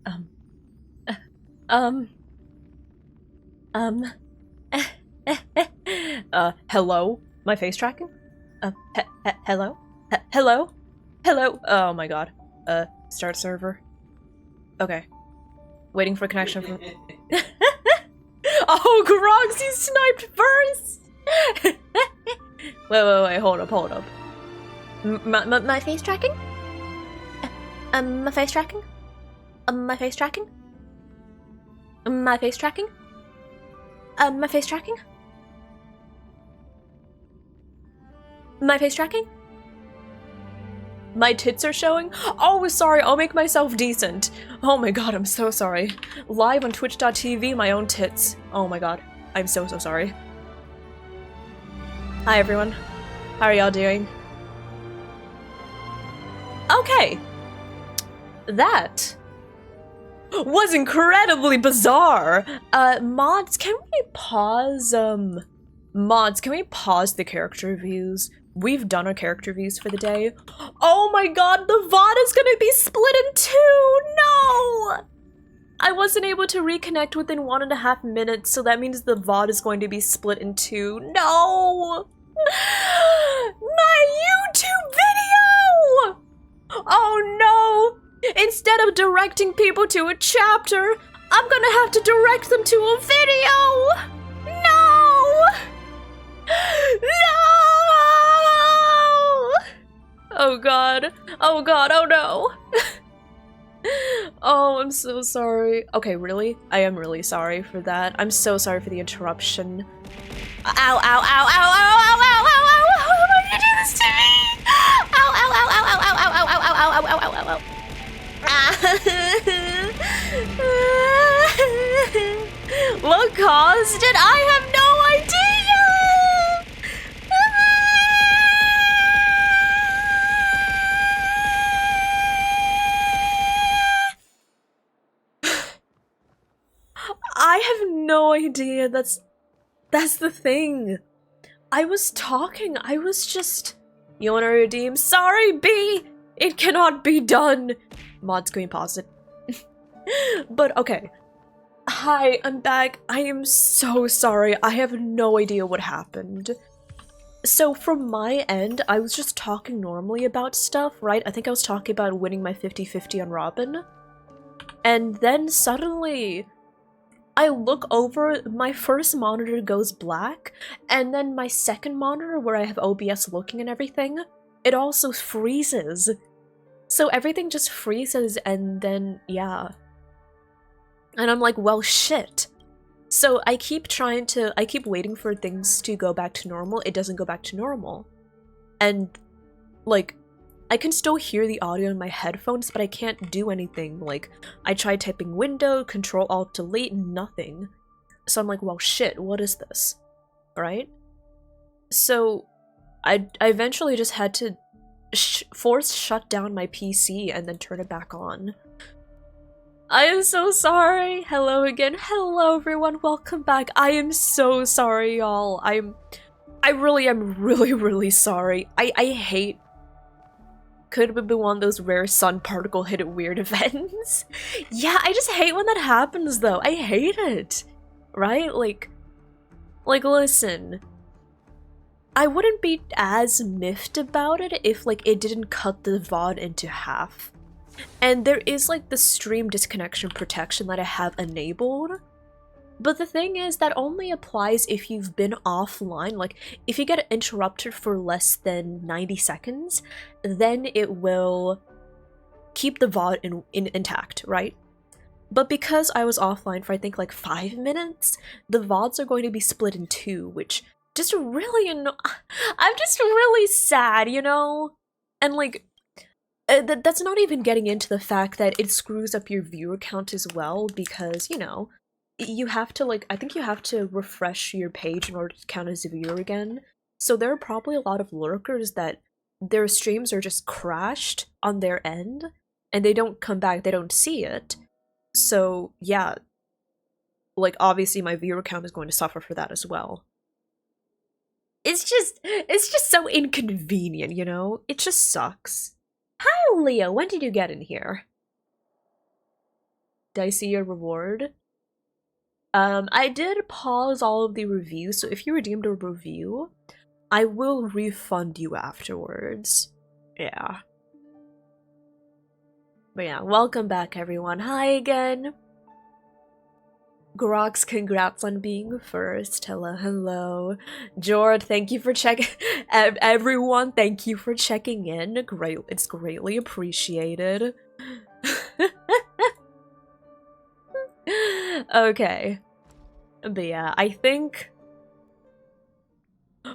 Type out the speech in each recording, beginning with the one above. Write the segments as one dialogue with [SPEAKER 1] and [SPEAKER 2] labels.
[SPEAKER 1] Um, um, um, hello? My face tracking? Hello? Hello? Hello? Oh my god. Start server. Okay. Waiting for connection from- Oh, Grogs, you sniped first! wait, hold up. My face tracking? My face tracking? My face tracking? My face tracking? My face tracking? My face tracking? My tits are showing? Oh, sorry, I'll make myself decent. Oh my god, I'm so sorry. Live on twitch.tv, my own tits. Oh my god, I'm so sorry. Hi everyone. How are y'all doing? Okay. That was incredibly bizarre. Mods, can we pause, Mods, can we pause the character reviews? We've done our character reviews for the day. Oh my god, the VOD is gonna be split in two! No! I wasn't able to reconnect within 1.5 minutes, so that means the VOD is going to be split in two. No! My YouTube video! Oh no! Instead of directing people to a chapter, I'm gonna have to direct them to a video! No! No! Oh god. Oh god, oh no. Oh, I'm so sorry. Okay, really? I am really sorry for that. I'm so sorry for the interruption. Ow, ow, ow, ow, ow, ow, ow, ow, ow, ow, why did you do this to me? Ow, ow, ow, ow, ow, ow, ow, ow, ow, ow, ow, ow, ow, ow, ow. What caused it? I have no idea! I have no idea. That's the thing. I was talking. I was just... You wanna redeem? Sorry, B! It cannot be done! Mod screen pause it. But okay. Hi, I'm back. I am so sorry. I have no idea what happened. So from my end, I was just talking normally about stuff, right? I think I was talking about winning my 50-50 on Robin. And then suddenly, I look over, my first monitor goes black, and then my second monitor, where I have OBS looking and everything, it also freezes. So everything just freezes, and then, yeah. And I'm like, well, shit. So I keep waiting for things to go back to normal. It doesn't go back to normal. And, like, I can still hear the audio in my headphones, but I can't do anything. Like, I tried typing window, Control-Alt-Delete, nothing. So I'm like, well, shit, what is this? Right? So, I eventually just had to force shut down my PC and then turn it back on. I am so sorry. Hello again. Hello everyone. Welcome back. I am so sorry, y'all. I really am really sorry. I hate... Could have been one of those rare sun particle hit weird events. Yeah, I just hate when that happens though. I hate it. Right? Like listen. I wouldn't be as miffed about it if like it didn't cut the VOD into half. And there is like the stream disconnection protection that I have enabled. But the thing is, that only applies if you've been offline. Like, if you get interrupted for less than 90 seconds, then it will keep the VOD intact, right? But because I was offline for I think like 5 minutes, the VODs are going to be split in two, which just really I'm just really sad, you know? And like, that's not even getting into the fact that it screws up your viewer count as well, because, you know, you have to, like, I think you have to refresh your page in order to count as a viewer again. So there are probably a lot of lurkers that their streams are just crashed on their end, and they don't come back, they don't see it. So, yeah, like, obviously my viewer count is going to suffer for that as well. It's just so inconvenient, you know? It just sucks. Hi, Leo, when did you get in here? Did I see your reward? I did pause all of the reviews, so if you redeemed a review, I will refund you afterwards. Yeah. But yeah, welcome back everyone. Hi again. Grox, congrats on being first. Hello, hello. Jord, thank you for checking. Everyone, thank you for checking in. It's greatly appreciated. Okay. But yeah, I think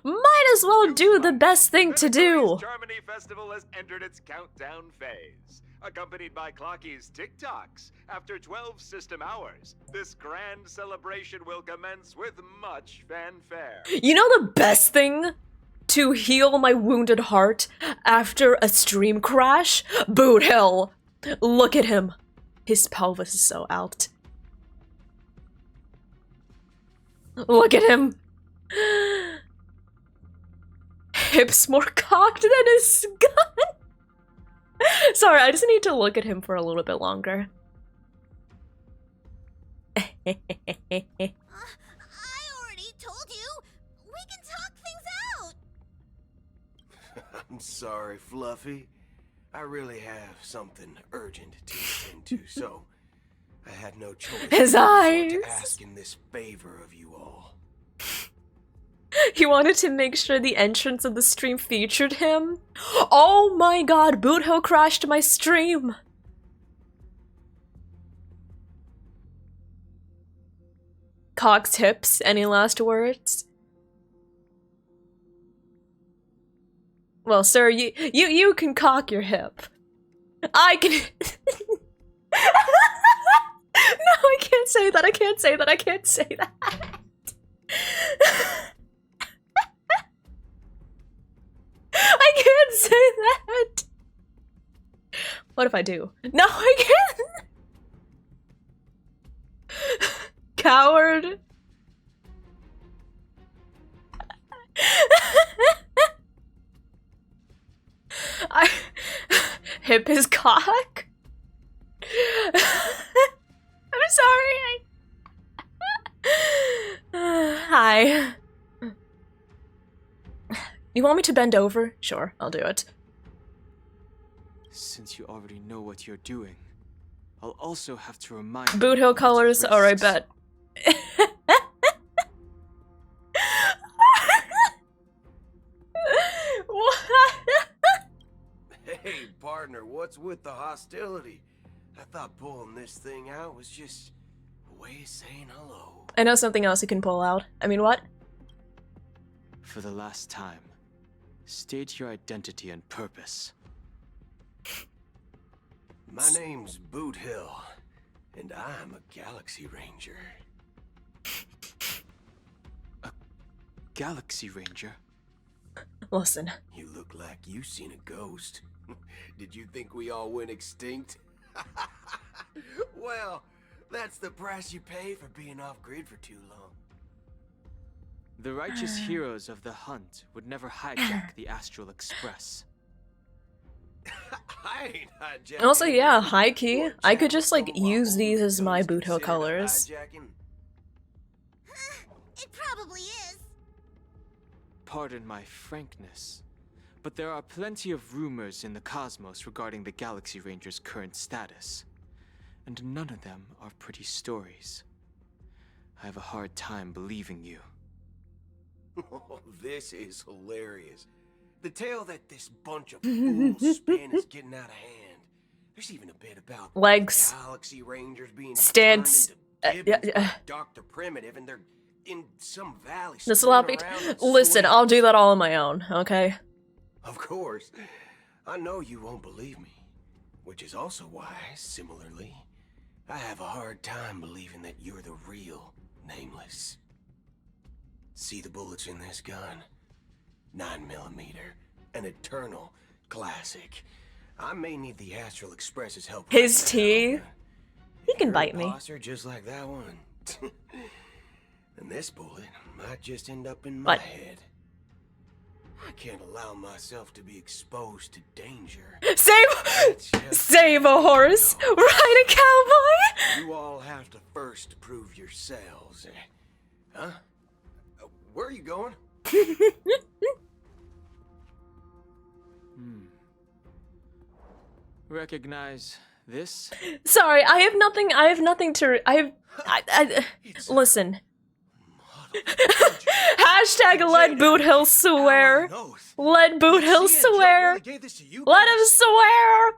[SPEAKER 1] might as well do the best thing to do.
[SPEAKER 2] Germany Festival has entered its countdown phase. Accompanied by Clocky's TikToks, after 12 system hours, this grand celebration will commence with much fanfare.
[SPEAKER 1] You know the best thing to heal my wounded heart after a stream crash? Boot Hill! Look at him. His pelvis is so out. Look at him. Hips more cocked than his gun. Sorry, I just need to look at him for a little bit longer.
[SPEAKER 3] I already told you. We can talk things out.
[SPEAKER 4] I'm sorry, Fluffy. I really have something urgent to attend to, so I had no choice
[SPEAKER 1] His eyes.
[SPEAKER 4] to ask in this favor of you all.
[SPEAKER 1] He wanted to make sure the entrance of the stream featured him. Oh my god, Boot Hill crashed my stream. Cock's hips, any last words? Well, sir, you can cock your hip. I can. No, I can't say that. I can't say that. I can't say that. I can't say that. What if I do? No, I can't. Coward. I hip his cock. I'm sorry. Hi. You want me to bend over? Sure, I'll do it.
[SPEAKER 5] Since you already know what you're doing, I'll also have to remind you.
[SPEAKER 1] Boot Hill colors. Alright, bet. What?
[SPEAKER 4] Hey, partner, what's with the hostility? I thought pulling this thing out was just a way of saying hello.
[SPEAKER 1] I know something else you can pull out. I mean, what?
[SPEAKER 5] For the last time, state your identity and purpose.
[SPEAKER 4] My name's Boot Hill, and I'm a Galaxy Ranger.
[SPEAKER 5] A Galaxy Ranger?
[SPEAKER 1] Listen.
[SPEAKER 4] You look like you seen a ghost. Did you think we all went extinct? Well, that's the price you pay for being off-grid for too long.
[SPEAKER 5] The righteous heroes of the hunt would never hijack the Astral Express.
[SPEAKER 4] I ain't hijacking.
[SPEAKER 1] Also, yeah, high key. I could just like use these as my Boot Hill colors.
[SPEAKER 3] It probably is.
[SPEAKER 5] Pardon my frankness, but there are plenty of rumors in the cosmos regarding the Galaxy Ranger's current status, and none of them are pretty stories. I have a hard time believing you.
[SPEAKER 4] Oh, this is hilarious. The tale that this bunch of fools spin is getting out of hand. There's even a bit about
[SPEAKER 1] Legs.
[SPEAKER 4] Galaxy Rangers being
[SPEAKER 1] Stance.
[SPEAKER 4] turned into gibbons by Dr. Primitive, and they're in some valley.
[SPEAKER 1] The
[SPEAKER 4] spinning
[SPEAKER 1] sloppy.
[SPEAKER 4] around and
[SPEAKER 1] Listen,
[SPEAKER 4] swinging.
[SPEAKER 1] I'll do that all on my own, okay?
[SPEAKER 4] Of course. I know you won't believe me, which is also why, similarly, I have a hard time believing that you're the real Nameless. See the bullets in this gun? 9mm, an eternal classic. I may need the Astral Express's help.
[SPEAKER 1] His
[SPEAKER 4] right
[SPEAKER 1] tea?
[SPEAKER 4] now,
[SPEAKER 1] He can
[SPEAKER 4] you're a
[SPEAKER 1] bite me.
[SPEAKER 4] posture just like that one. And this bullet might just end up in my
[SPEAKER 1] What?
[SPEAKER 4] head. I can't allow myself to be exposed to danger.
[SPEAKER 1] Save!
[SPEAKER 4] That's just
[SPEAKER 1] Save a horse! Ride a cowboy!
[SPEAKER 4] You first prove yourselves. Huh? Where are you going?
[SPEAKER 5] Recognize this?
[SPEAKER 1] Sorry, I have nothing. I have nothing to. Listen. Hashtag let Boot Hill swear. Let Boot Hill swear. Let him swear.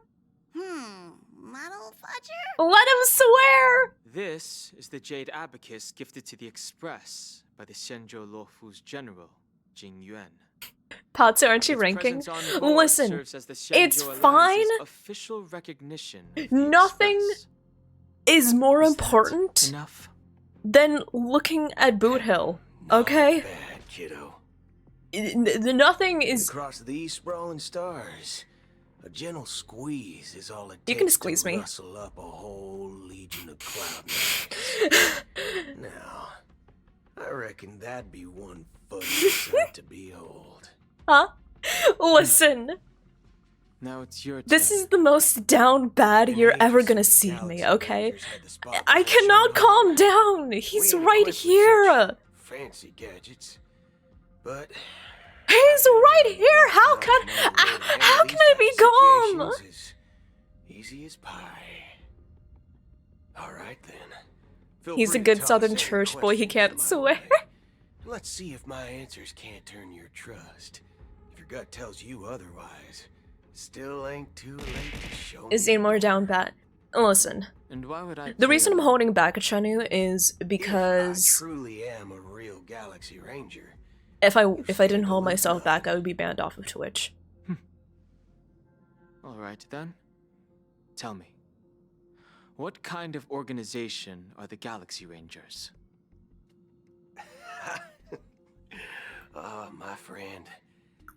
[SPEAKER 3] Model fudger?
[SPEAKER 1] Let him swear.
[SPEAKER 5] This is the Jade Abacus gifted to the Express by the Shenzhou Luofu's general, Jing Yuan.
[SPEAKER 1] Potts, aren't you
[SPEAKER 5] Its
[SPEAKER 1] ranking?
[SPEAKER 5] presence on board
[SPEAKER 1] Listen,
[SPEAKER 5] serves as the
[SPEAKER 1] it's
[SPEAKER 5] Shenzhou
[SPEAKER 1] fine.
[SPEAKER 5] Alliance's official recognition of the
[SPEAKER 1] Nothing
[SPEAKER 5] Express.
[SPEAKER 1] is more
[SPEAKER 5] Is that
[SPEAKER 1] important
[SPEAKER 5] enough?
[SPEAKER 1] than looking at Boot Hill. Okay?
[SPEAKER 4] Not bad, kiddo.
[SPEAKER 1] Nothing is.
[SPEAKER 4] Across these sprawling stars, a gentle squeeze is all it takes
[SPEAKER 1] You can squeeze
[SPEAKER 4] to
[SPEAKER 1] me.
[SPEAKER 4] rustle up a whole legion of cloud knights. Now, I reckon that'd be one fuzzy sight to behold.
[SPEAKER 1] Huh? Listen.
[SPEAKER 5] Now it's your turn.
[SPEAKER 1] This is the most down bad you're ever gonna see me, okay? I cannot calm down. He's right here.
[SPEAKER 4] Fancy gadgets, but
[SPEAKER 1] He's right here. How can I be calm?
[SPEAKER 4] Easy as pie. All right then. Feel
[SPEAKER 1] He's a
[SPEAKER 4] free to
[SPEAKER 1] good
[SPEAKER 4] toss
[SPEAKER 1] Southern
[SPEAKER 4] any
[SPEAKER 1] church boy. He
[SPEAKER 4] questions
[SPEAKER 1] can't
[SPEAKER 4] my
[SPEAKER 1] swear.
[SPEAKER 4] way. Let's see if my answers can't turn your trust. If your gut tells you otherwise, still ain't too late to show
[SPEAKER 1] Is
[SPEAKER 4] me.
[SPEAKER 1] Ian more down bad? Listen.
[SPEAKER 5] And why would I
[SPEAKER 1] The reason I'm
[SPEAKER 5] care?
[SPEAKER 1] holding back at Chenu is
[SPEAKER 4] If I
[SPEAKER 1] because
[SPEAKER 4] truly am a real Galaxy Ranger,
[SPEAKER 1] if I didn't hold myself back, I would be banned off of Twitch.
[SPEAKER 5] All right then. Tell me. What kind of organization are the Galaxy Rangers?
[SPEAKER 4] my friend,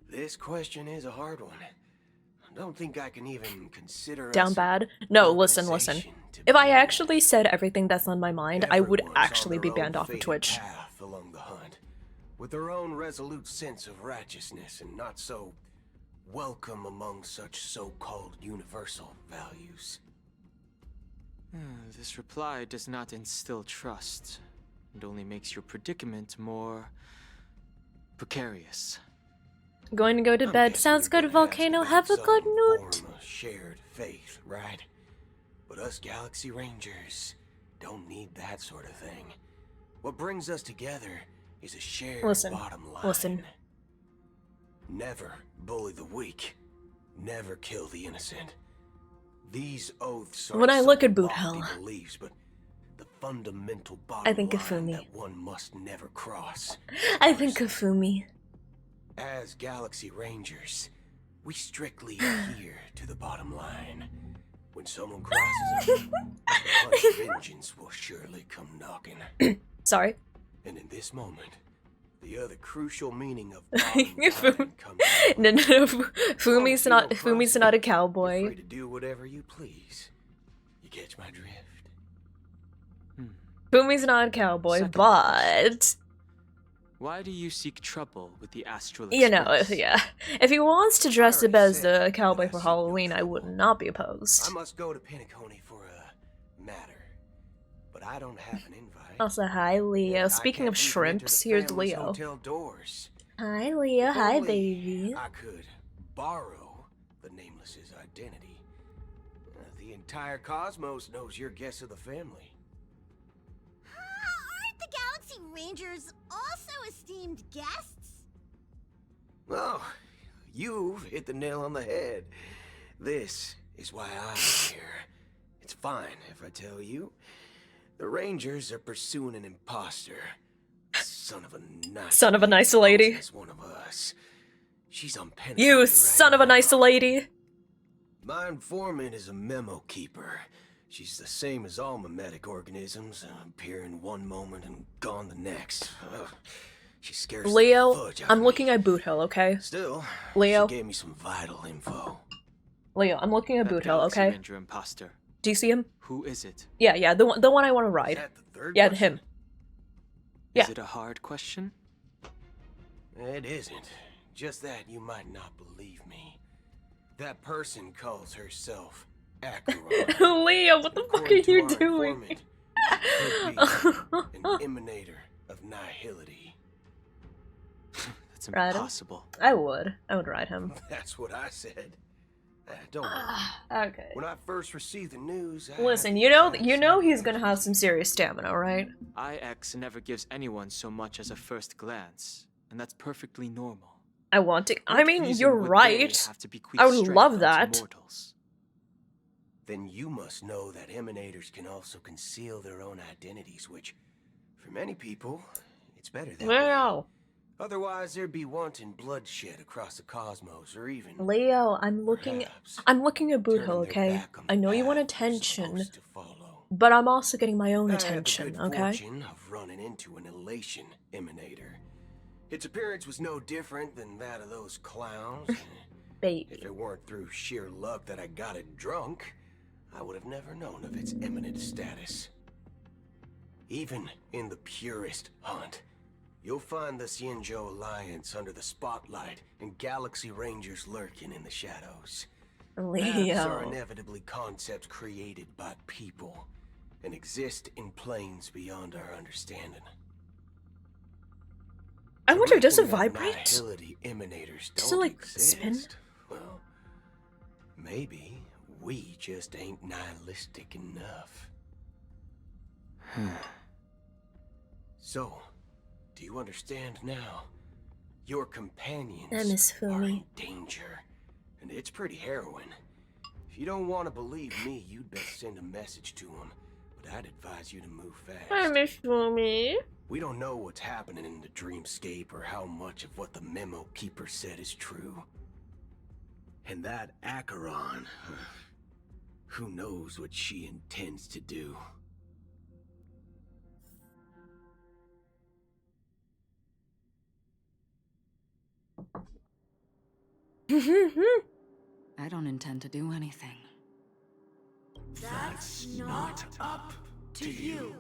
[SPEAKER 4] this question is a hard one. I don't think I can even consider
[SPEAKER 1] Down
[SPEAKER 4] us a
[SPEAKER 1] bad? No, listen.
[SPEAKER 4] organization to
[SPEAKER 1] If I
[SPEAKER 4] begin
[SPEAKER 1] actually said everything that's on my mind, I would
[SPEAKER 4] Everyone's on
[SPEAKER 1] actually be
[SPEAKER 4] their
[SPEAKER 1] banned
[SPEAKER 4] own
[SPEAKER 1] off of
[SPEAKER 4] fated
[SPEAKER 1] Twitch.
[SPEAKER 4] path along the hunt, with their own resolute sense of righteousness and not so welcome among such so-called universal values.
[SPEAKER 5] This reply does not instill trust, and only makes your predicament more precarious.
[SPEAKER 1] Going to go to
[SPEAKER 4] I'm
[SPEAKER 1] bed.
[SPEAKER 4] guessing
[SPEAKER 1] Sounds
[SPEAKER 4] you're
[SPEAKER 1] good,
[SPEAKER 4] gonna ask
[SPEAKER 1] Volcano.
[SPEAKER 4] about
[SPEAKER 1] Have a
[SPEAKER 4] some
[SPEAKER 1] good
[SPEAKER 4] form
[SPEAKER 1] night.
[SPEAKER 4] of shared faith, right? But us Galaxy Rangers don't need that sort of thing. What brings us together is a shared
[SPEAKER 1] Listen,
[SPEAKER 4] bottom line.
[SPEAKER 1] listen.
[SPEAKER 4] Never bully the weak. Never kill the innocent. These oaths are
[SPEAKER 1] When I look at
[SPEAKER 4] some
[SPEAKER 1] Boot
[SPEAKER 4] lofty
[SPEAKER 1] Hell,
[SPEAKER 4] beliefs, but the fundamental bottom
[SPEAKER 1] think of
[SPEAKER 4] line
[SPEAKER 1] Fumi.
[SPEAKER 4] that one must never cross.
[SPEAKER 1] I think of Fumi.
[SPEAKER 4] As Galaxy Rangers, we strictly adhere to the bottom line. When someone crosses it, a punch of vengeance will surely come knocking.
[SPEAKER 1] Sorry.
[SPEAKER 4] And in this moment, the other crucial meaning of bottom line comes
[SPEAKER 1] No,
[SPEAKER 4] into
[SPEAKER 1] no,
[SPEAKER 4] play.
[SPEAKER 1] Fumi's
[SPEAKER 4] Oh,
[SPEAKER 1] not.
[SPEAKER 4] you don't
[SPEAKER 1] Fumi's
[SPEAKER 4] cross
[SPEAKER 1] not a
[SPEAKER 4] it. You're
[SPEAKER 1] cowboy.
[SPEAKER 4] free to do whatever you please. You catch my drift?
[SPEAKER 1] Fumi's not a cowboy,
[SPEAKER 5] Second
[SPEAKER 1] but
[SPEAKER 5] Why do you seek trouble with the Astral
[SPEAKER 1] you know,
[SPEAKER 5] Express?
[SPEAKER 1] yeah. If he wants to dress
[SPEAKER 4] I
[SPEAKER 1] up
[SPEAKER 4] already
[SPEAKER 1] as
[SPEAKER 4] said
[SPEAKER 1] a cowboy
[SPEAKER 4] that I
[SPEAKER 1] for
[SPEAKER 4] seek no
[SPEAKER 1] Halloween, I would
[SPEAKER 4] trouble.
[SPEAKER 1] not be
[SPEAKER 4] I
[SPEAKER 1] opposed.
[SPEAKER 4] must go to Penacony for a matter, but I don't have an invite.
[SPEAKER 1] Also, hi Leo.
[SPEAKER 4] And I
[SPEAKER 1] Speaking of
[SPEAKER 4] can't even enter
[SPEAKER 1] shrimps,
[SPEAKER 4] the
[SPEAKER 1] here's
[SPEAKER 4] family's
[SPEAKER 1] Leo.
[SPEAKER 4] hotel doors.
[SPEAKER 1] Hi Leo.
[SPEAKER 4] If
[SPEAKER 1] Hi
[SPEAKER 4] only
[SPEAKER 1] baby.
[SPEAKER 4] I could borrow the Nameless's identity. The entire cosmos knows your guess of the family.
[SPEAKER 3] Aren't the Galaxy Rangers also esteemed guests?
[SPEAKER 4] Oh, you've hit the nail on the head. This is why I'm here. It's fine if I tell you. The Rangers are pursuing an imposter. Son of a nice
[SPEAKER 1] Son of a nice lady.
[SPEAKER 4] posing as one of us. She's on Penacony
[SPEAKER 1] You
[SPEAKER 4] right
[SPEAKER 1] son of a nice
[SPEAKER 4] now.
[SPEAKER 1] lady.
[SPEAKER 4] My informant is a memo keeper. She's the same as all mimetic organisms, appearing one moment and gone the next. Ugh. She scares the
[SPEAKER 1] Leo,
[SPEAKER 4] fudge out of
[SPEAKER 1] I'm
[SPEAKER 4] me.
[SPEAKER 1] looking at Boot Hill, okay?
[SPEAKER 4] Still,
[SPEAKER 1] Leo.
[SPEAKER 4] she gave me some vital info.
[SPEAKER 1] Leo, I'm looking at
[SPEAKER 5] That
[SPEAKER 1] Boot Hill,
[SPEAKER 5] Galaxy
[SPEAKER 1] okay?
[SPEAKER 5] Ranger imposter.
[SPEAKER 1] Do you see him?
[SPEAKER 5] Who is it?
[SPEAKER 1] Yeah, the one I want to
[SPEAKER 4] Is
[SPEAKER 1] ride.
[SPEAKER 4] that the third
[SPEAKER 1] Yeah,
[SPEAKER 4] person?
[SPEAKER 1] him. Yeah.
[SPEAKER 5] Is it a hard question?
[SPEAKER 4] It isn't. Just that you might not believe me. That person calls herself Acheron.
[SPEAKER 1] Leo, what the fuck are
[SPEAKER 4] According to
[SPEAKER 1] you
[SPEAKER 4] our
[SPEAKER 1] doing?
[SPEAKER 4] informant, Could be an emanator of nihility.
[SPEAKER 5] That's
[SPEAKER 1] Ride him?
[SPEAKER 5] impossible.
[SPEAKER 1] I would ride him.
[SPEAKER 4] That's what I said. Don't worry.
[SPEAKER 1] Okay.
[SPEAKER 4] When I first received the news, I
[SPEAKER 1] Listen,
[SPEAKER 4] had
[SPEAKER 1] you know
[SPEAKER 4] to
[SPEAKER 1] he's gonna have some serious stamina, right?
[SPEAKER 5] IX never gives anyone so much as a first glance, and that's perfectly normal.
[SPEAKER 1] I want to. I
[SPEAKER 5] What
[SPEAKER 1] mean,
[SPEAKER 5] reason
[SPEAKER 1] you're
[SPEAKER 5] would they
[SPEAKER 1] right.
[SPEAKER 5] have to bequeath
[SPEAKER 1] I would
[SPEAKER 5] strength
[SPEAKER 1] love
[SPEAKER 5] unto
[SPEAKER 1] that.
[SPEAKER 5] mortals?
[SPEAKER 4] Then you must know that emanators can also conceal their own identities, which, for many people, it's better that way.
[SPEAKER 1] Leo,
[SPEAKER 4] Otherwise, there'd be wanton bloodshed across the cosmos, or even
[SPEAKER 1] Leo, I'm looking
[SPEAKER 4] perhaps
[SPEAKER 1] at Boot
[SPEAKER 4] turning
[SPEAKER 1] Hill,
[SPEAKER 4] their
[SPEAKER 1] okay?
[SPEAKER 4] back on the
[SPEAKER 1] I know you want
[SPEAKER 4] path they're
[SPEAKER 1] attention,
[SPEAKER 4] supposed to follow.
[SPEAKER 1] but I'm also getting my own
[SPEAKER 4] I had the
[SPEAKER 1] attention,
[SPEAKER 4] good
[SPEAKER 1] okay?
[SPEAKER 4] fortune of running into an elation emanator. Its appearance was no different than that of those clowns.
[SPEAKER 1] Baby.
[SPEAKER 4] If it weren't through sheer luck that I got it drunk, I would have never known of its eminent status. Even in the purest hunt, you'll find the Xianzhou Alliance under the spotlight and Galaxy Rangers lurking in the shadows. Paths are
[SPEAKER 1] Leo.
[SPEAKER 4] inevitably concepts created by people and exist in planes beyond our understanding.
[SPEAKER 1] I
[SPEAKER 4] To
[SPEAKER 1] wonder, does it
[SPEAKER 4] reckon that
[SPEAKER 1] vibrate?
[SPEAKER 4] nihility emanators
[SPEAKER 1] Does it,
[SPEAKER 4] don't
[SPEAKER 1] like, spin?
[SPEAKER 4] exist, well, maybe we just ain't nihilistic enough. So, do you understand now? Your companions
[SPEAKER 1] I miss
[SPEAKER 4] are
[SPEAKER 1] Fumi.
[SPEAKER 4] in danger, and it's pretty harrowing. If you don't want to believe me, you'd best send a message to them, but I'd advise you to move fast.
[SPEAKER 1] miss Fumi.
[SPEAKER 4] We don't know what's happening in the dreamscape or how much of what the memo keeper said is true. And that Acheron, who knows what she intends to do.
[SPEAKER 6] I don't intend to do anything.
[SPEAKER 3] That's not up to you.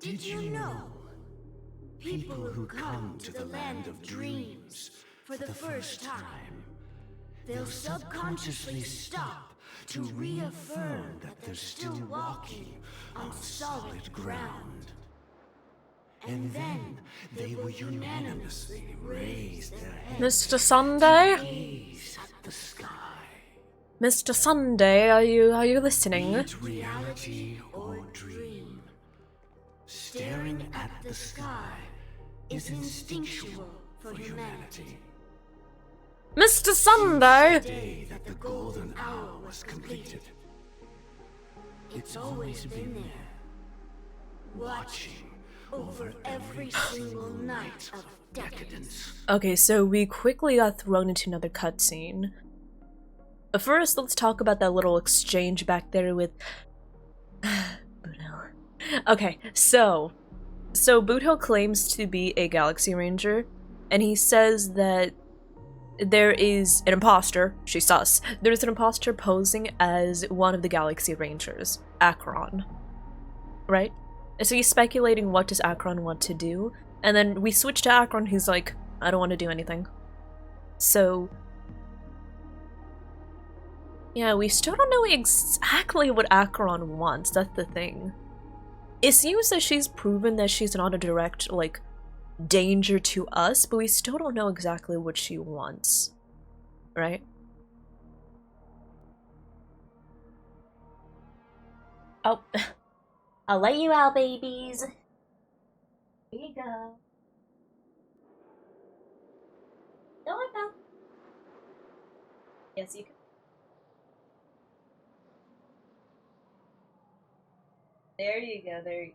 [SPEAKER 3] Did you know? People who come to the land of dreams for the first time, they'll subconsciously stop to reaffirm that they're still walking on solid ground. And then they will unanimously raise their heads
[SPEAKER 1] Mr. Sunday?
[SPEAKER 3] and gaze at the sky.
[SPEAKER 1] Mr. Sunday, are you listening?
[SPEAKER 3] Be it reality or dream, staring at the sky is instinctual for humanity.
[SPEAKER 1] Mr. Sunday!
[SPEAKER 3] The day that the golden hour was completed, it's always been there, watching over every single night of decadence.
[SPEAKER 1] Okay, so we quickly got thrown into another cutscene. But first, let's talk about that little exchange back there with Boot Hill. Okay, so Boot Hill claims to be a Galaxy Ranger, and he says that there is an imposter, she's sus, there's an imposter posing as one of the Galaxy Rangers, Acheron. Right? So he's speculating what does Acheron want to do, and then we switch to Acheron who's like, I don't want to do anything. So yeah, we still don't know exactly what Acheron wants, that's the thing. It seems that she's proven that she's not a direct, like, danger to us, but we still don't know exactly what she wants. Right? Oh. I'll let you out, babies. Here you go. No, I know. Yes, you can. There you go, there you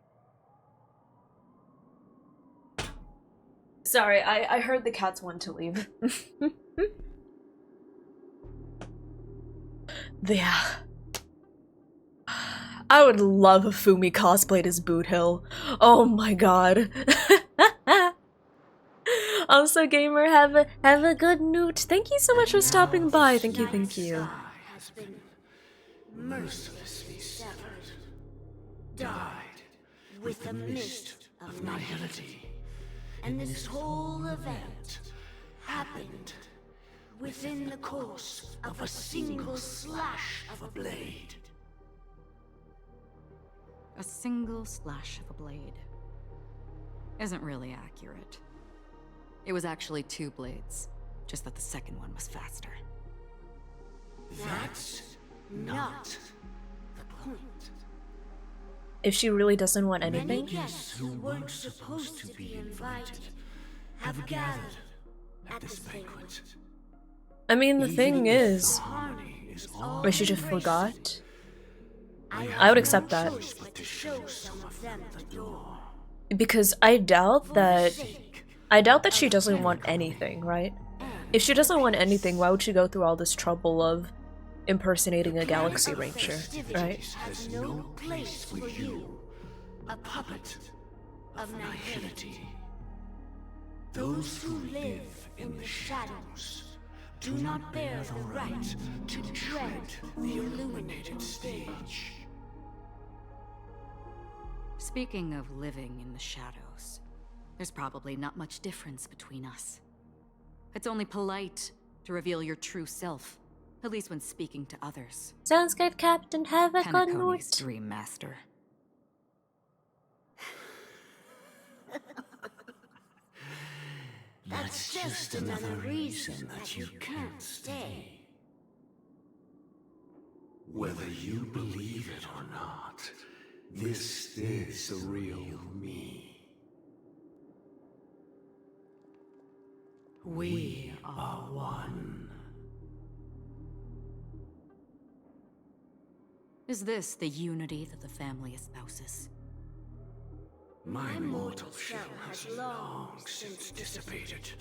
[SPEAKER 1] go. Sorry, I heard the cats want to leave. Yeah. I would love if Fumi cosplayed as Boot Hill. Oh my god. Also, gamer, have a good noot. Thank you so much for stopping by. Thank you, thank you.
[SPEAKER 3] Has been mercilessly severed, died with the mist of nihility, and this whole event happened within the course of a single slash of a blade.
[SPEAKER 6] A single slash of a blade isn't really accurate. It was actually 2 blades, just that the second one was faster.
[SPEAKER 3] That's not the point.
[SPEAKER 1] If she really doesn't want
[SPEAKER 3] Many
[SPEAKER 1] anything,
[SPEAKER 3] guests who weren't supposed to be invited have gathered at this banquet.
[SPEAKER 1] I mean, the
[SPEAKER 3] Even
[SPEAKER 1] thing
[SPEAKER 3] if
[SPEAKER 1] is,
[SPEAKER 3] the harmony is all
[SPEAKER 1] or she just
[SPEAKER 3] embraced,
[SPEAKER 1] forgot.
[SPEAKER 3] I
[SPEAKER 1] I would
[SPEAKER 3] have
[SPEAKER 1] accept
[SPEAKER 3] no
[SPEAKER 1] that.
[SPEAKER 3] choice but to show some of them the door.
[SPEAKER 1] Because I doubt that she doesn't want anything, right? If she doesn't want anything, why would she go through all this trouble of impersonating a Galaxy Ranger, right?
[SPEAKER 3] Has no place for you, a puppet of nihility. Those who live in the shadows do not bear the right to tread the illuminated stage.
[SPEAKER 6] Speaking of living in the shadows, there's probably not much difference between us. It's only polite to reveal your true self, at least when speaking to others.
[SPEAKER 1] Sounds good, Captain. Have a good
[SPEAKER 6] Penacony's
[SPEAKER 1] night.
[SPEAKER 6] Dream Master.
[SPEAKER 3] That's just another reason that you can't stay. Whether you believe it or not, this is the real me. We are one.
[SPEAKER 6] Is this the unity that the family espouses?
[SPEAKER 3] My mortal shell has long since dissipated.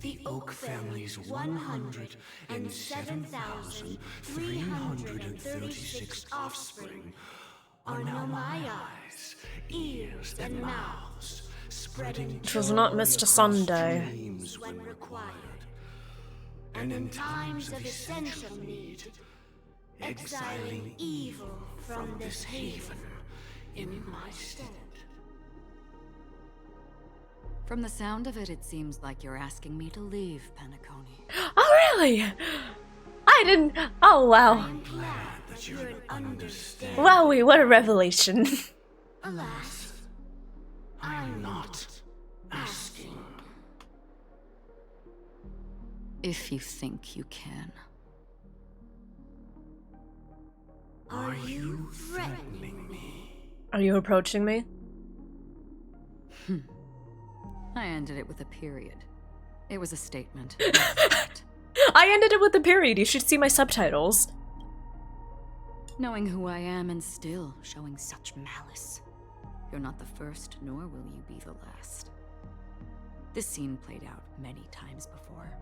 [SPEAKER 3] The Oak family's 107,336 offspring are now my eyes, ears, and mouths, spreading
[SPEAKER 1] It was not Mr. Sunday.
[SPEAKER 3] dreams when required. And in times of essential need, exiling evil from this haven in my stead.
[SPEAKER 6] From the sound of it, it seems like you're asking me to leave, Penacony.
[SPEAKER 1] Oh, really? I didn't. Oh, wow.
[SPEAKER 3] I'm glad that you're understanding.
[SPEAKER 1] Wowie, what a revelation.
[SPEAKER 3] Alas, I'm not asking.
[SPEAKER 6] If you think you can.
[SPEAKER 3] Are you threatening me?
[SPEAKER 1] Are you approaching me?
[SPEAKER 6] I ended it with a period. It was a statement.
[SPEAKER 1] I ended it with a period. You should see my subtitles.
[SPEAKER 6] Knowing who I am and still showing such malice. You're not the first, nor will you be the last. This scene played out many times before.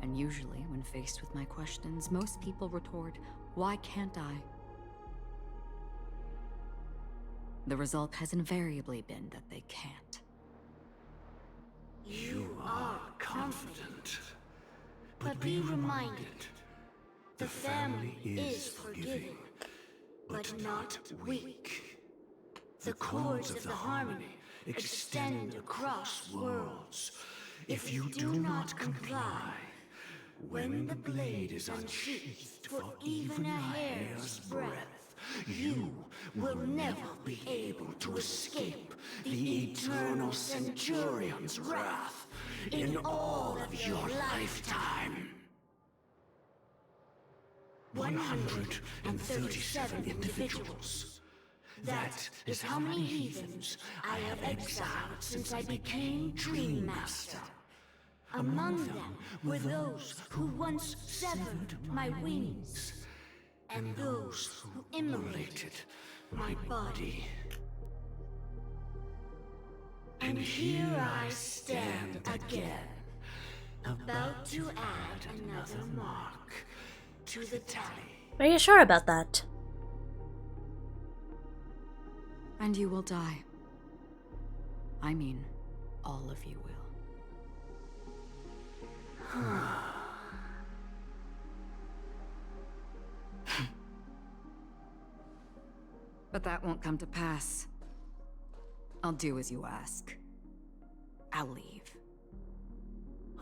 [SPEAKER 6] And usually, when faced with my questions, most people retort, "Why can't I?" The result has invariably been that they can't.
[SPEAKER 3] You are confident. But be reminded, the family is forgiving, but not weak. The cords of the harmony extend across worlds. If you do not comply, when the blade is unsheathed for even a hair's breadth, you will never be able to escape the eternal Centurion's wrath in all of your lifetime. 137 individuals. That is how many heathens I have exiled since I became Dream Master. Among them were those who once severed my wings, and those who immolated my body. And here I stand again, about to add another mark to the tally.
[SPEAKER 1] Are you sure about that?
[SPEAKER 6] And you will die. I mean, all of you will. But that won't come to pass. I'll do as you ask. I'll leave.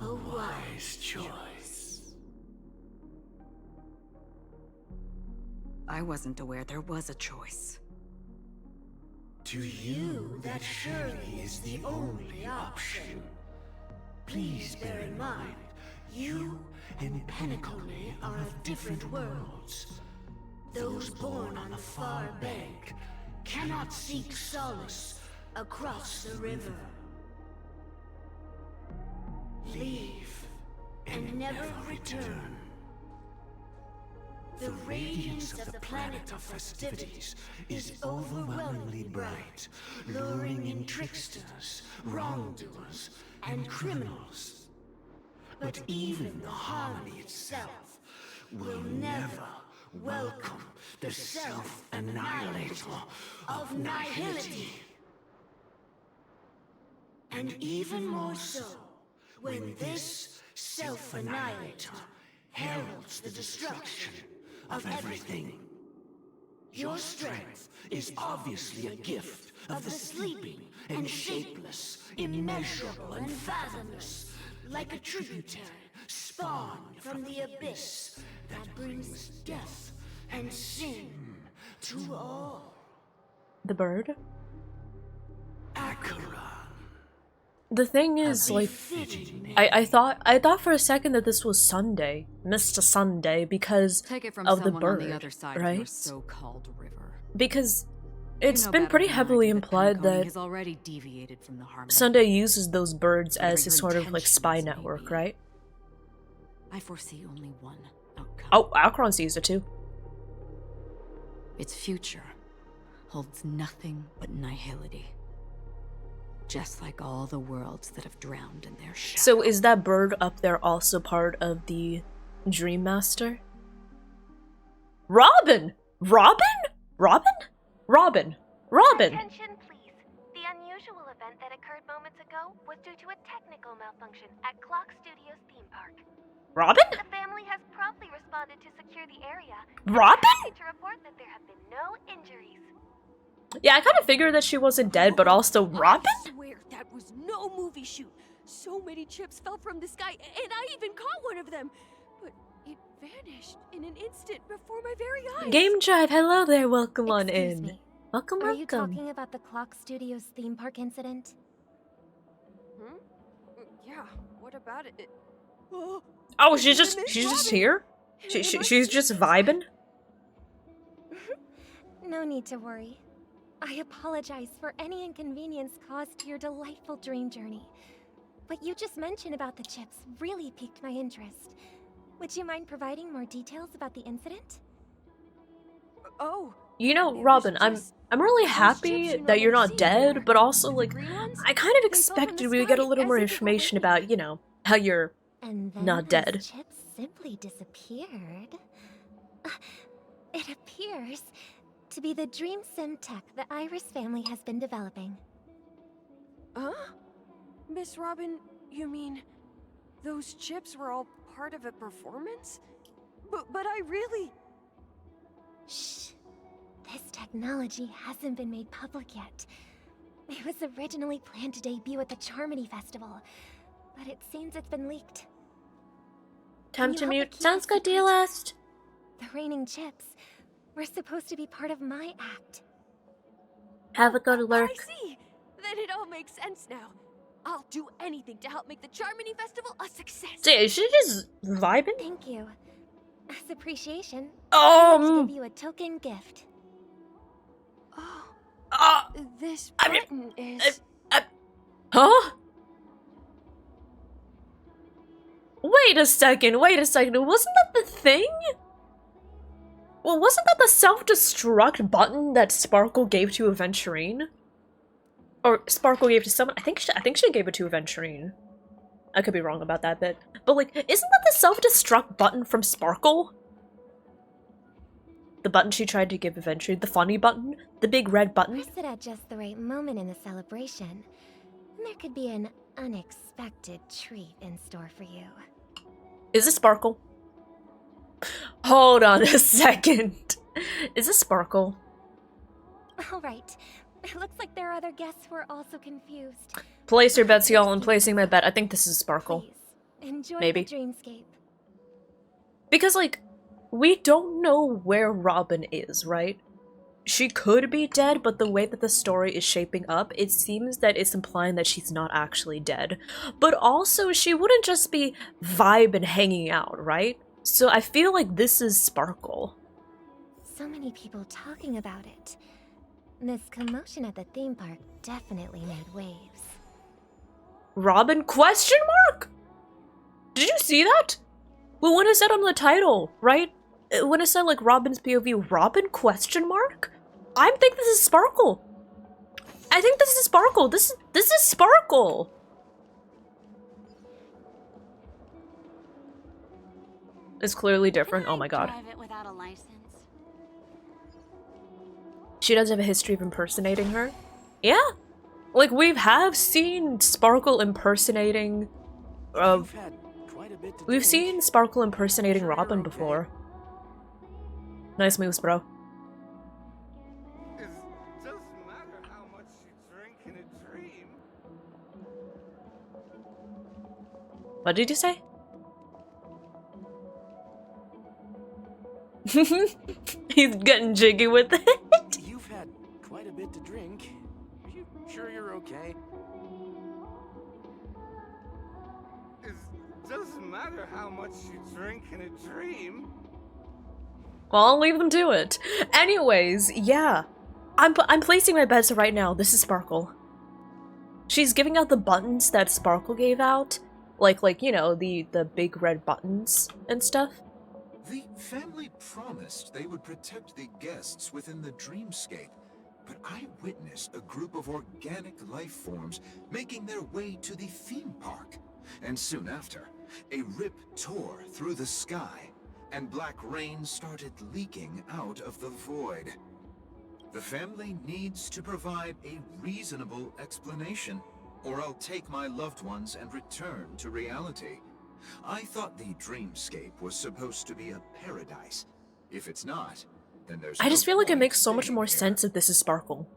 [SPEAKER 3] A wise choice.
[SPEAKER 6] I wasn't aware there was a choice.
[SPEAKER 3] To you, that surely is the only option. Please bear in mind, you and Penacony are of different worlds. Those born on the far bank cannot seek solace across the river. Leave and never return. The radiance of the planet of festivities is overwhelmingly bright, luring in tricksters, wrongdoers, and criminals. But even the harmony itself will never welcome the self-annihilator of nihility. And even more so, when this self-annihilator heralds the destruction of everything. Your strength is obviously a gift of the sleeping and shapeless, immeasurable and fathomless, like a tributary spawned from the abyss that brings death and sin to all.
[SPEAKER 1] The bird?
[SPEAKER 3] Acheron.
[SPEAKER 1] The thing is, like, I thought for a second that this was Sunday, Mr. Sunday, because
[SPEAKER 6] Take it from
[SPEAKER 1] of the
[SPEAKER 6] someone
[SPEAKER 1] bird,
[SPEAKER 6] on the other side of
[SPEAKER 1] right?
[SPEAKER 6] your so-called river.
[SPEAKER 1] Because it's
[SPEAKER 6] You know
[SPEAKER 1] been
[SPEAKER 6] better
[SPEAKER 1] pretty
[SPEAKER 6] than I
[SPEAKER 1] heavily
[SPEAKER 6] do that
[SPEAKER 1] implied
[SPEAKER 6] Penacony
[SPEAKER 1] that
[SPEAKER 6] has already deviated from the harmony.
[SPEAKER 1] Sunday uses those birds
[SPEAKER 6] Whatever
[SPEAKER 1] as a
[SPEAKER 6] your
[SPEAKER 1] sort of like spy
[SPEAKER 6] intentions may
[SPEAKER 1] network,
[SPEAKER 6] be.
[SPEAKER 1] right?
[SPEAKER 6] I foresee only one outcome.
[SPEAKER 1] Oh, Acheron sees it too.
[SPEAKER 6] Its future holds nothing but nihility. Just like all the worlds that have drowned in their shadow.
[SPEAKER 1] So is that bird up there also part of the Dream Master? Robin! Robin? Robin? Robin! Robin!
[SPEAKER 7] Attention, please. The unusual event that occurred moments ago was due to a technical malfunction at Clock Studios theme park.
[SPEAKER 1] Robin?
[SPEAKER 7] The family has promptly responded to secure the area.
[SPEAKER 1] Robin?
[SPEAKER 7] Happy to report that there have been no injuries.
[SPEAKER 1] Yeah, I kind of figured that she wasn't dead, but also Robin?
[SPEAKER 8] I swear that was no movie shoot. So many chips fell from the sky, and I even caught one of them. But it vanished in an instant before my very eyes.
[SPEAKER 1] Game Drive, hello there, welcome on
[SPEAKER 7] Excuse
[SPEAKER 1] in.
[SPEAKER 7] me.
[SPEAKER 1] Welcome,
[SPEAKER 7] Are you
[SPEAKER 1] welcome.
[SPEAKER 7] talking about the Clock Studios theme park incident?
[SPEAKER 8] Hmm? Yeah, what about it?
[SPEAKER 1] Oh, she's just here? She's just vibing?
[SPEAKER 7] No need to worry. I apologize for any inconvenience caused to your delightful dream journey. What you just mentioned about the chips really piqued my interest. Would you mind providing more details about the incident?
[SPEAKER 8] Oh.
[SPEAKER 1] You know,
[SPEAKER 8] it was
[SPEAKER 1] Robin, I'm
[SPEAKER 8] just
[SPEAKER 1] really
[SPEAKER 8] those
[SPEAKER 1] happy
[SPEAKER 8] chips you
[SPEAKER 1] that you're
[SPEAKER 8] normally
[SPEAKER 1] not
[SPEAKER 8] see everywhere.
[SPEAKER 1] dead, but also,
[SPEAKER 8] The
[SPEAKER 1] like,
[SPEAKER 8] green ones?
[SPEAKER 1] I kind of
[SPEAKER 8] They fell from
[SPEAKER 1] expected
[SPEAKER 8] the
[SPEAKER 1] we would get a
[SPEAKER 8] sky
[SPEAKER 1] little more
[SPEAKER 8] as if they were
[SPEAKER 1] information
[SPEAKER 8] raining.
[SPEAKER 1] about, you know, how you're
[SPEAKER 7] And then
[SPEAKER 1] not
[SPEAKER 7] those
[SPEAKER 1] dead.
[SPEAKER 7] chips simply disappeared. It appears to be the dream sim tech the Iris family has been developing.
[SPEAKER 8] Huh? Miss Robin, you mean those chips were all part of a performance? But I really...
[SPEAKER 7] Shh. This technology hasn't been made public yet. It was originally planned to debut at the Charmony Festival, but it seems it's been leaked.
[SPEAKER 1] Time
[SPEAKER 7] You
[SPEAKER 1] to
[SPEAKER 7] help me
[SPEAKER 1] mute.
[SPEAKER 7] keep
[SPEAKER 1] Sounds
[SPEAKER 7] it
[SPEAKER 1] good,
[SPEAKER 7] secret.
[SPEAKER 1] DLS.
[SPEAKER 7] The raining chips were supposed to be part of my act.
[SPEAKER 1] Have a good lurk.
[SPEAKER 8] I see! Then it all makes sense now. I'll do anything to help make the Charmony Festival a success.
[SPEAKER 1] So, is she just vibing?
[SPEAKER 7] Thank you. As appreciation, I want to give you a token gift.
[SPEAKER 8] Oh, this
[SPEAKER 1] I mean,
[SPEAKER 8] button is...
[SPEAKER 1] Huh? Wait a second, wasn't that the thing? Well, wasn't that the self-destruct button that Sparkle gave to Aventurine? Or Sparkle gave to someone? I think she gave it to Aventurine. I could be wrong about that bit. But like, isn't that the self-destruct button from Sparkle? The button she tried to give Aventurine, the funny button? The big red button?
[SPEAKER 7] Press it at just the right moment in the celebration, and there could be an unexpected treat in store for you.
[SPEAKER 1] Is it Sparkle? Hold on a second. Is this Sparkle?
[SPEAKER 7] All right. It looks like there are other guests who are also confused.
[SPEAKER 1] Place your bets, y'all. I'm placing my bet. I think this is Sparkle.
[SPEAKER 7] Please, enjoy
[SPEAKER 1] Maybe.
[SPEAKER 7] the dreamscape.
[SPEAKER 1] Because, like, we don't know where Robin is, right? She could be dead, but the way that the story is shaping up, it seems that it's implying that she's not actually dead. But also, she wouldn't just be vibing hanging out, right? So I feel like this is Sparkle.
[SPEAKER 7] So many people talking about it. This commotion at the theme park definitely made waves.
[SPEAKER 1] Robin question mark? Did you see that? Well, when it said on the title, right? When it said like Robin's POV, Robin question mark? I think this is Sparkle. I think this is Sparkle. This is Sparkle. It's clearly different. Oh my god.
[SPEAKER 9] Drive it without a license.
[SPEAKER 1] She does have a history of impersonating her. Yeah. Like we have seen Sparkle impersonating we've seen Sparkle impersonating Robin before. Nice moves, bro.
[SPEAKER 10] It doesn't matter how much you drink in a dream.
[SPEAKER 1] What did you say? He's getting jiggy with it.
[SPEAKER 3] You've had quite a bit to drink. Are you sure you're okay?
[SPEAKER 10] It doesn't matter how much you drink in a dream.
[SPEAKER 1] Well, I'll leave them to it. Anyways, yeah. I'm placing my bets right now. This is Sparkle. She's giving out the buttons that Sparkle gave out. Like, you know, the big red buttons and stuff.
[SPEAKER 11] The family promised they would protect the guests within the dreamscape, but I witnessed a group of organic life forms making their way to the theme park. And soon after, a rip tore through the sky, and black rain started leaking out of the void. The family needs to provide a reasonable explanation, or I'll take my loved ones and return to reality. I thought the dreamscape was supposed to be a paradise. If it's not, then there's
[SPEAKER 1] I just feel like it
[SPEAKER 11] point
[SPEAKER 1] makes so much
[SPEAKER 11] staying
[SPEAKER 1] more
[SPEAKER 11] here.
[SPEAKER 1] sense if this is Sparkle.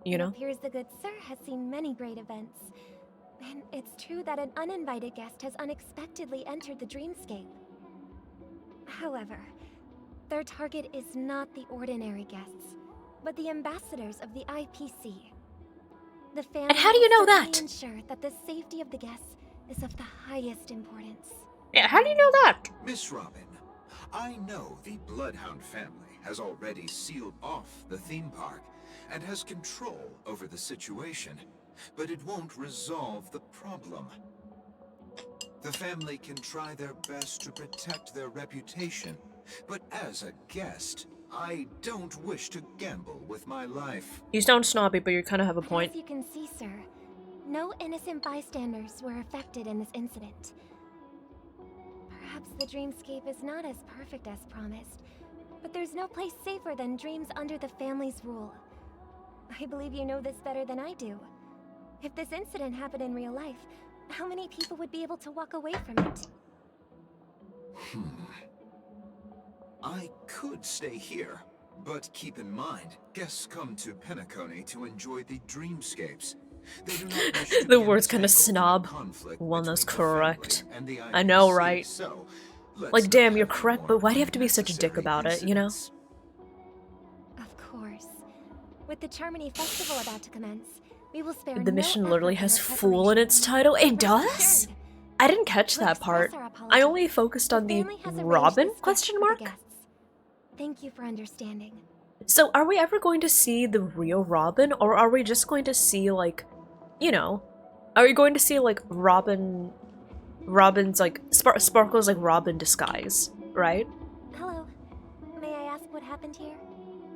[SPEAKER 1] You know?
[SPEAKER 7] It appears the good sir has seen many great events. And it's true that an uninvited guest has unexpectedly entered the dreamscape. However, their target is not the ordinary guests, but the ambassadors of the IPC. The family
[SPEAKER 1] And how do you know
[SPEAKER 7] will certainly
[SPEAKER 1] that?
[SPEAKER 7] ensure that the safety of the guests is of the highest importance.
[SPEAKER 1] Yeah, how do you know that?
[SPEAKER 11] Miss Robin, I know the Bloodhound family has already sealed off the theme park and has control over the situation, but it won't resolve the problem. The family can try their best to protect their reputation, but as a guest, I don't wish to gamble with my life.
[SPEAKER 1] You sound snobby, but you kind of have a point.
[SPEAKER 7] As you can see, sir, no innocent bystanders were affected in this incident. Perhaps the dreamscape is not as perfect as promised, but there's no place safer than dreams under the family's rule. I believe you know this better than I do. If this incident happened in real life, how many people would be able to walk away from it?
[SPEAKER 11] I could stay here, but keep in mind, guests come to Penacony to enjoy the dreamscapes. They do not wish to
[SPEAKER 1] The
[SPEAKER 11] be
[SPEAKER 1] word's kinda
[SPEAKER 11] entangled in
[SPEAKER 1] snob.
[SPEAKER 11] conflict
[SPEAKER 1] Well, that's
[SPEAKER 11] between the family
[SPEAKER 1] correct.
[SPEAKER 11] and the
[SPEAKER 1] I know,
[SPEAKER 11] IPC,
[SPEAKER 1] right?
[SPEAKER 11] so let's
[SPEAKER 1] Like,
[SPEAKER 11] not
[SPEAKER 1] damn, you're
[SPEAKER 11] have
[SPEAKER 1] correct,
[SPEAKER 11] more
[SPEAKER 1] but why do you have to be such a dick
[SPEAKER 11] unnecessary
[SPEAKER 1] about it, you know?
[SPEAKER 11] incidents.
[SPEAKER 7] Of course. With the Charmony Festival about to commence, we will spare
[SPEAKER 1] The
[SPEAKER 7] no
[SPEAKER 1] mission literally
[SPEAKER 7] effort in
[SPEAKER 1] has
[SPEAKER 7] our
[SPEAKER 1] fool in its
[SPEAKER 7] preparations.
[SPEAKER 1] title. It
[SPEAKER 7] Rest
[SPEAKER 1] does?
[SPEAKER 7] assured,
[SPEAKER 1] I didn't catch
[SPEAKER 7] to
[SPEAKER 1] that part.
[SPEAKER 7] express our
[SPEAKER 1] I
[SPEAKER 7] apologies,
[SPEAKER 1] only focused on the
[SPEAKER 7] family has arranged
[SPEAKER 1] Robin
[SPEAKER 7] this
[SPEAKER 1] question
[SPEAKER 7] gift for
[SPEAKER 1] mark?
[SPEAKER 7] the guests. Thank you for understanding.
[SPEAKER 1] So are we ever going to see the real Robin, or are we just going to see, like, you know, are we going to see, like, Robin's, like, Sparkle's, like, Robin disguise, right?
[SPEAKER 7] Hello. May I ask what happened here?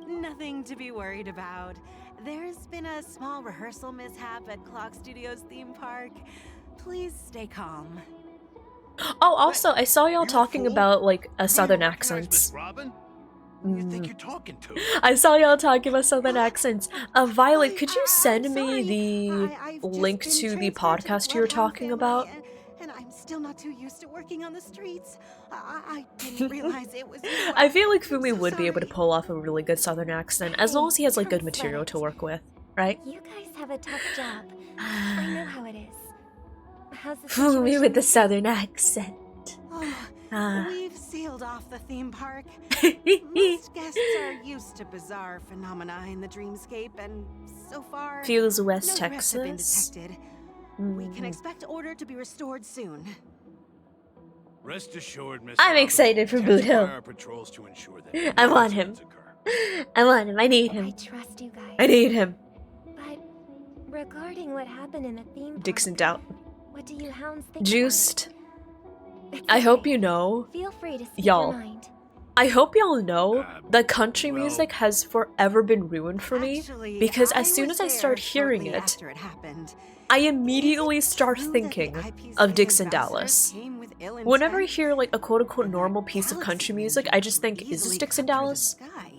[SPEAKER 9] Nothing to be worried about. There's been a small rehearsal mishap at Clock Studios theme park. Please stay calm.
[SPEAKER 1] Oh, also, I saw y'all talking about, like, a southern
[SPEAKER 10] Recognize
[SPEAKER 1] accents.
[SPEAKER 10] Miss Robin? Who you think you're talking to?
[SPEAKER 1] I saw y'all talking about southern accents. Violet, could you
[SPEAKER 9] I'm
[SPEAKER 1] send me
[SPEAKER 9] sorry.
[SPEAKER 1] the
[SPEAKER 9] I've just
[SPEAKER 1] link
[SPEAKER 9] been
[SPEAKER 1] to the
[SPEAKER 9] transferred
[SPEAKER 1] podcast you were
[SPEAKER 9] Bloodhound
[SPEAKER 1] talking
[SPEAKER 9] family,
[SPEAKER 1] about?
[SPEAKER 9] and I'm still not too used to working on the streets. I didn't realize it was you.
[SPEAKER 1] I feel like
[SPEAKER 9] I'm
[SPEAKER 1] Fumi
[SPEAKER 9] so
[SPEAKER 1] would be able to
[SPEAKER 9] sorry.
[SPEAKER 1] pull off a really good southern accent, as long as he has, like, good
[SPEAKER 7] Don't sweat
[SPEAKER 1] material
[SPEAKER 7] it.
[SPEAKER 1] to work with, right?
[SPEAKER 7] You guys have a tough job. I know how it is. How's the
[SPEAKER 1] Fumi
[SPEAKER 7] situation
[SPEAKER 1] with the
[SPEAKER 7] with-
[SPEAKER 1] southern accent.
[SPEAKER 9] Oh, We've sealed off the theme park. Most guests are used to bizarre phenomena in the dreamscape, and so far,
[SPEAKER 1] Feels
[SPEAKER 9] no
[SPEAKER 1] West
[SPEAKER 9] threats have been
[SPEAKER 1] Texas.
[SPEAKER 9] detected. We can expect order to be restored soon.
[SPEAKER 12] Rest assured, Miss
[SPEAKER 1] I'm
[SPEAKER 12] Robin,
[SPEAKER 1] excited for Boot
[SPEAKER 12] intensify
[SPEAKER 1] Hill.
[SPEAKER 12] our patrols to ensure that
[SPEAKER 1] I
[SPEAKER 12] no
[SPEAKER 1] want him.
[SPEAKER 12] incidents occur.
[SPEAKER 1] I want him. I need
[SPEAKER 7] I
[SPEAKER 1] him.
[SPEAKER 7] trust you guys.
[SPEAKER 1] I need him.
[SPEAKER 7] But regarding what happened in the theme park,
[SPEAKER 1] Dixon Doubt.
[SPEAKER 7] what do you hounds think
[SPEAKER 1] Juiced.
[SPEAKER 7] about it? It's
[SPEAKER 1] I hope
[SPEAKER 7] okay.
[SPEAKER 1] you know,
[SPEAKER 7] Feel free to speak
[SPEAKER 1] y'all.
[SPEAKER 7] your mind.
[SPEAKER 1] I hope y'all know that country
[SPEAKER 12] well-
[SPEAKER 1] music has forever been ruined for me,
[SPEAKER 9] Actually,
[SPEAKER 1] because
[SPEAKER 9] I
[SPEAKER 1] as soon
[SPEAKER 9] was
[SPEAKER 1] as I start
[SPEAKER 9] there
[SPEAKER 1] hearing
[SPEAKER 9] shortly
[SPEAKER 1] it,
[SPEAKER 9] after it happened.
[SPEAKER 1] I immediately start
[SPEAKER 9] True that
[SPEAKER 1] thinking
[SPEAKER 9] the IP's
[SPEAKER 1] of Dixon
[SPEAKER 9] ambassadors
[SPEAKER 1] Dallas.
[SPEAKER 9] came with ill
[SPEAKER 1] Whenever I
[SPEAKER 9] intent,
[SPEAKER 1] hear like a quote-unquote
[SPEAKER 9] and that
[SPEAKER 1] normal piece of
[SPEAKER 9] galaxy
[SPEAKER 1] country
[SPEAKER 9] ranger
[SPEAKER 1] music, I just think,
[SPEAKER 9] could
[SPEAKER 1] is this
[SPEAKER 9] easily
[SPEAKER 1] Dixon
[SPEAKER 9] cut through the
[SPEAKER 1] Dallas?
[SPEAKER 9] sky.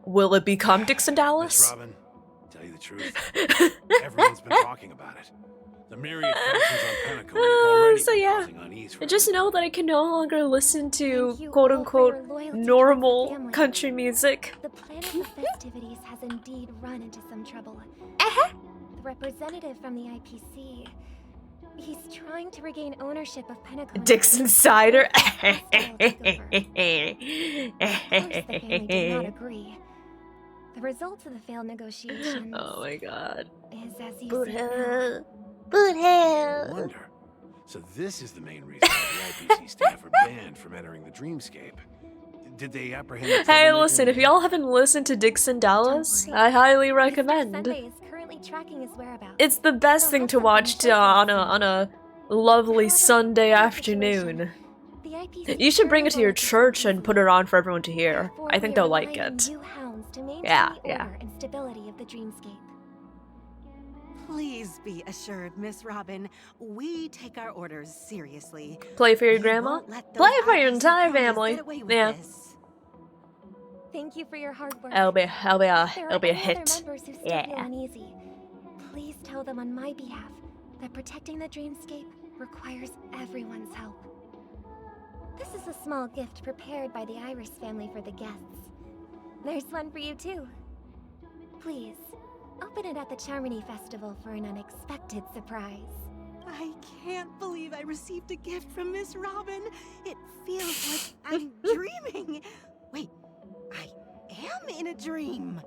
[SPEAKER 1] Will it become Dixon
[SPEAKER 12] Miss
[SPEAKER 1] Dallas?
[SPEAKER 12] Robin, tell you the truth, everyone's been talking about it. The myriad factions on Pinnacle have already
[SPEAKER 1] So
[SPEAKER 12] been
[SPEAKER 1] yeah,
[SPEAKER 12] causing unease for
[SPEAKER 1] just know that I can no longer listen
[SPEAKER 7] Thank
[SPEAKER 1] to
[SPEAKER 7] you all for your
[SPEAKER 1] quote-unquote
[SPEAKER 7] loyalty towards the
[SPEAKER 1] normal
[SPEAKER 7] family.
[SPEAKER 1] country music.
[SPEAKER 7] The plan of the festivities has indeed run into some trouble. The representative from the IPC, he's trying to regain ownership of Pinnacle.
[SPEAKER 1] Dixon Cider.
[SPEAKER 7] Of course, the family did not agree. The result of the failed negotiations
[SPEAKER 1] Oh my god.
[SPEAKER 7] is as you
[SPEAKER 1] Boot
[SPEAKER 7] see now.
[SPEAKER 1] Hill. Boot Hill.
[SPEAKER 12] Wonder. So this is the main reason why the IPC staff are banned from entering the dreamscape. Did they apprehend the
[SPEAKER 1] Hey,
[SPEAKER 12] troublemaker
[SPEAKER 1] listen, if
[SPEAKER 12] in-
[SPEAKER 1] y'all haven't listened to Dixon Dallas,
[SPEAKER 7] Don't worry.
[SPEAKER 1] I highly
[SPEAKER 7] Mr.
[SPEAKER 1] recommend.
[SPEAKER 7] Sunday is currently tracking his whereabouts.
[SPEAKER 1] It's the best
[SPEAKER 7] He'll
[SPEAKER 1] thing
[SPEAKER 7] have
[SPEAKER 1] to
[SPEAKER 7] something
[SPEAKER 1] watch
[SPEAKER 7] to
[SPEAKER 1] on
[SPEAKER 7] showcase
[SPEAKER 1] a lovely
[SPEAKER 7] However,
[SPEAKER 1] Sunday
[SPEAKER 7] in this
[SPEAKER 1] afternoon.
[SPEAKER 7] situation, the IPC
[SPEAKER 1] You should bring it to your
[SPEAKER 7] barely wanted
[SPEAKER 1] church
[SPEAKER 7] to
[SPEAKER 1] and put it on for everyone to hear.
[SPEAKER 7] Therefore,
[SPEAKER 1] I think
[SPEAKER 7] we
[SPEAKER 1] they'll
[SPEAKER 7] are
[SPEAKER 1] like
[SPEAKER 7] relying on
[SPEAKER 1] it.
[SPEAKER 7] you hounds to maintain
[SPEAKER 1] Yeah,
[SPEAKER 7] the
[SPEAKER 1] yeah.
[SPEAKER 7] order and stability of the dreamscape.
[SPEAKER 9] Please be assured, Miss Robin, we take our orders seriously.
[SPEAKER 1] Play for your
[SPEAKER 9] We
[SPEAKER 1] grandma?
[SPEAKER 9] won't let those
[SPEAKER 1] Play it for your
[SPEAKER 9] IPC
[SPEAKER 1] entire
[SPEAKER 9] cronies
[SPEAKER 1] family.
[SPEAKER 9] get away with
[SPEAKER 1] Yeah.
[SPEAKER 9] this.
[SPEAKER 7] Thank you for your hard work.
[SPEAKER 1] It'll be
[SPEAKER 7] If there are
[SPEAKER 1] a
[SPEAKER 7] any
[SPEAKER 1] hit.
[SPEAKER 7] other members who still
[SPEAKER 1] Yeah.
[SPEAKER 7] feel uneasy, please tell them on my behalf that protecting the dreamscape requires everyone's help. This is a small gift prepared by the Iris family for the guests. There's one for you too. Please, open it at the Charmony Festival for an unexpected surprise.
[SPEAKER 9] I can't believe I received a gift from Miss Robin. It feels like I'm dreaming. Wait, I am in a dream.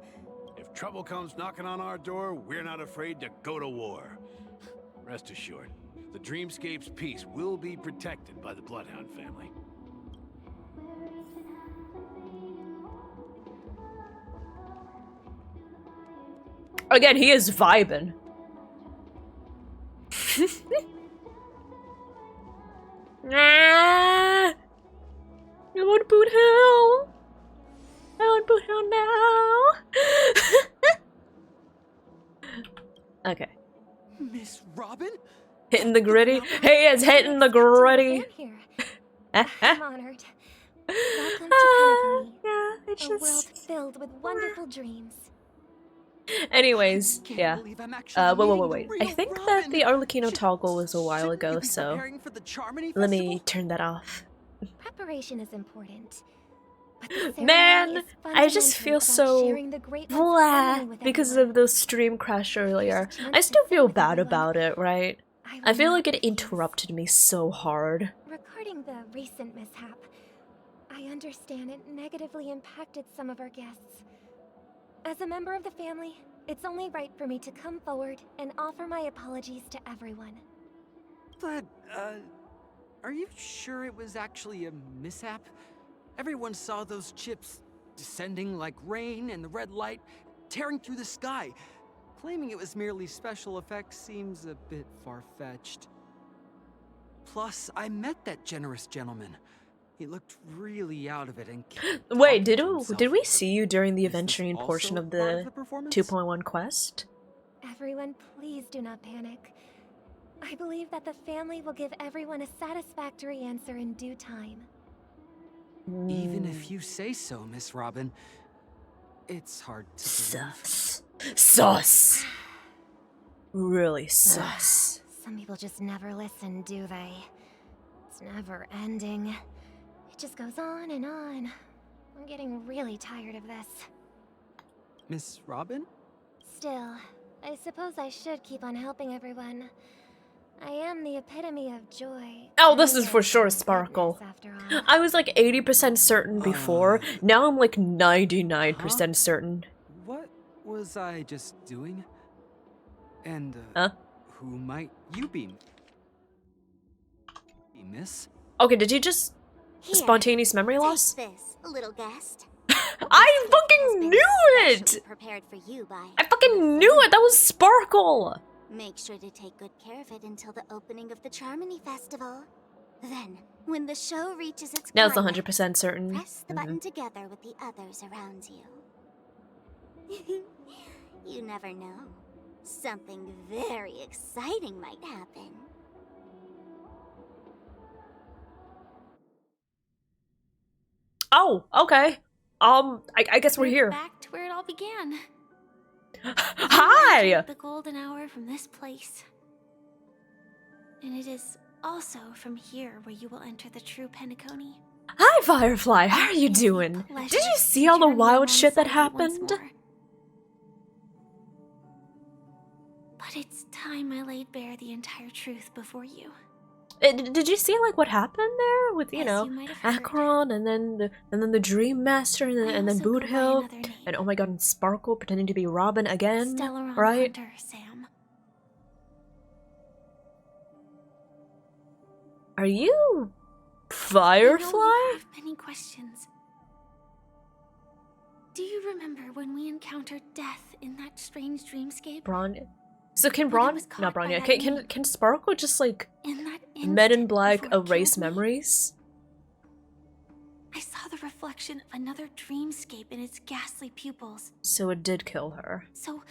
[SPEAKER 12] If trouble comes knocking on our door, we're not afraid to go to war. Rest assured, the dreamscape's peace will be protected by the Bloodhound family.
[SPEAKER 1] Again, he is vibing. Ah, I want Boot Hill. I want Boot Hill now. Okay.
[SPEAKER 5] Miss Robin?
[SPEAKER 1] Hitting the gritty. He is hitting the gritty.
[SPEAKER 7] Here. I'm honored. Welcome to
[SPEAKER 1] Ah,
[SPEAKER 7] Pinnacle,
[SPEAKER 1] yeah, it's
[SPEAKER 7] a world
[SPEAKER 1] just.
[SPEAKER 7] filled with wonderful dreams.
[SPEAKER 1] Anyways,
[SPEAKER 5] Can't
[SPEAKER 1] yeah.
[SPEAKER 5] believe I'm actually
[SPEAKER 1] Wait.
[SPEAKER 5] meeting the
[SPEAKER 1] I
[SPEAKER 5] real
[SPEAKER 1] think that
[SPEAKER 5] Robin.
[SPEAKER 1] the Arlecchino
[SPEAKER 5] Should-
[SPEAKER 1] toggle was a while
[SPEAKER 5] shouldn't
[SPEAKER 1] ago,
[SPEAKER 5] we be
[SPEAKER 1] so
[SPEAKER 5] preparing for the Charmony
[SPEAKER 1] let me
[SPEAKER 5] Festival?
[SPEAKER 1] turn that off.
[SPEAKER 7] Preparation is important. But the ceremony
[SPEAKER 1] Man,
[SPEAKER 7] is
[SPEAKER 1] I just
[SPEAKER 7] fundamentally
[SPEAKER 1] feel
[SPEAKER 7] about
[SPEAKER 1] so
[SPEAKER 7] sharing the great ones
[SPEAKER 1] blah
[SPEAKER 7] harmony with
[SPEAKER 1] because
[SPEAKER 7] everyone.
[SPEAKER 1] of the stream crash earlier.
[SPEAKER 7] There's a chance
[SPEAKER 1] I
[SPEAKER 7] to
[SPEAKER 1] still
[SPEAKER 7] sit
[SPEAKER 1] feel
[SPEAKER 7] with
[SPEAKER 1] bad
[SPEAKER 7] everyone.
[SPEAKER 1] about it, right? I
[SPEAKER 7] will
[SPEAKER 1] feel
[SPEAKER 7] not
[SPEAKER 1] like it
[SPEAKER 7] refuse.
[SPEAKER 1] interrupted me so hard.
[SPEAKER 7] Regarding the recent mishap, I understand it negatively impacted some of our guests. As a member of the family, it's only right for me to come forward and offer my apologies to everyone.
[SPEAKER 5] But, are you sure it was actually a mishap? Everyone saw those chips descending like rain and the red light tearing through the sky. Claiming it was merely special effects seems a bit far-fetched. Plus, I met that generous gentleman. He looked really out of it and kept
[SPEAKER 1] Wait,
[SPEAKER 5] talking to himself.
[SPEAKER 1] did we see you during the
[SPEAKER 5] Is this
[SPEAKER 1] adventuring portion
[SPEAKER 5] also
[SPEAKER 1] of
[SPEAKER 5] part
[SPEAKER 1] the
[SPEAKER 5] performance?
[SPEAKER 1] 2.1 quest?
[SPEAKER 7] Everyone, please do not panic. I believe that the family will give everyone a satisfactory answer in due time.
[SPEAKER 5] Even if you say so, Miss Robin, it's hard to believe.
[SPEAKER 1] Sus. Sus. Really sus.
[SPEAKER 7] Some people just never listen, do they? It's never ending. It just goes on and on. I'm getting really tired of this.
[SPEAKER 5] Miss Robin?
[SPEAKER 7] Still, I suppose I should keep on helping everyone. I am the epitome of joy.
[SPEAKER 1] Oh, this is for sure Sparkle.
[SPEAKER 7] After all.
[SPEAKER 1] I was like 80% certain before, now I'm like 99% certain.
[SPEAKER 13] What was I just doing? And,
[SPEAKER 1] Huh?
[SPEAKER 13] who might you be, miss?
[SPEAKER 1] Okay, did you just
[SPEAKER 14] Here,
[SPEAKER 1] spontaneous memory loss?
[SPEAKER 14] Take this, little guest.
[SPEAKER 1] I fucking knew it!
[SPEAKER 14] Prepared for you by
[SPEAKER 1] I fucking knew it! That was Sparkle!
[SPEAKER 14] Make sure to take good care of it until the opening of the Charmony Festival. Then, when the show reaches its
[SPEAKER 1] Now it's
[SPEAKER 14] climax,
[SPEAKER 1] 100% certain.
[SPEAKER 14] press the button together with the others around you. You never know. Something very exciting might happen.
[SPEAKER 1] Oh, okay. I guess we're here.
[SPEAKER 8] Back to where it all began.
[SPEAKER 1] Hi!
[SPEAKER 8] The golden hour from this place. And it is also from here where you will enter the true Penacony.
[SPEAKER 1] Hi, Firefly. How are you doing? Did you see all the wild shit that happened?
[SPEAKER 8] But it's time I laid bare the entire truth before you.
[SPEAKER 1] Did you see like what happened there with
[SPEAKER 8] As
[SPEAKER 1] know
[SPEAKER 8] you might have heard.
[SPEAKER 1] Akron and then the Dream Master and then
[SPEAKER 8] also go by
[SPEAKER 1] Boothill
[SPEAKER 8] another name.
[SPEAKER 1] and oh my god and Sparkle pretending to be Robin again,
[SPEAKER 8] Stellaron
[SPEAKER 1] right?
[SPEAKER 8] Hunter, Sam.
[SPEAKER 1] Are you
[SPEAKER 8] I know
[SPEAKER 1] Firefly?
[SPEAKER 8] you have many questions. Do you remember when we encountered death in that strange dreamscape?
[SPEAKER 1] Braun. So can
[SPEAKER 8] When I
[SPEAKER 1] Braun?
[SPEAKER 8] was caught
[SPEAKER 1] Not Braun.
[SPEAKER 8] by
[SPEAKER 1] Yeah.
[SPEAKER 8] that
[SPEAKER 1] Can
[SPEAKER 8] name.
[SPEAKER 1] can Sparkle just like
[SPEAKER 8] In that
[SPEAKER 1] Men in
[SPEAKER 8] instant
[SPEAKER 1] Black
[SPEAKER 8] before it
[SPEAKER 1] erase
[SPEAKER 8] killed me,
[SPEAKER 1] memories?
[SPEAKER 8] I saw the reflection of another dreamscape in its ghastly pupils.
[SPEAKER 1] So it did kill her.
[SPEAKER 8] So,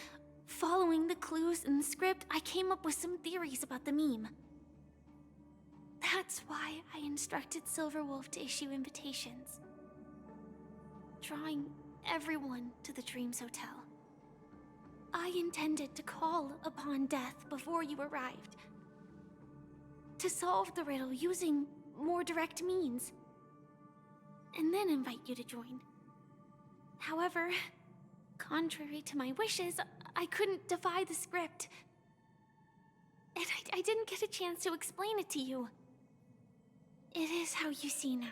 [SPEAKER 8] following the clues in the script, I came up with some theories about the meme. That's why I instructed Silverwolf to issue invitations, drawing everyone to the Dreams Hotel. I intended to call upon death before you arrived, to solve the riddle using more direct means, and then invite you to join. However, contrary to my wishes, I couldn't defy the script, and I didn't get a chance to explain it to you. It is how you see now.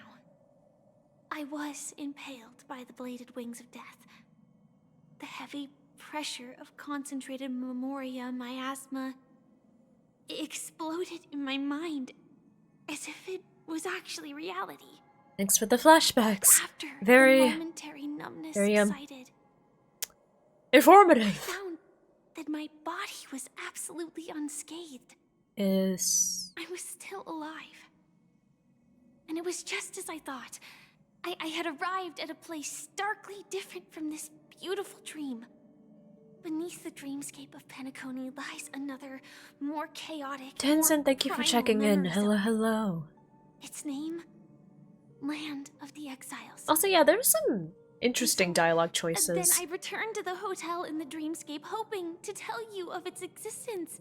[SPEAKER 8] I was impaled by the bladed wings of death. The heavy pressure of concentrated memoria, miasma, exploded in my mind as if it was actually reality.
[SPEAKER 1] Thanks for the flashbacks.
[SPEAKER 8] After
[SPEAKER 1] Very,
[SPEAKER 8] the momentary numbness
[SPEAKER 1] very,
[SPEAKER 8] subsided, I
[SPEAKER 1] informative.
[SPEAKER 8] found that my body was absolutely unscathed.
[SPEAKER 1] Is
[SPEAKER 8] I was still alive. And it was just as I thought. I had arrived at a place starkly different from this beautiful dream. Beneath the dreamscape of Penacony lies another, more chaotic,
[SPEAKER 1] Tencent, thank you for
[SPEAKER 8] primal
[SPEAKER 1] checking in.
[SPEAKER 8] memory
[SPEAKER 1] Hello,
[SPEAKER 8] zone.
[SPEAKER 1] hello.
[SPEAKER 8] Its name? Land of the Exiles.
[SPEAKER 1] Also, yeah, there's some interesting dialogue
[SPEAKER 8] And
[SPEAKER 1] choices.
[SPEAKER 8] then I returned to the hotel in the dreamscape, hoping to tell you of its existence.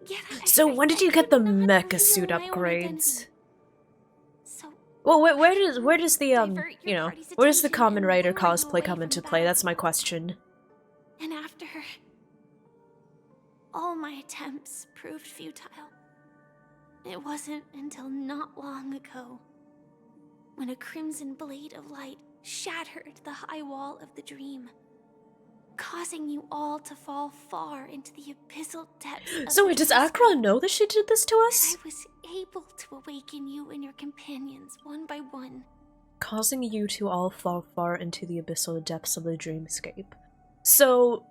[SPEAKER 8] Yet
[SPEAKER 1] So when did you get the
[SPEAKER 8] could not
[SPEAKER 1] mecha suit
[SPEAKER 8] reveal my own
[SPEAKER 1] upgrades?
[SPEAKER 8] identity. So
[SPEAKER 1] Well, where does the
[SPEAKER 8] divert your
[SPEAKER 1] you know,
[SPEAKER 8] party's
[SPEAKER 1] where does the
[SPEAKER 8] attention
[SPEAKER 1] Common
[SPEAKER 8] and
[SPEAKER 1] Rider
[SPEAKER 8] lure you
[SPEAKER 1] cosplay
[SPEAKER 8] away
[SPEAKER 1] come
[SPEAKER 8] from
[SPEAKER 1] into
[SPEAKER 8] the
[SPEAKER 1] play? That's my
[SPEAKER 8] battlefield.
[SPEAKER 1] question.
[SPEAKER 8] And after all my attempts proved futile. It wasn't until not long ago when a crimson blade of light shattered the high wall of the dream, causing you all to fall far into the abyssal depths of
[SPEAKER 1] So
[SPEAKER 8] the
[SPEAKER 1] wait, does
[SPEAKER 8] dreamscape.
[SPEAKER 1] Akron know that she did this to
[SPEAKER 8] And
[SPEAKER 1] us?
[SPEAKER 8] I was able to awaken you and your companions one by one.
[SPEAKER 1] Causing you to all fall far into the abyssal depths of the dreamscape. So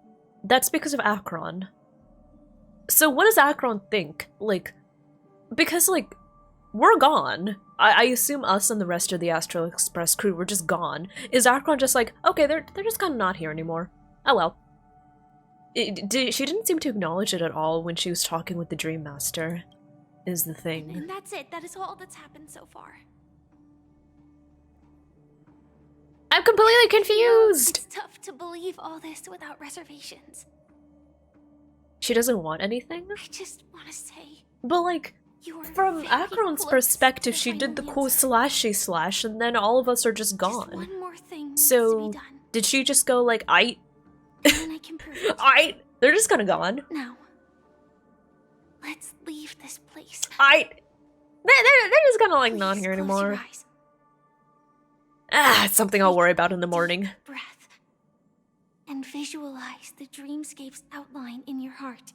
[SPEAKER 1] that's because of Akron. So what does Akron think? Like, because like, we're gone. I assume us and the rest of the Astral Express crew were just gone. Is Akron just like, okay, they're just kind of not here anymore. Oh well. She didn't seem to acknowledge it at all when she was talking with the Dream Master, is the thing.
[SPEAKER 8] And that's it. That is all that's happened so far.
[SPEAKER 1] I'm completely confused!
[SPEAKER 8] It's tough to believe all this without reservations.
[SPEAKER 1] She doesn't want anything?
[SPEAKER 8] I just want to say,
[SPEAKER 1] But like,
[SPEAKER 8] you are
[SPEAKER 1] from
[SPEAKER 8] very
[SPEAKER 1] Akron's
[SPEAKER 8] close
[SPEAKER 1] perspective,
[SPEAKER 8] to
[SPEAKER 1] she did the
[SPEAKER 8] finding
[SPEAKER 1] cool
[SPEAKER 8] answer.
[SPEAKER 1] slashy slash, and then all of us are just gone.
[SPEAKER 8] Just one more thing needs to
[SPEAKER 1] So,
[SPEAKER 8] be done,
[SPEAKER 1] did she just go like,
[SPEAKER 8] and then I can prove it.
[SPEAKER 1] they're just kinda gone.
[SPEAKER 8] Now, Let's leave this place.
[SPEAKER 1] They're just gonna like not
[SPEAKER 8] Please
[SPEAKER 1] here
[SPEAKER 8] close
[SPEAKER 1] anymore.
[SPEAKER 8] your eyes.
[SPEAKER 1] It's something I'll worry about in the morning.
[SPEAKER 8] Breath. And visualize the dreamscape's outline in your heart.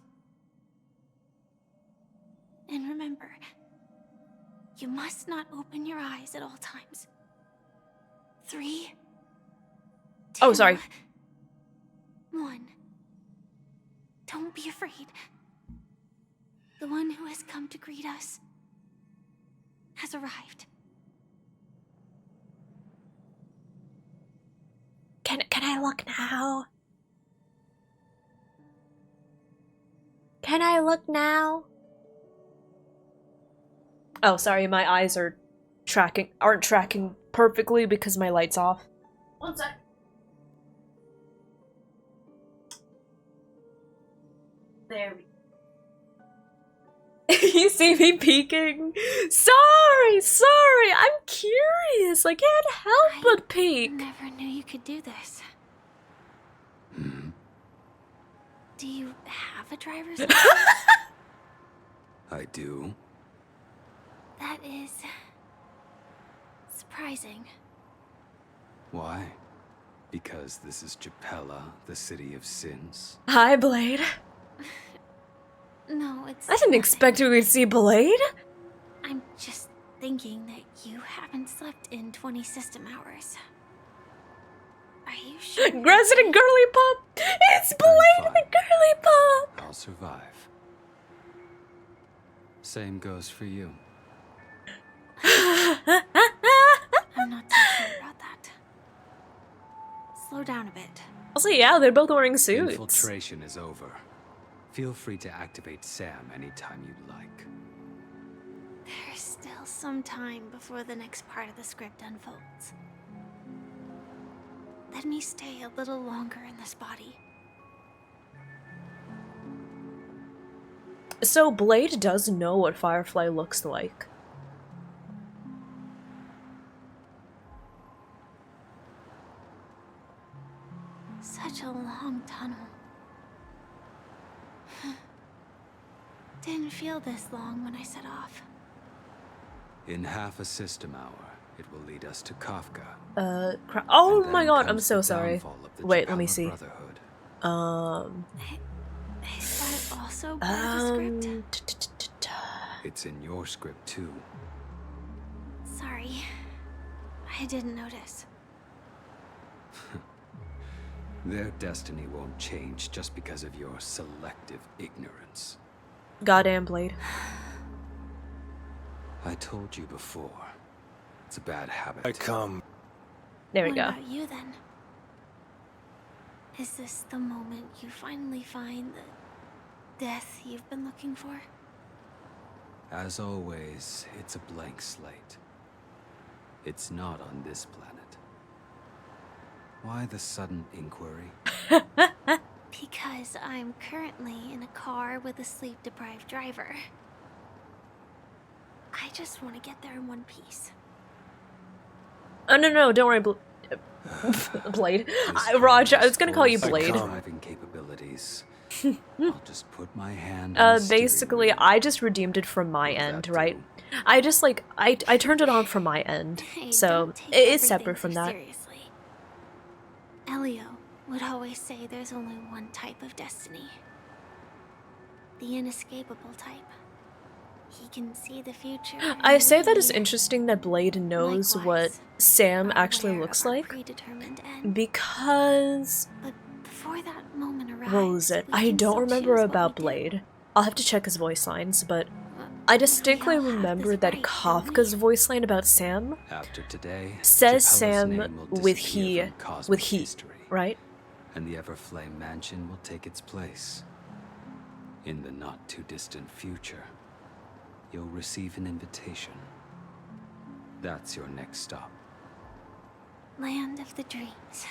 [SPEAKER 8] And remember, you must not open your eyes at all times. 3, 2,
[SPEAKER 1] Oh, sorry.
[SPEAKER 8] 1. Don't be afraid. The one who has come to greet us has arrived.
[SPEAKER 1] Can I look now? Can I look now? Oh, sorry, my eyes aren't tracking perfectly because my light's off. One sec. There we You see me peeking? Sorry, I'm curious. I can't help but peek.
[SPEAKER 8] I never knew you could do this. Do you have a driver's license?
[SPEAKER 13] I do.
[SPEAKER 8] That is surprising.
[SPEAKER 13] Why? Because this is Japella, the city of sins.
[SPEAKER 1] Hi, Blade.
[SPEAKER 8] No, it's
[SPEAKER 1] I didn't expect we would see Blade.
[SPEAKER 8] I'm just thinking that you haven't slept in 20 system hours. Are you sure?
[SPEAKER 1] Resident Girly Pop! It's Blade the Girly Pop!
[SPEAKER 13] I'll survive. Same goes for you.
[SPEAKER 8] I'm not too sure about that. Slow down a bit.
[SPEAKER 1] Also, yeah, they're both wearing suits.
[SPEAKER 13] Infiltration is over. Feel free to activate Sam anytime you'd like.
[SPEAKER 8] There's still some time before the next part of the script unfolds. Let me stay a little longer in this body.
[SPEAKER 1] So Blade does know what Firefly looks like.
[SPEAKER 8] Such a long tunnel. Didn't feel this long when I set off.
[SPEAKER 13] In half a system hour, it will lead us to Kafka.
[SPEAKER 1] Oh
[SPEAKER 13] And
[SPEAKER 1] my
[SPEAKER 13] then
[SPEAKER 1] god, I'm
[SPEAKER 13] comes
[SPEAKER 1] so
[SPEAKER 13] the
[SPEAKER 1] sorry.
[SPEAKER 13] downfall of the
[SPEAKER 1] Wait, let me
[SPEAKER 13] Japella
[SPEAKER 1] see.
[SPEAKER 13] Brotherhood.
[SPEAKER 8] Is that also part of the script?
[SPEAKER 13] It's in your script too.
[SPEAKER 8] Sorry. I didn't notice.
[SPEAKER 13] Their destiny won't change just because of your selective ignorance.
[SPEAKER 1] Goddamn Blade.
[SPEAKER 13] I told you before. It's a bad habit.
[SPEAKER 1] There we
[SPEAKER 8] What
[SPEAKER 1] go.
[SPEAKER 8] about you then? Is this the moment you finally find the death you've been looking for?
[SPEAKER 13] As always, it's a blank slate. It's not on this planet. Why the sudden inquiry?
[SPEAKER 8] Because I'm currently in a car with a sleep-deprived driver. I just want to get there in one piece.
[SPEAKER 1] Oh no, don't worry, Blade. Roger, I was gonna call you Blade.
[SPEAKER 13] Driving capabilities. I'll just put my hand on the steering
[SPEAKER 1] Basically,
[SPEAKER 13] wheel.
[SPEAKER 1] I just redeemed it from my end, right? I just like I turned it on from my end,
[SPEAKER 8] Hey,
[SPEAKER 1] so
[SPEAKER 8] don't take
[SPEAKER 1] it's
[SPEAKER 8] everything
[SPEAKER 1] separate from
[SPEAKER 8] too
[SPEAKER 1] that.
[SPEAKER 8] Seriously. Elio would always say there's only one type of destiny. The inescapable type. He can see the future.
[SPEAKER 1] I
[SPEAKER 8] and
[SPEAKER 1] say that it's
[SPEAKER 8] we,
[SPEAKER 1] interesting that Blade knows what
[SPEAKER 8] likewise,
[SPEAKER 1] Sam
[SPEAKER 8] are
[SPEAKER 1] actually
[SPEAKER 8] aware
[SPEAKER 1] looks
[SPEAKER 8] of our
[SPEAKER 1] like,
[SPEAKER 8] predetermined end.
[SPEAKER 1] because
[SPEAKER 8] But before that moment arrives,
[SPEAKER 1] what was it?
[SPEAKER 8] we
[SPEAKER 1] I
[SPEAKER 8] can
[SPEAKER 1] don't
[SPEAKER 8] still
[SPEAKER 1] remember
[SPEAKER 8] choose what
[SPEAKER 1] about
[SPEAKER 8] we do.
[SPEAKER 1] Blade. I'll have to check his voice lines, but I distinctly
[SPEAKER 8] all have
[SPEAKER 1] remember
[SPEAKER 8] this
[SPEAKER 1] that
[SPEAKER 8] right,
[SPEAKER 1] Kafka's voice line about Sam
[SPEAKER 13] After today,
[SPEAKER 1] says
[SPEAKER 13] Japella's
[SPEAKER 1] Sam
[SPEAKER 13] name will
[SPEAKER 1] with
[SPEAKER 13] disappear
[SPEAKER 1] he,
[SPEAKER 13] from cosmic
[SPEAKER 1] with he,
[SPEAKER 13] history,
[SPEAKER 1] right?
[SPEAKER 13] and the Everflame Mansion will take its place. In the not-too-distant future, you'll receive an invitation. That's your next stop.
[SPEAKER 8] Land of the Dreams.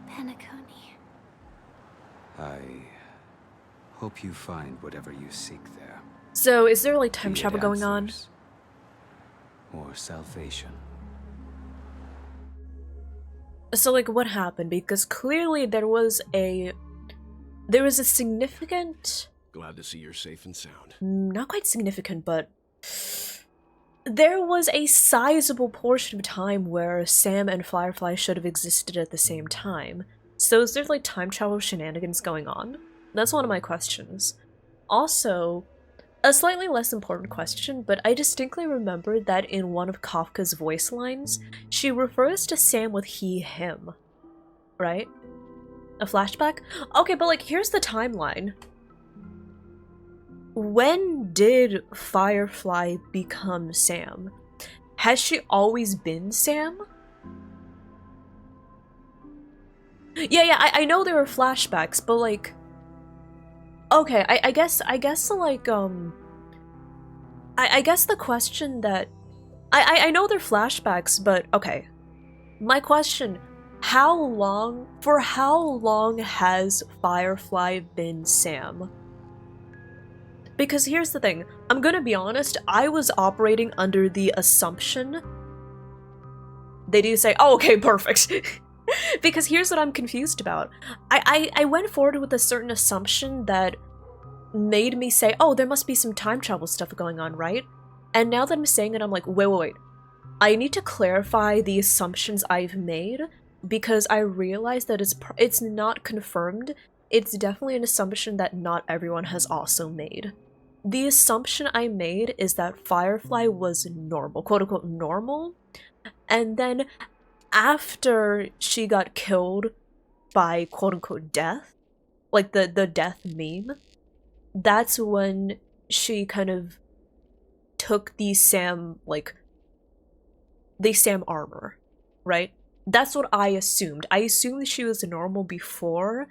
[SPEAKER 8] Penacony.
[SPEAKER 13] I hope you find whatever you seek there.
[SPEAKER 1] So is there like time
[SPEAKER 13] Be it
[SPEAKER 1] travel going on?
[SPEAKER 13] answers or salvation.
[SPEAKER 1] So like what happened? Because clearly there was a significant
[SPEAKER 12] Glad to see you're safe and sound.
[SPEAKER 1] Not quite significant, but there was a sizable portion of time where Sam and Firefly should have existed at the same time. So is there like time travel shenanigans going on? That's one of my questions. Also, a slightly less important question, but I distinctly remember that in one of Kafka's voice lines, she refers to Sam with he, him. Right? A flashback? Okay, but like, here's the timeline. When did Firefly become Sam? Has she always been Sam? Yeah, I know there were flashbacks, but like... Okay, I guess like, I guess the question that... I know they're flashbacks, but okay. My question, for how long has Firefly been Sam? Because here's the thing, I'm gonna be honest, I was operating under the assumption... They do say, oh, okay, perfect. Because here's what I'm confused about. I went forward with a certain assumption that made me say, oh, there must be some time travel stuff going on, right? And now that I'm saying it, I'm like, wait. I need to clarify the assumptions I've made, because I realize that it's not confirmed. It's definitely an assumption that not everyone has also made. The assumption I made is that Firefly was normal, quote-unquote normal, and then after she got killed by quote-unquote death, like the death meme, that's when she kind of took the Sam armor, right? That's what I assumed. I assumed she was normal before,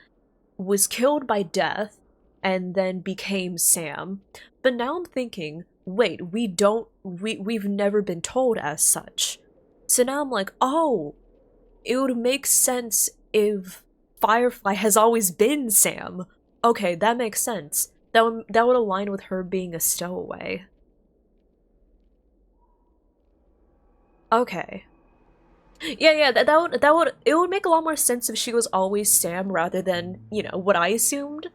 [SPEAKER 1] was killed by death, and then became Sam. But now I'm thinking, wait, we've never been told as such. So now I'm like, oh, it would make sense if Firefly has always been Sam. Okay, that makes sense. That would align with her being a stowaway. Okay. Yeah, it would make a lot more sense if she was always Sam rather than, you know, what I assumed.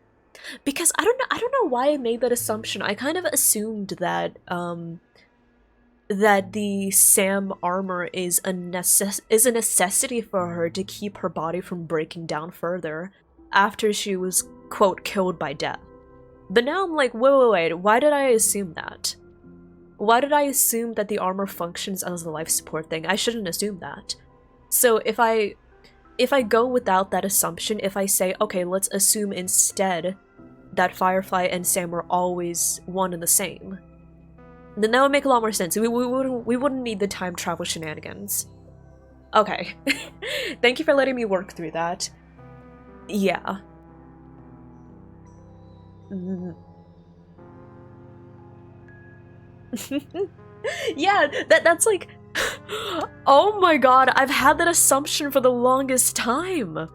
[SPEAKER 1] Because I don't know why I made that assumption. I kind of assumed that that the Sam armor is a necessity for her to keep her body from breaking down further after she was, quote, killed by death. But now I'm like, wait, why did I assume that? Why did I assume that the armor functions as a life support thing? I shouldn't assume that. So if I go without that assumption, if I say, okay, let's assume instead that Firefly and Sam were always one and the same, then that would make a lot more sense. We wouldn't need the time travel shenanigans. Okay. Thank you for letting me work through that. Yeah. Yeah, that's like... Oh my god, I've had that assumption for the longest time.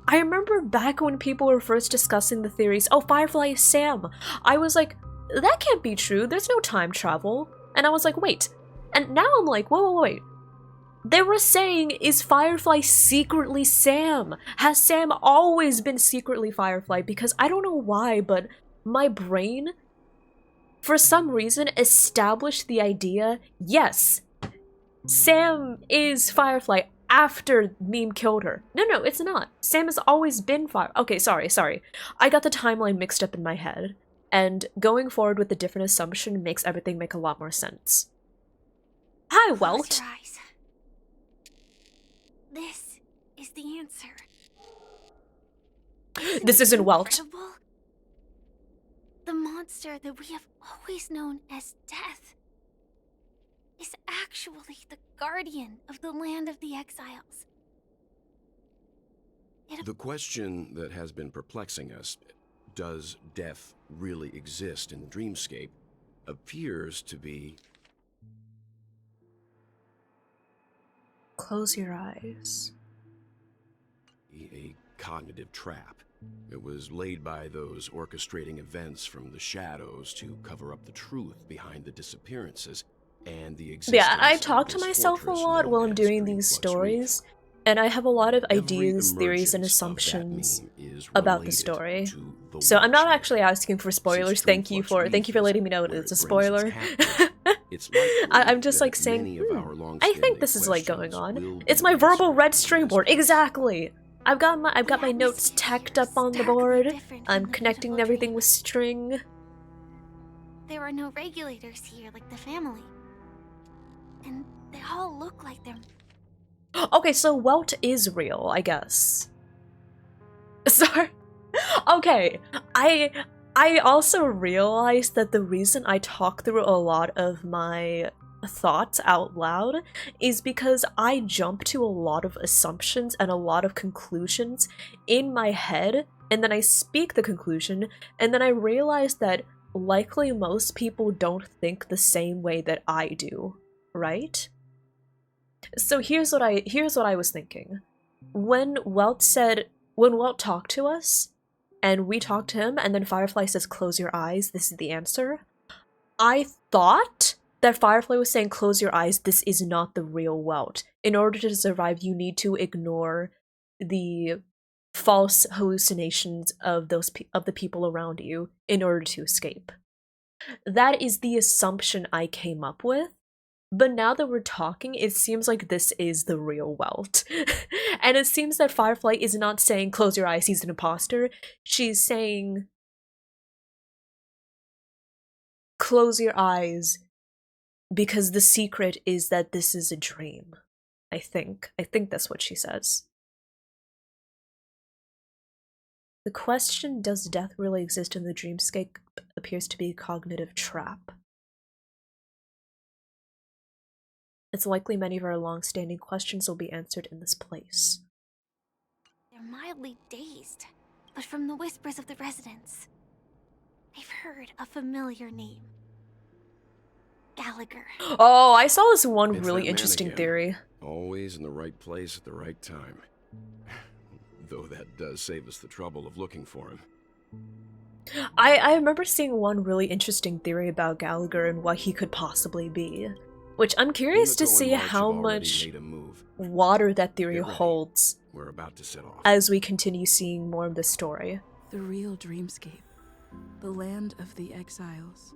[SPEAKER 1] I remember back when people were first discussing the theories, oh, Firefly is Sam. I was like, that can't be true, there's no time travel. And I was like, wait. And now I'm like, wait. They were saying, is Firefly secretly Sam? Has Sam always been secretly Firefly? Because I don't know why, but my brain, for some reason, established the idea, yes, Sam is Firefly after Meme killed her. No, it's not. Sam has always been Okay, sorry. I got the timeline mixed up in my head, and going forward with a different assumption makes everything make a lot more sense. Hi, Welt.
[SPEAKER 8] Close your eyes. This is the answer.
[SPEAKER 1] This isn't Welt.
[SPEAKER 8] Incredible? The monster that we have always known as Death is actually the guardian of the land of the exiles.
[SPEAKER 15] The question that has been perplexing us, does death really exist in the dreamscape, appears to be...
[SPEAKER 1] Close your eyes.
[SPEAKER 15] A cognitive trap. It was laid by those orchestrating events from the shadows to cover up the truth behind the disappearances and the existence.
[SPEAKER 1] Yeah, I talk to myself a lot while I'm doing these stories, and I have a lot of
[SPEAKER 15] Every
[SPEAKER 1] ideas, theories, and
[SPEAKER 15] emergence of that
[SPEAKER 1] assumptions
[SPEAKER 15] meme is
[SPEAKER 1] about the
[SPEAKER 15] related
[SPEAKER 1] story.
[SPEAKER 15] to the
[SPEAKER 1] So I'm not
[SPEAKER 15] watcher.
[SPEAKER 1] actually asking for spoilers.
[SPEAKER 15] Since
[SPEAKER 1] Thank you for
[SPEAKER 15] Dreamflux
[SPEAKER 1] letting me know
[SPEAKER 15] where
[SPEAKER 1] it's a
[SPEAKER 15] it brings its
[SPEAKER 1] spoiler.
[SPEAKER 15] captives, it's likely
[SPEAKER 1] I'm just
[SPEAKER 15] that
[SPEAKER 1] like saying,
[SPEAKER 15] many of our
[SPEAKER 1] I
[SPEAKER 15] long-standing
[SPEAKER 1] think this is like going
[SPEAKER 15] questions
[SPEAKER 1] on.
[SPEAKER 15] will
[SPEAKER 1] It's
[SPEAKER 15] be
[SPEAKER 1] my verbal
[SPEAKER 15] answered
[SPEAKER 1] red
[SPEAKER 15] in
[SPEAKER 1] string
[SPEAKER 15] this
[SPEAKER 1] board.
[SPEAKER 15] place.
[SPEAKER 1] Exactly. I've got my notes tacked up on the board.
[SPEAKER 8] different
[SPEAKER 1] I'm
[SPEAKER 8] from the
[SPEAKER 1] connecting
[SPEAKER 8] beautiful
[SPEAKER 1] everything
[SPEAKER 8] dream.
[SPEAKER 1] with string.
[SPEAKER 8] There are no regulators here like the family. And they all look like they're...
[SPEAKER 1] Okay, so Welt is real, I guess. Sorry. Okay, I also realized that the reason I talk through a lot of my thoughts out loud is because I jump to a lot of assumptions and a lot of conclusions in my head, and then I speak the conclusion, and then I realize that likely most people don't think the same way that I do, right? So here's what I was thinking. When Welt talked to us, and we talked to him, and then Firefly says, "Close your eyes, this is the answer," I thought that Firefly was saying, "Close your eyes, this is not the real Welt. In order to survive, you need to ignore the false hallucinations of the people around you in order to escape." That is the assumption I came up with. But now that we're talking, it seems like this is the real Welt. And it seems that Firefly is not saying, "Close your eyes, he's an imposter." She's saying, "Close your eyes, because the secret is that this is a dream." I think that's what she says. The question, does death really exist in the dreamscape, appears to be a cognitive trap. It's likely many of our long-standing questions will be answered in this place.
[SPEAKER 8] They're mildly dazed. But from the whispers of the residents, I've heard a familiar name. Gallagher.
[SPEAKER 1] Oh, I saw this one
[SPEAKER 15] It's
[SPEAKER 1] really
[SPEAKER 15] that man
[SPEAKER 1] interesting
[SPEAKER 15] again.
[SPEAKER 1] theory.
[SPEAKER 15] Always in the right place at the right time. Though that does save us the trouble of looking for him.
[SPEAKER 1] I remember seeing one really interesting theory about Gallagher and what he could possibly be. Which I'm curious to
[SPEAKER 15] Himiko and
[SPEAKER 1] see
[SPEAKER 15] March
[SPEAKER 1] how
[SPEAKER 15] have already
[SPEAKER 1] much
[SPEAKER 15] made a move.
[SPEAKER 1] water that theory
[SPEAKER 15] Get ready.
[SPEAKER 1] holds
[SPEAKER 15] We're about to set off.
[SPEAKER 1] as we continue seeing more of the story.
[SPEAKER 16] The real dreamscape. The land of the exiles.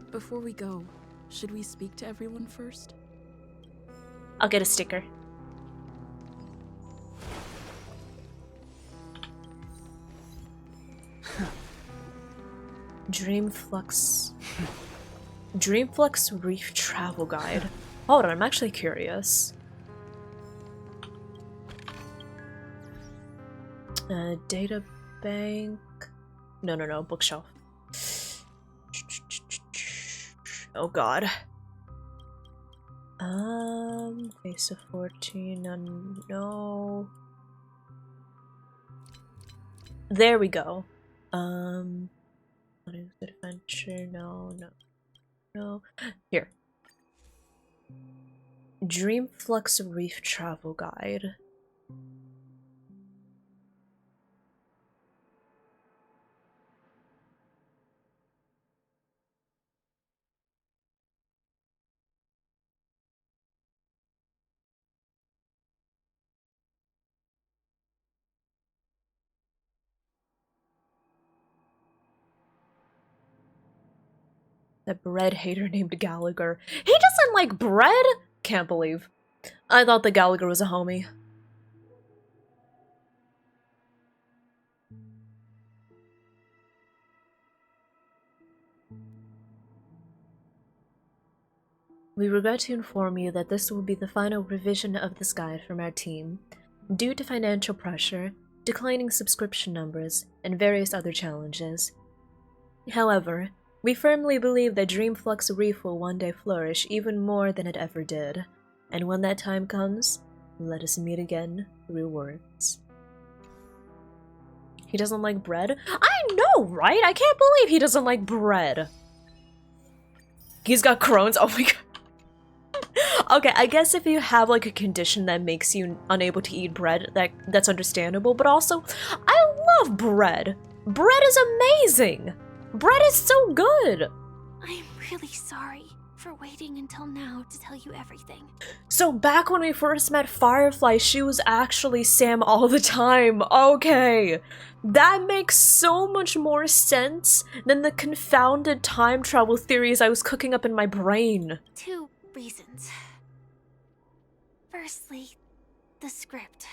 [SPEAKER 16] Before we go, should we speak to everyone first?
[SPEAKER 1] I'll get a sticker. Dreamflux. Dreamflux Reef Travel Guide. Hold on, I'm actually curious. Data bank. No, bookshelf. Oh god. Face of 14, no. There we go. What is adventure? No. Here. Dreamflux Reef Travel Guide. The bread hater named Gallagher. He doesn't like bread? Can't believe. I thought the Gallagher was a homie. We regret to inform you that this will be the final revision of this guide from our team. Due to financial pressure, declining subscription numbers, and various other challenges. However, we firmly believe that Dreamflux Reef will one day flourish even more than it ever did. And when that time comes, let us meet again through words. He doesn't like bread? I know, right? I can't believe he doesn't like bread. He's got Crohn's. Oh my god. Okay, I guess if you have like a condition that makes you unable to eat bread, that's understandable, but also, I love bread. Bread is amazing. Bread is so good.
[SPEAKER 8] I'm really sorry. for waiting until now to tell you everything.
[SPEAKER 1] So back when we first met Firefly, she was actually Sam all the time. Okay. That makes so much more sense than the confounded time travel theories I was cooking up in my brain.
[SPEAKER 8] 2 reasons. Firstly, the script.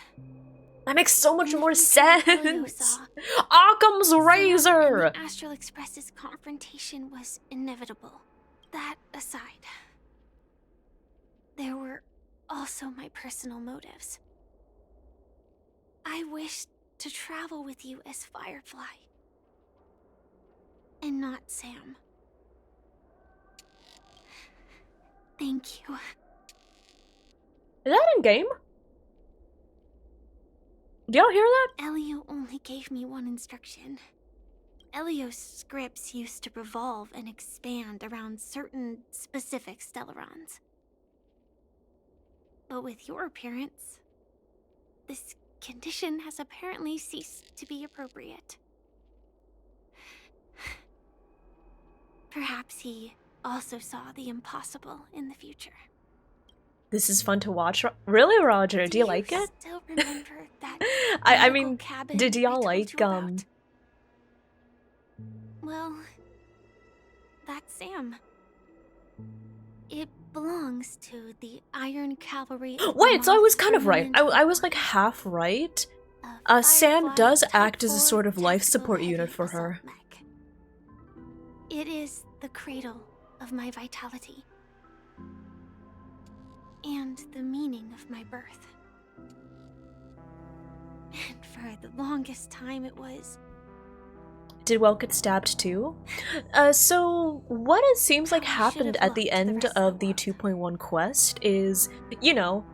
[SPEAKER 1] That makes so much more
[SPEAKER 8] Elio
[SPEAKER 1] sense.
[SPEAKER 8] saw,
[SPEAKER 1] Occam's
[SPEAKER 8] Sam
[SPEAKER 1] razor.
[SPEAKER 8] and the Astral Express's confrontation was inevitable. That aside, there were also my personal motives. I wished to travel with you as Firefly, and not Sam. Thank you.
[SPEAKER 1] Is that in game? Do y'all hear that?
[SPEAKER 8] Elio only gave me one instruction. Elio's scripts used to revolve and expand around certain specific Stellarons. But with your appearance, this condition has apparently ceased to be appropriate. Perhaps he also saw the impossible in the future.
[SPEAKER 1] This is fun to watch. Really, Roger? Do you like it?
[SPEAKER 8] Still remember that
[SPEAKER 1] I mean,
[SPEAKER 8] medical cabin
[SPEAKER 1] did
[SPEAKER 8] I
[SPEAKER 1] y'all
[SPEAKER 8] told
[SPEAKER 1] like
[SPEAKER 8] you about? Well, that's Sam. It belongs to the Iron Cavalry.
[SPEAKER 1] Wait, so I was kind of right. I was like half right. Sam does act as a sort of life support unit for her.
[SPEAKER 8] It is the cradle of my vitality. And the meaning of my birth. And for the longest time it was...
[SPEAKER 1] Did Welk get stabbed too? So what it seems like happened at the end of the 2.1 quest is, you know,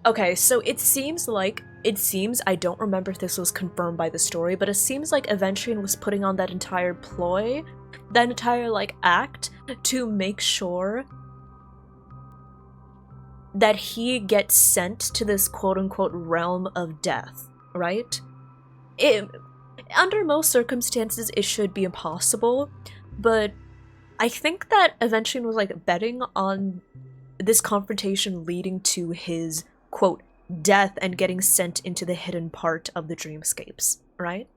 [SPEAKER 1] okay, so it seems, I don't remember if this was confirmed by the story, but it seems like Aventurion was putting on that entire ploy, that entire, like, act, to make sure that he gets sent to this quote-unquote realm of death, right? Under most circumstances, it should be impossible, but I think that Aventurion was, like, betting on this confrontation leading to his, quote, death and getting sent into the hidden part of the dreamscapes, right?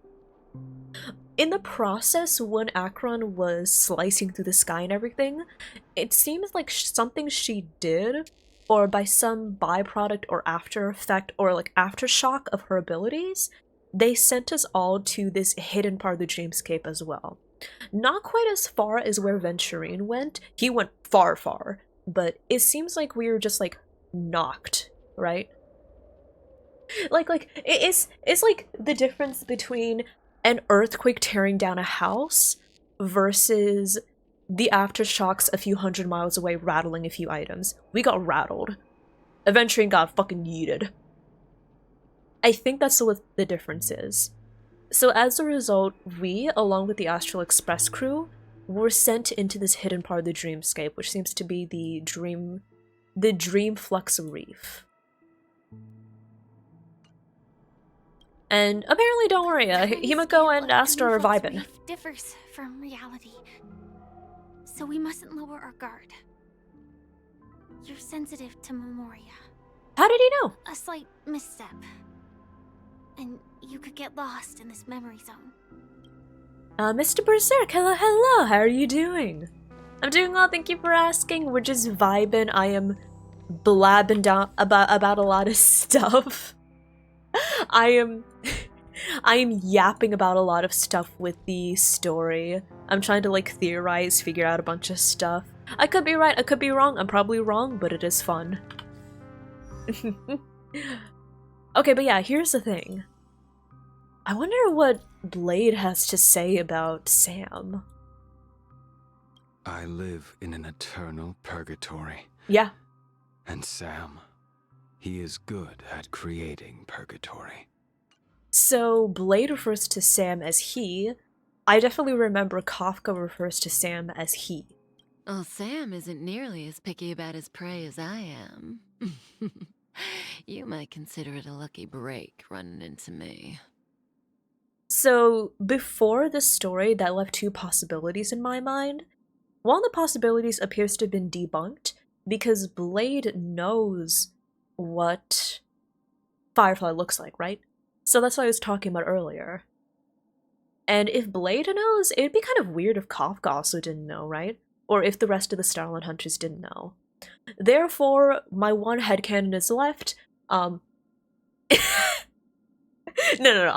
[SPEAKER 1] In the process, when Akron was slicing through the sky and everything, it seems like something she did, or by some byproduct or after effect or like aftershock of her abilities, they sent us all to this hidden part of the dreamscape as well. Not quite as far as where Venturine went. He went far, far, but it seems like we were just like knocked, right? It's like the difference between an earthquake tearing down a house versus the aftershocks a few hundred miles away rattling a few items. We got rattled. Venturine got fucking yeeted. I think that's what the difference is. So as a result, we, along with the Astral Express crew, were sent into this hidden part of the dreamscape, which seems to be the dream flux reef. And apparently, don't worry, Himiko and Astor are vibing.
[SPEAKER 8] Differs from reality, so we mustn't lower our guard. You're sensitive to Memoria.
[SPEAKER 1] How did he know?
[SPEAKER 8] A slight misstep, and you could get lost in this memory zone.
[SPEAKER 1] Mr. Berserk, hello, how are you doing? I'm doing well, thank you for asking. We're just vibing. I am blabbing down about a lot of stuff. I am yapping about a lot of stuff with the story. I'm trying to like theorize, figure out a bunch of stuff. I could be right, I could be wrong. I'm probably wrong, but it is fun. Okay, but yeah, here's the thing. I wonder what Blade has to say about Sam.
[SPEAKER 13] I live in an eternal purgatory.
[SPEAKER 1] Yeah.
[SPEAKER 13] And Sam, he is good at creating purgatory.
[SPEAKER 1] So Blade refers to Sam as he. I definitely remember Kafka refers to Sam as he.
[SPEAKER 17] Well, Sam isn't nearly as picky about his prey as I am. You might consider it a lucky break running into me.
[SPEAKER 1] So, before this story, that left two possibilities in my mind. One of the possibilities appears to have been debunked, because Blade knows what Firefly looks like, right? So that's what I was talking about earlier. And if Blade knows, it'd be kind of weird if Kafka also didn't know, right? Or if the rest of the Starland Hunters didn't know. Therefore, my one headcanon is left. No,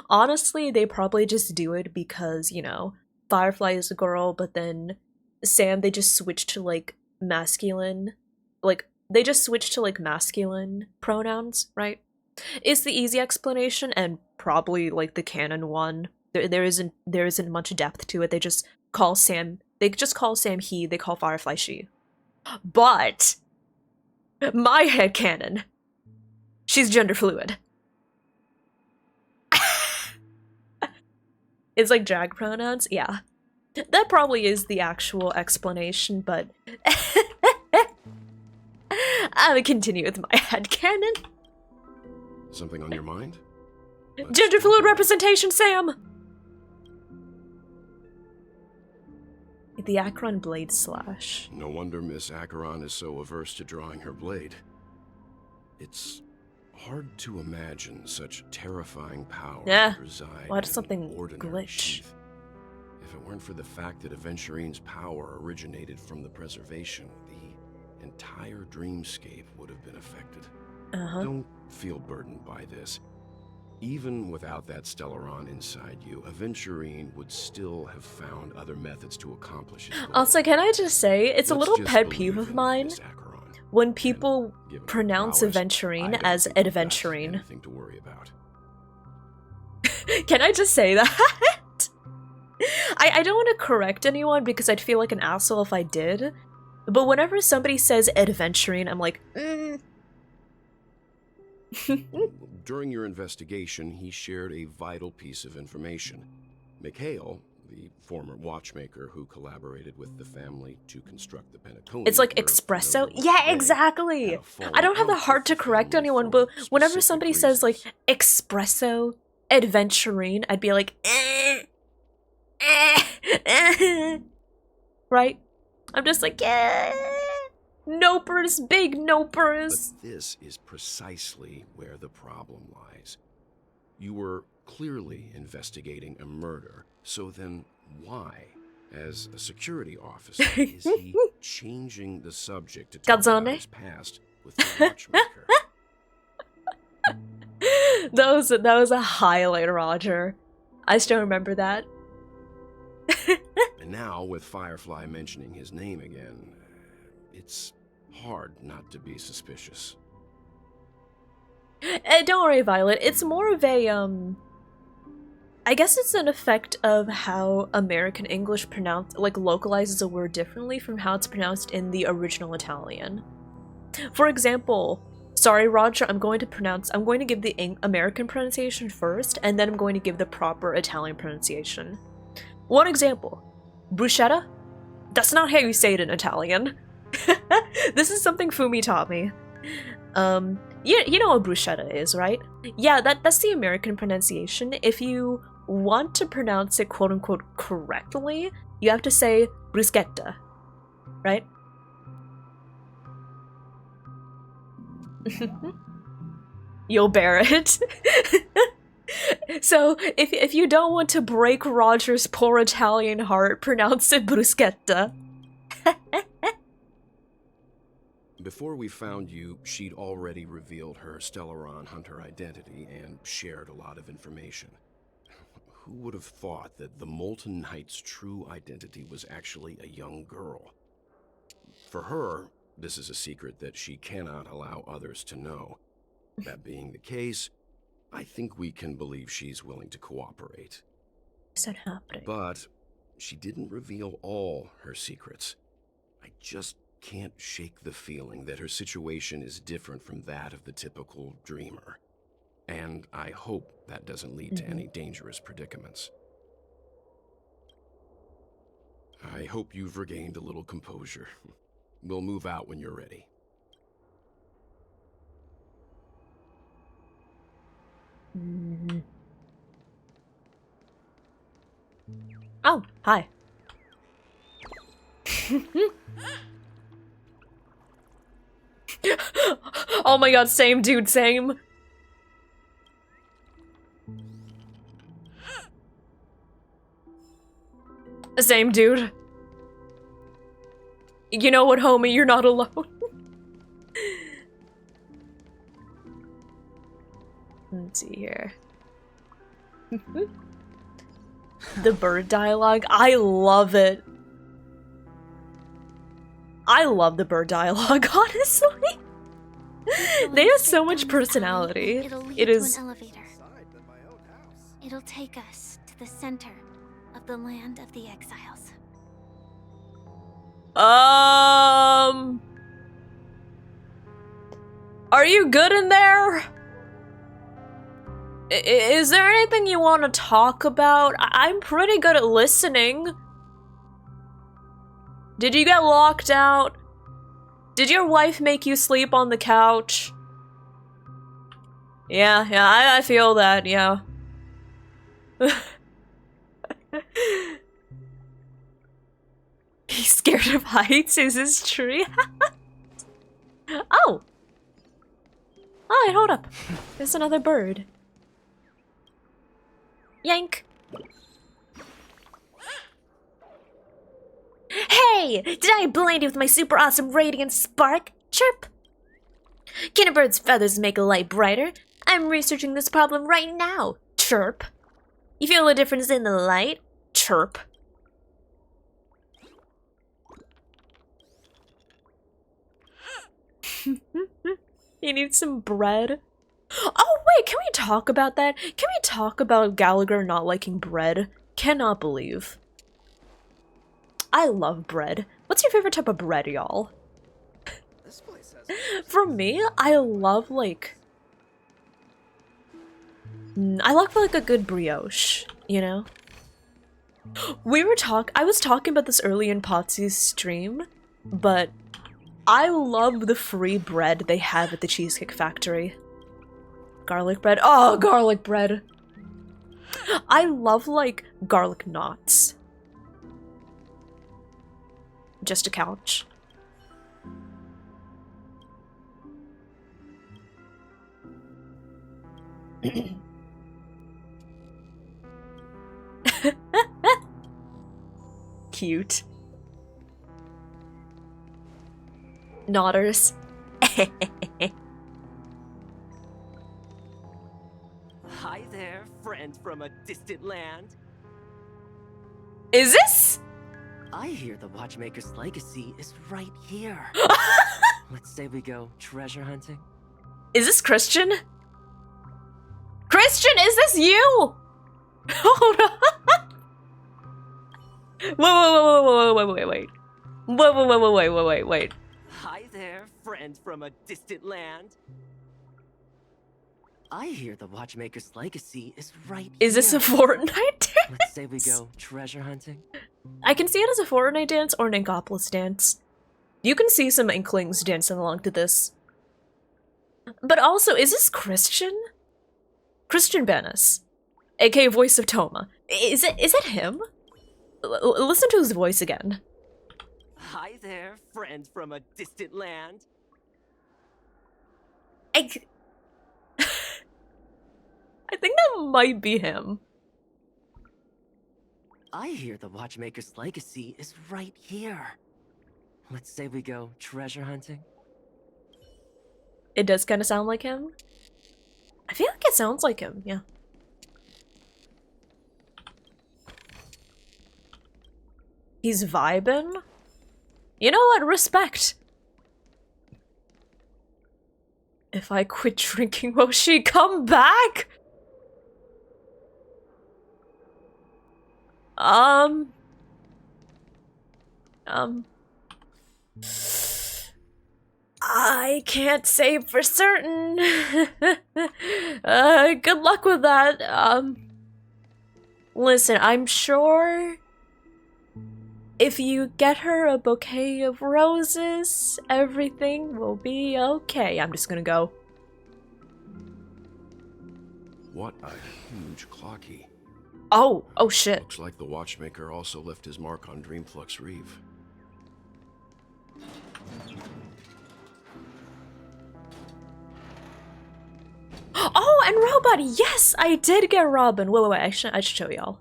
[SPEAKER 1] honestly, they probably just do it because, you know, Firefly is a girl, but then Sam, they just switched to, like, masculine, like, they just switched to, like, masculine pronouns, right? It's the easy explanation, and probably, like, the canon one. There isn't much depth to it, they just call Sam he, they call Firefly she. But, my headcanon, she's gender fluid. It's like drag pronouns? Yeah. That probably is the actual explanation, but I will continue with my headcanon.
[SPEAKER 15] Something on your mind?
[SPEAKER 1] Gender fluid representation, Sam! The Acheron blade slash.
[SPEAKER 15] No wonder Miss Acheron is so averse to drawing her blade. It's hard to imagine such terrifying power to reside
[SPEAKER 1] why does
[SPEAKER 15] in
[SPEAKER 1] something
[SPEAKER 15] an ordinary
[SPEAKER 1] glitch?
[SPEAKER 15] sheath. If it weren't for the fact that Aventurine's power originated from the preservation, the entire dreamscape would have been affected. Don't feel burdened by this. Even without that Stellaron inside you, Aventurine would still have found other methods to accomplish his goal.
[SPEAKER 1] Also, can I just say, it's a little
[SPEAKER 15] just
[SPEAKER 1] pet peeve of mine when people pronounce Aventurine as Adventurine.
[SPEAKER 15] Nothing to worry about.
[SPEAKER 1] Can I just say that? I don't want to correct anyone because I'd feel like an asshole if I did, but whenever somebody says Adventurine, I'm like,
[SPEAKER 15] During your investigation, he shared a vital piece of information. Mikhail, the former watchmaker who collaborated with the family to construct the Pentaconium.
[SPEAKER 1] It's like espresso? Yeah, exactly! I don't have the heart to correct anyone, but whenever somebody says, like, espresso, Adventurine, I'd be like, right? I'm just like, nopers, big nopers!
[SPEAKER 15] But this is precisely where the problem lies. You were clearly investigating a murder, so then why, as a security officer, is he changing the subject to talk about his past with the watchmaker?
[SPEAKER 1] That was a highlight, Roger. I still remember that.
[SPEAKER 15] And now, with Firefly mentioning his name again, it's hard not to be suspicious.
[SPEAKER 1] Don't worry, Violet. It's more of a, I guess it's an effect of how American English localizes a word differently from how it's pronounced in the original Italian. For example, sorry, Roger, I'm going to give the American pronunciation first, and then I'm going to give the proper Italian pronunciation. One example. Bruschetta? That's not how you say it in Italian. This is something Fumi taught me. You know what bruschetta is, right? Yeah, that's the American pronunciation. If you want to pronounce it quote-unquote correctly, you have to say bruschetta, right? You'll bear it. So, if you don't want to break Roger's poor Italian heart, pronounce it bruschetta.
[SPEAKER 15] Before we found you, she'd already revealed her Stellaron Hunter identity and shared a lot of information. Who would have thought that the Molten Knight's true identity was actually a young girl? For her, this is a secret that she cannot allow others to know. That being the case, I think we can believe she's willing to cooperate.
[SPEAKER 1] Is that happening?
[SPEAKER 15] But she didn't reveal all her secrets. I just can't shake the feeling that her situation is different from that of the typical dreamer. And I hope that doesn't lead to any dangerous predicaments. I hope you've regained a little composure. We'll move out when you're ready.
[SPEAKER 1] Oh, hi. Oh my god, same dude, same. Same dude. You know what, homie? You're not alone. Let's see here. The bird dialogue. I love it. I love the bird dialogue, honestly. They have so much personality. It is.
[SPEAKER 8] An elevator. It'll take us to the center of the land of the exiles.
[SPEAKER 1] Are you good in there? Is there anything you want to talk about? I'm pretty good at listening. Did you get locked out? Did your wife make you sleep on the couch? Yeah, I feel that, yeah. He's scared of heights, is this tree? Oh! Alright, hold up. There's another bird. Yank! Hey! Did I blind you with my super awesome radiant spark? Chirp! Can a bird's feathers make a light brighter? I'm researching this problem right now. Chirp! You feel a difference in the light? Chirp! You need some bread? Oh wait, can we talk about that? Can we talk about Gallagher not liking bread? Cannot believe. I love bread. What's your favorite type of bread, y'all? For me, I love like... I like a good brioche, you know? I was talking about this early in Potsy's stream, but I love the free bread they have at the Cheesecake Factory. Garlic bread. Oh, garlic bread! I love, like, garlic knots. Just a couch. Cute. Nodders.
[SPEAKER 18] Hi there, friend from a distant land.
[SPEAKER 1] Is this?
[SPEAKER 18] I hear the Watchmaker's legacy is right here. Let's say we go treasure hunting.
[SPEAKER 1] Is this Christian? Christian, is this you? Hold on. Wait.
[SPEAKER 18] Hi there, friend from a distant land. I hear the Watchmaker's legacy is right
[SPEAKER 1] Is this a Fortnite dance?
[SPEAKER 18] Let's say we go treasure hunting.
[SPEAKER 1] I can see it as a Fortnite dance or an Inkopolis dance. You can see some Inklings dancing along to this. But also, is this Christian? Christian Bennis, aka voice of Toma. Is it him? Listen to his voice again.
[SPEAKER 18] Hi there, friend from a distant land.
[SPEAKER 1] I think that might be him.
[SPEAKER 18] I hear the Watchmaker's legacy is right here. Let's say we go treasure hunting.
[SPEAKER 1] It does kind of sound like him. I feel like it sounds like him, yeah. He's vibing? You know what? Respect. If I quit drinking, will she come back? I can't say for certain. Good luck with that. Listen, I'm sure if you get her a bouquet of roses, everything will be okay. I'm just gonna go.
[SPEAKER 15] What a huge clocky.
[SPEAKER 1] Oh, oh shit.
[SPEAKER 15] Looks like the Watchmaker also left his mark on Dreamflux Reef.
[SPEAKER 1] Oh, and Robot! Yes, I did get Robin. Wait, I should show y'all.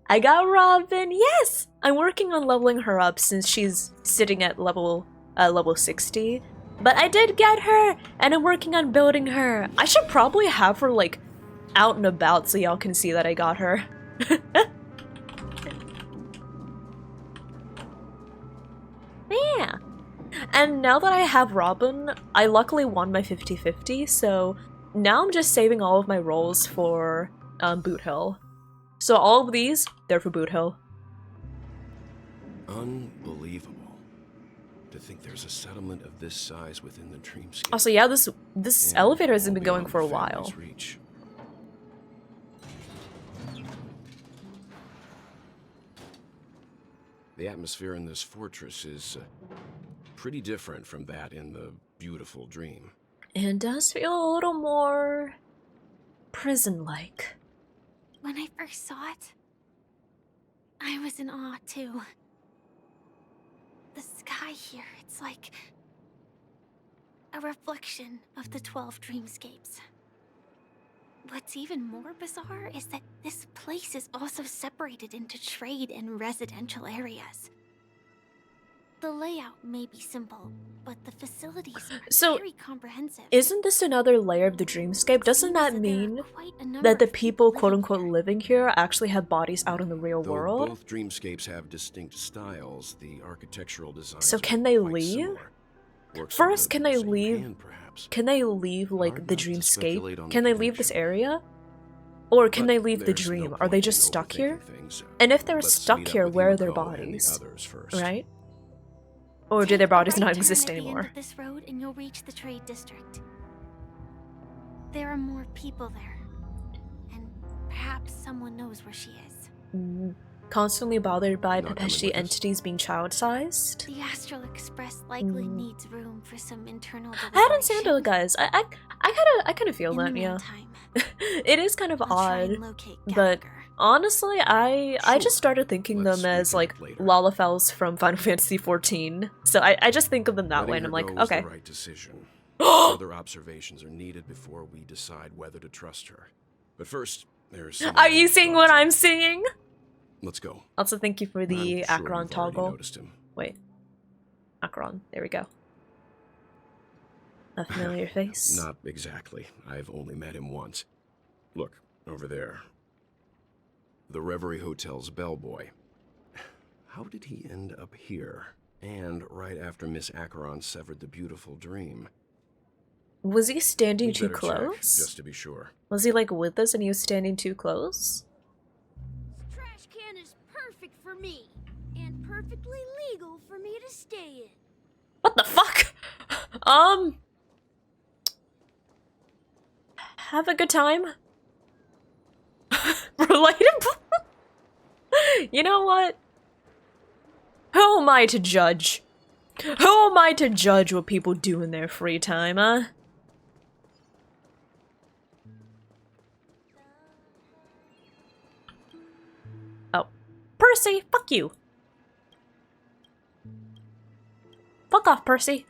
[SPEAKER 1] I got Robin. Yes, I'm working on leveling her up since she's sitting at level 60. But I did get her, and I'm working on building her. I should probably have her like out and about so y'all can see that I got her. Yeah. And now that I have Robin, I luckily won my 50-50, so now I'm just saving all of my rolls for Boot Hill. So all of these, they're for Boot Hill.
[SPEAKER 15] Unbelievable. To think there's a settlement of this size within the dreamscape.
[SPEAKER 1] Also, yeah, this elevator hasn't been going for a while.
[SPEAKER 15] Reach. The atmosphere in this fortress is pretty different from that in the beautiful dream.
[SPEAKER 1] It does feel a little more prison-like.
[SPEAKER 8] When I first saw it, I was in awe too. The sky here, it's like a reflection of the 12 dreamscapes. What's even more bizarre is that this place is also separated into trade and residential areas. The layout may be simple, but the facilities are very comprehensive.
[SPEAKER 1] Isn't this another layer of the dreamscape? Doesn't that mean that the people quote-unquote living here actually have bodies out in the real
[SPEAKER 15] Though
[SPEAKER 1] world?
[SPEAKER 15] both dreamscapes have distinct styles, the architectural designs
[SPEAKER 1] So can they leave?
[SPEAKER 15] Works
[SPEAKER 1] First,
[SPEAKER 15] with
[SPEAKER 1] can
[SPEAKER 15] the
[SPEAKER 1] they
[SPEAKER 15] same
[SPEAKER 1] leave?
[SPEAKER 15] hand, perhaps.
[SPEAKER 1] Can they leave like
[SPEAKER 15] Hard
[SPEAKER 1] the
[SPEAKER 15] not to
[SPEAKER 1] dreamscape?
[SPEAKER 15] speculate on
[SPEAKER 1] Can
[SPEAKER 15] the
[SPEAKER 1] they leave this area? Or can they leave the
[SPEAKER 15] there's no
[SPEAKER 1] dream? Are
[SPEAKER 15] point
[SPEAKER 1] they
[SPEAKER 15] in
[SPEAKER 1] just stuck here?
[SPEAKER 15] overthinking things.
[SPEAKER 1] And if they're
[SPEAKER 15] Let's
[SPEAKER 1] stuck
[SPEAKER 15] meet up
[SPEAKER 1] here,
[SPEAKER 15] with
[SPEAKER 1] where are their
[SPEAKER 15] Yuko and the
[SPEAKER 1] bodies?
[SPEAKER 15] others first.
[SPEAKER 1] Right? Or do their bodies
[SPEAKER 8] Right
[SPEAKER 1] not
[SPEAKER 8] turn
[SPEAKER 1] exist
[SPEAKER 8] at the end
[SPEAKER 1] anymore?
[SPEAKER 8] of this road and you'll reach the trade district. There are more people there, and perhaps someone knows where she is.
[SPEAKER 1] Constantly bothered by
[SPEAKER 15] Not coming
[SPEAKER 1] Pepeshi
[SPEAKER 15] with us?
[SPEAKER 1] entities being child-sized?
[SPEAKER 8] The Astral Express likely needs room for some internal
[SPEAKER 1] I hadn't seen it, guys. I kind of feel that, yeah. It is kind of odd, but honestly, I just started thinking them as like Lalafels from Final Fantasy XIV. So I just think of them that way, and I'm like,
[SPEAKER 15] Letting her go was
[SPEAKER 1] okay.
[SPEAKER 15] the right decision. Further observations are needed before we decide whether to trust her. But first, there's.
[SPEAKER 1] Are you seeing what I'm seeing?
[SPEAKER 15] Let's go.
[SPEAKER 1] Also, thank you for the
[SPEAKER 15] I'm sure
[SPEAKER 1] Acheron
[SPEAKER 15] you've already
[SPEAKER 1] toggle.
[SPEAKER 15] noticed him.
[SPEAKER 1] Wait. Acheron, there we go. A familiar face.
[SPEAKER 15] Not exactly. I've only met him once. Look, over there. The Reverie Hotel's bellboy. How did he end up here? And right after Miss Acheron severed the beautiful dream.
[SPEAKER 1] Was he standing
[SPEAKER 15] We'd
[SPEAKER 1] too
[SPEAKER 15] better check,
[SPEAKER 1] close?
[SPEAKER 15] just to be sure.
[SPEAKER 1] Was he like with us and he was standing too close?
[SPEAKER 19] Trash can is perfect for me, and perfectly legal for me to stay in.
[SPEAKER 1] What the fuck? Have a good time. Relatable? You know what? Who am I to judge? Who am I to judge what people do in their free time, huh? Oh. Percy, fuck you. Fuck off, Percy.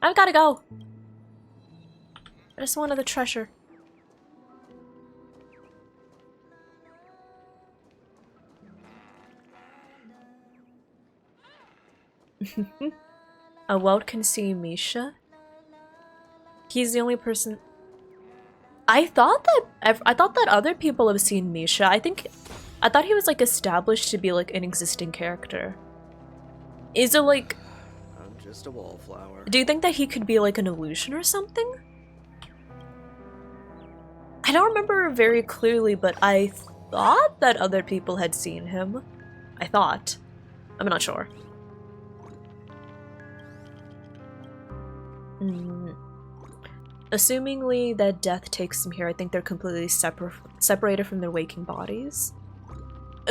[SPEAKER 1] I've gotta go. I just wanted the treasure. A Welt can see Misha. He's the only person. I thought that other people have seen Misha. I thought he was like established to be like an existing character. Is it like?
[SPEAKER 18] I'm just a wallflower.
[SPEAKER 1] Do you think that he could be like an illusion or something? I don't remember very clearly, but I thought that other people had seen him. I thought. I'm not sure. Assumingly that death takes them here, I think they're completely separated from their waking bodies.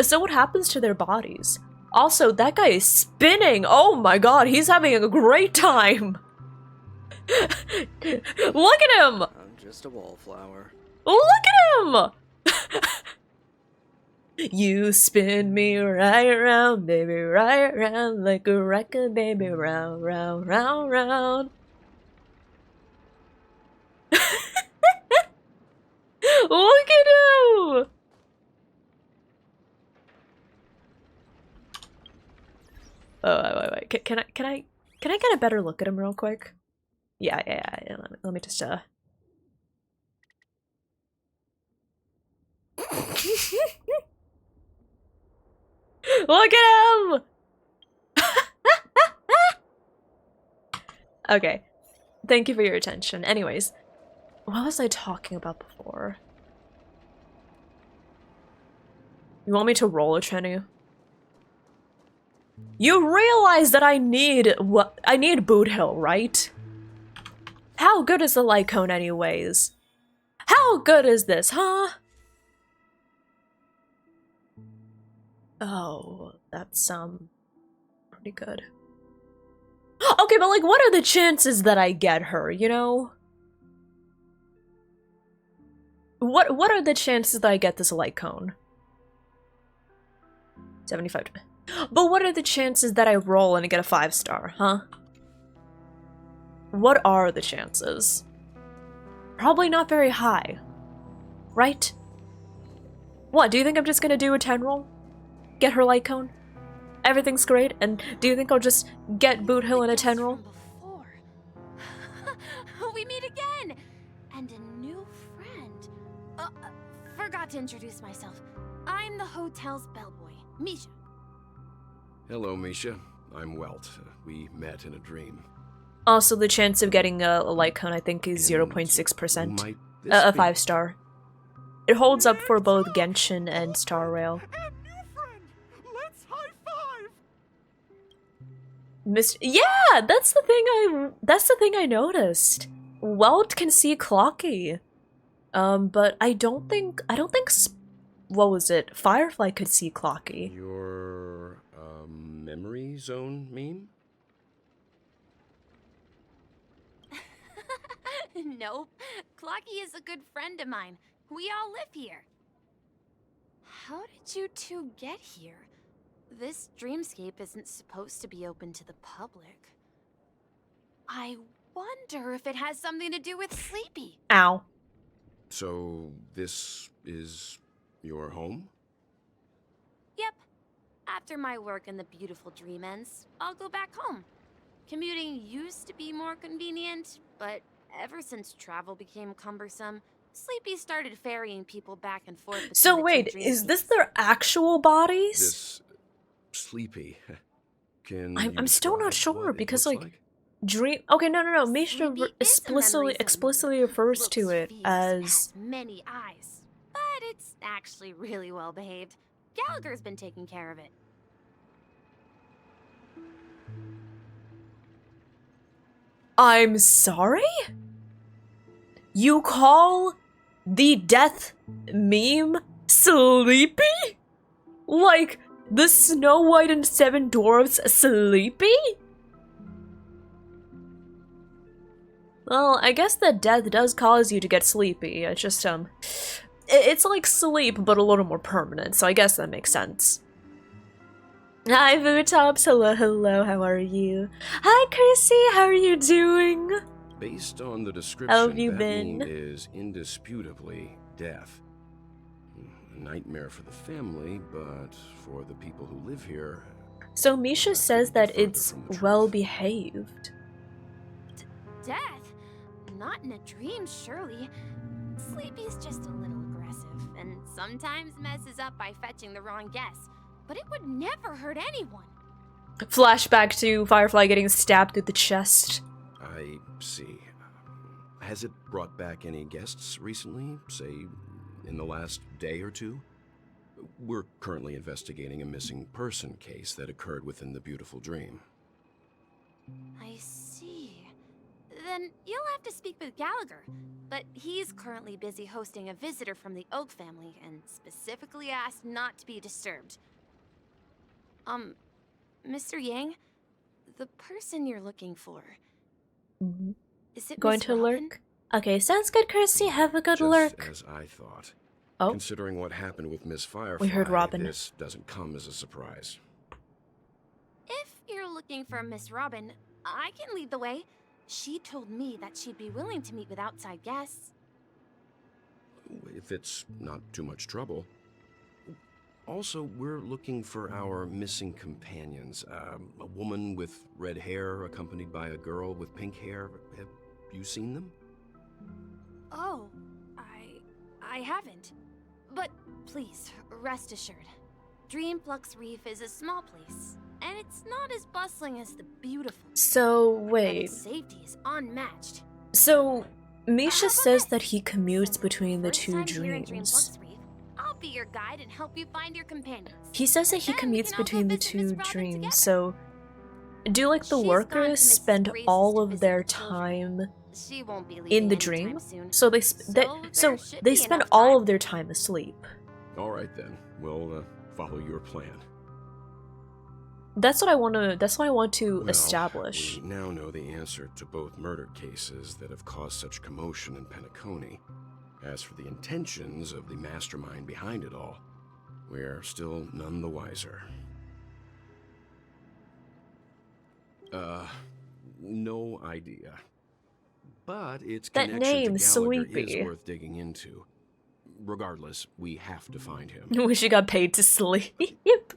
[SPEAKER 1] So what happens to their bodies? Also, that guy is spinning! Oh my god, he's having a great time! Look at him!
[SPEAKER 18] I'm just a wallflower.
[SPEAKER 1] Look at him! You spin me right around, baby, right around like a record, baby, round, round, round, round. Look at him! Oh, wait. Can I get a better look at him real quick? Yeah. Let me just Look at him! Okay. Thank you for your attention. Anyways, what was I talking about before? You want me to roll a Trenny? You realize that I need Boot Hill, right? How good is the light cone anyways? How good is this, huh? Oh, that's pretty good. Okay, but like what are the chances that I get her, you know? What are the chances that I get this light cone? 75. But what are the chances that I roll and get a 5-star, huh? What are the chances? Probably not very high. Right? What, do you think I'm just gonna do a 10 roll? Get her light cone? Everything's great, and do you think I'll just get Boot Hill in a 10 roll?
[SPEAKER 8] We meet again! And a new friend. Forgot to introduce myself. I'm the hotel's bellboy, Misha.
[SPEAKER 15] Hello, Misha. I'm Welt. We met in a dream.
[SPEAKER 1] Also, the chance of getting a light cone, I think, is 0.6%. A 5-star. It holds up for both Genshin and Star Rail. Yeah, that's the thing I noticed. Welt can see Clocky. But I don't think what was it? Firefly could see Clocky.
[SPEAKER 15] Your memory zone meme?
[SPEAKER 8] Nope. Clocky is a good friend of mine. We all live here. How did you two get here? This dreamscape isn't supposed to be open to the public. I wonder if it has something to do with Sleepy.
[SPEAKER 1] Ow.
[SPEAKER 15] So, this is your home?
[SPEAKER 8] Yep. After my work in the beautiful dream ends, I'll go back home. Commuting used to be more convenient, but ever since travel became cumbersome, Sleepy started ferrying people back and forth between
[SPEAKER 1] So
[SPEAKER 8] the
[SPEAKER 1] wait,
[SPEAKER 8] two
[SPEAKER 1] is this their actual bodies?
[SPEAKER 15] This Sleepy.
[SPEAKER 1] I'm still not sure because like dream. Okay, no. Misha explicitly refers to it as
[SPEAKER 8] many eyes, but it's actually really well behaved. Gallagher's been taking care of it.
[SPEAKER 1] I'm sorry? You call the death meme Sleepy? Like the Snow White and Seven Dwarfs Sleepy? Well, I guess that death does cause you to get sleepy. It's just, it's like sleep, but a little more permanent, so I guess that makes sense. Hi, Vootops. Hello, how are you? Hi, Chrissy, how are you doing?
[SPEAKER 15] Based on the description,
[SPEAKER 1] How have you
[SPEAKER 15] that
[SPEAKER 1] been?
[SPEAKER 15] meme is indisputably death. A nightmare for the family, but for the people who live here...
[SPEAKER 1] So Misha says that it's well-behaved.
[SPEAKER 8] Death? Not in a dream, surely. Sleepy's just a little aggressive, and sometimes messes up by fetching the wrong guess. But it would never hurt anyone.
[SPEAKER 1] Flashback to Firefly getting stabbed through the chest.
[SPEAKER 15] I see. Has it brought back any guests recently? Say, in the last day or two? We're currently investigating a missing person case that occurred within the beautiful dream.
[SPEAKER 8] I see. Then you'll have to speak with Gallagher. But he's currently busy hosting a visitor from the Oak family and specifically asked not to be disturbed. Mr. Yang, the person you're looking for, is it
[SPEAKER 1] Going
[SPEAKER 8] Miss
[SPEAKER 1] to
[SPEAKER 8] Robin?
[SPEAKER 1] lurk? Okay, sounds good, Kirsty. Have a good lurk.
[SPEAKER 15] As I thought.
[SPEAKER 1] Oh.
[SPEAKER 15] Considering what happened with Miss Firefly,
[SPEAKER 1] We heard Robin.
[SPEAKER 15] this doesn't come as a surprise.
[SPEAKER 7] If you're looking for Miss Robin, I can lead the way. She told me that she'd be willing to meet with outside guests.
[SPEAKER 15] If it's not too much trouble. Also, we're looking for our missing companions. A woman with red hair accompanied by a girl with pink hair. Have you seen them?
[SPEAKER 7] Oh, I haven't. But please, rest assured. Dreamflux Reef is a small place, and it's not as bustling as the beautiful.
[SPEAKER 1] So,
[SPEAKER 7] And
[SPEAKER 1] wait.
[SPEAKER 7] its safety is unmatched.
[SPEAKER 1] So, Misha says that he commutes between the two
[SPEAKER 7] First time here in
[SPEAKER 1] dreams.
[SPEAKER 7] Dreamflux Reef, I'll be your guide and help you find your companions.
[SPEAKER 1] He says that he commutes between the two dreams, so do like the workers spend all of their time
[SPEAKER 7] She won't be
[SPEAKER 1] in
[SPEAKER 7] leaving
[SPEAKER 1] the
[SPEAKER 7] anytime
[SPEAKER 1] dream?
[SPEAKER 7] soon.
[SPEAKER 1] So they
[SPEAKER 7] should
[SPEAKER 1] spend
[SPEAKER 7] be
[SPEAKER 1] all of their time asleep.
[SPEAKER 15] All right then, we'll follow your plan.
[SPEAKER 1] That's what I want to
[SPEAKER 15] Well,
[SPEAKER 1] establish.
[SPEAKER 15] We now know the answer to both murder cases that have caused such commotion in Penacony. As for the intentions of the mastermind behind it all, we're still none the wiser. No idea. But its
[SPEAKER 1] That
[SPEAKER 15] connection
[SPEAKER 1] name,
[SPEAKER 15] to Gallagher
[SPEAKER 1] Sleepy.
[SPEAKER 15] is worth digging into. Regardless, we have to find him.
[SPEAKER 1] Wish you got paid to sleep.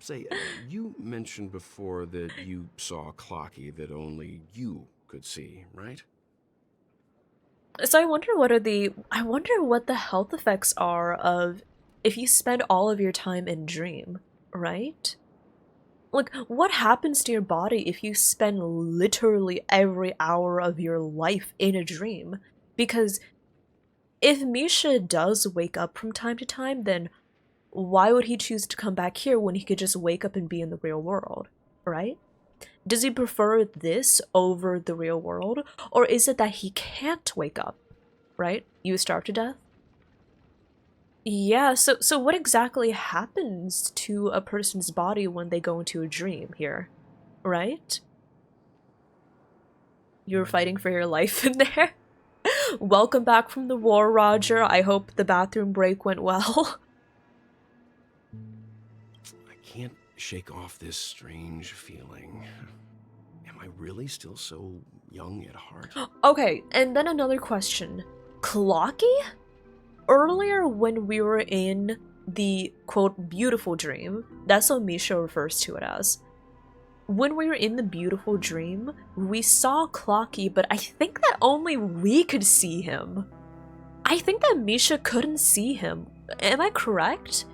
[SPEAKER 15] Say, you mentioned before that you saw a Clocky that only you could see, right?
[SPEAKER 1] So I wonder what the health effects are of if you spend all of your time in dream, right? Like, what happens to your body if you spend literally every hour of your life in a dream? Because if Misha does wake up from time to time, then why would he choose to come back here when he could just wake up and be in the real world, right? Does he prefer this over the real world? Or is it that he can't wake up, right? You starve to death? Yeah, so what exactly happens to a person's body when they go into a dream here, right? You're fighting for your life in there? Welcome back from the war, Roger. I hope the bathroom break went well.
[SPEAKER 15] I can't shake off this strange feeling. Am I really still so young at heart?
[SPEAKER 1] Okay, and then another question. Clocky? Earlier when we were in the, quote, beautiful dream, that's what Misha refers to it as. When we were in the beautiful dream, we saw Clocky, but I think that only we could see him. I think that Misha couldn't see him. Am I correct?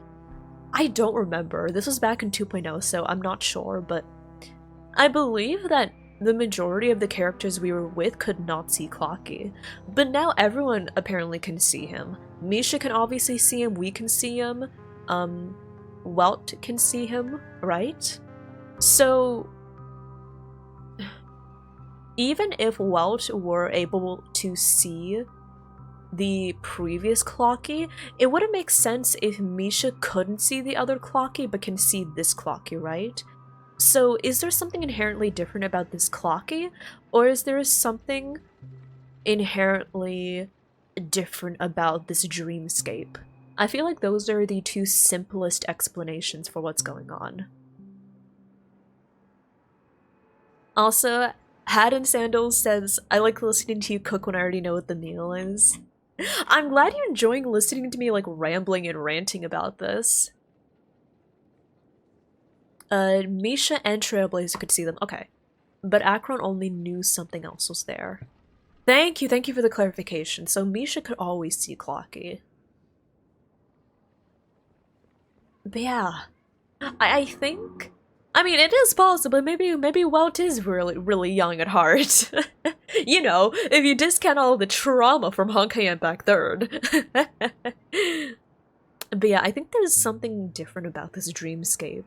[SPEAKER 1] I don't remember. This was back in 2.0, so I'm not sure, but I believe that the majority of the characters we were with could not see Clocky. But now everyone apparently can see him. Misha can obviously see him, we can see him, Welt can see him, right? So, even if Welt were able to see the previous Clocky, it wouldn't make sense if Misha couldn't see the other Clocky but can see this Clocky, right? So is there something inherently different about this Clocky, or is there something inherently different about this dreamscape? I feel like those are the two simplest explanations for what's going on. Also, Hat and Sandals says, I like listening to you cook when I already know what the meal is. I'm glad you're enjoying listening to me like rambling and ranting about this. Misha and Trailblazer could see them. Okay. But Akron only knew something else was there. Thank you for the clarification. So Misha could always see Clocky. But yeah. I think... I mean, it is possible. Maybe Welt is really young at heart. You know, if you discount all the trauma from Honkai and back third. But yeah, I think there's something different about this dreamscape.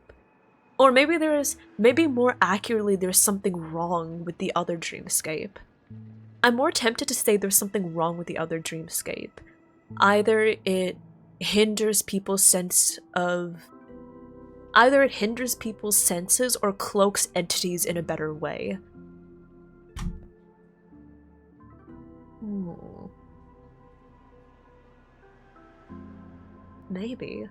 [SPEAKER 1] Or maybe more accurately, there's something wrong with the other dreamscape. I'm more tempted to say there's something wrong with the other dreamscape. Either it hinders people's senses or cloaks entities in a better way. Maybe.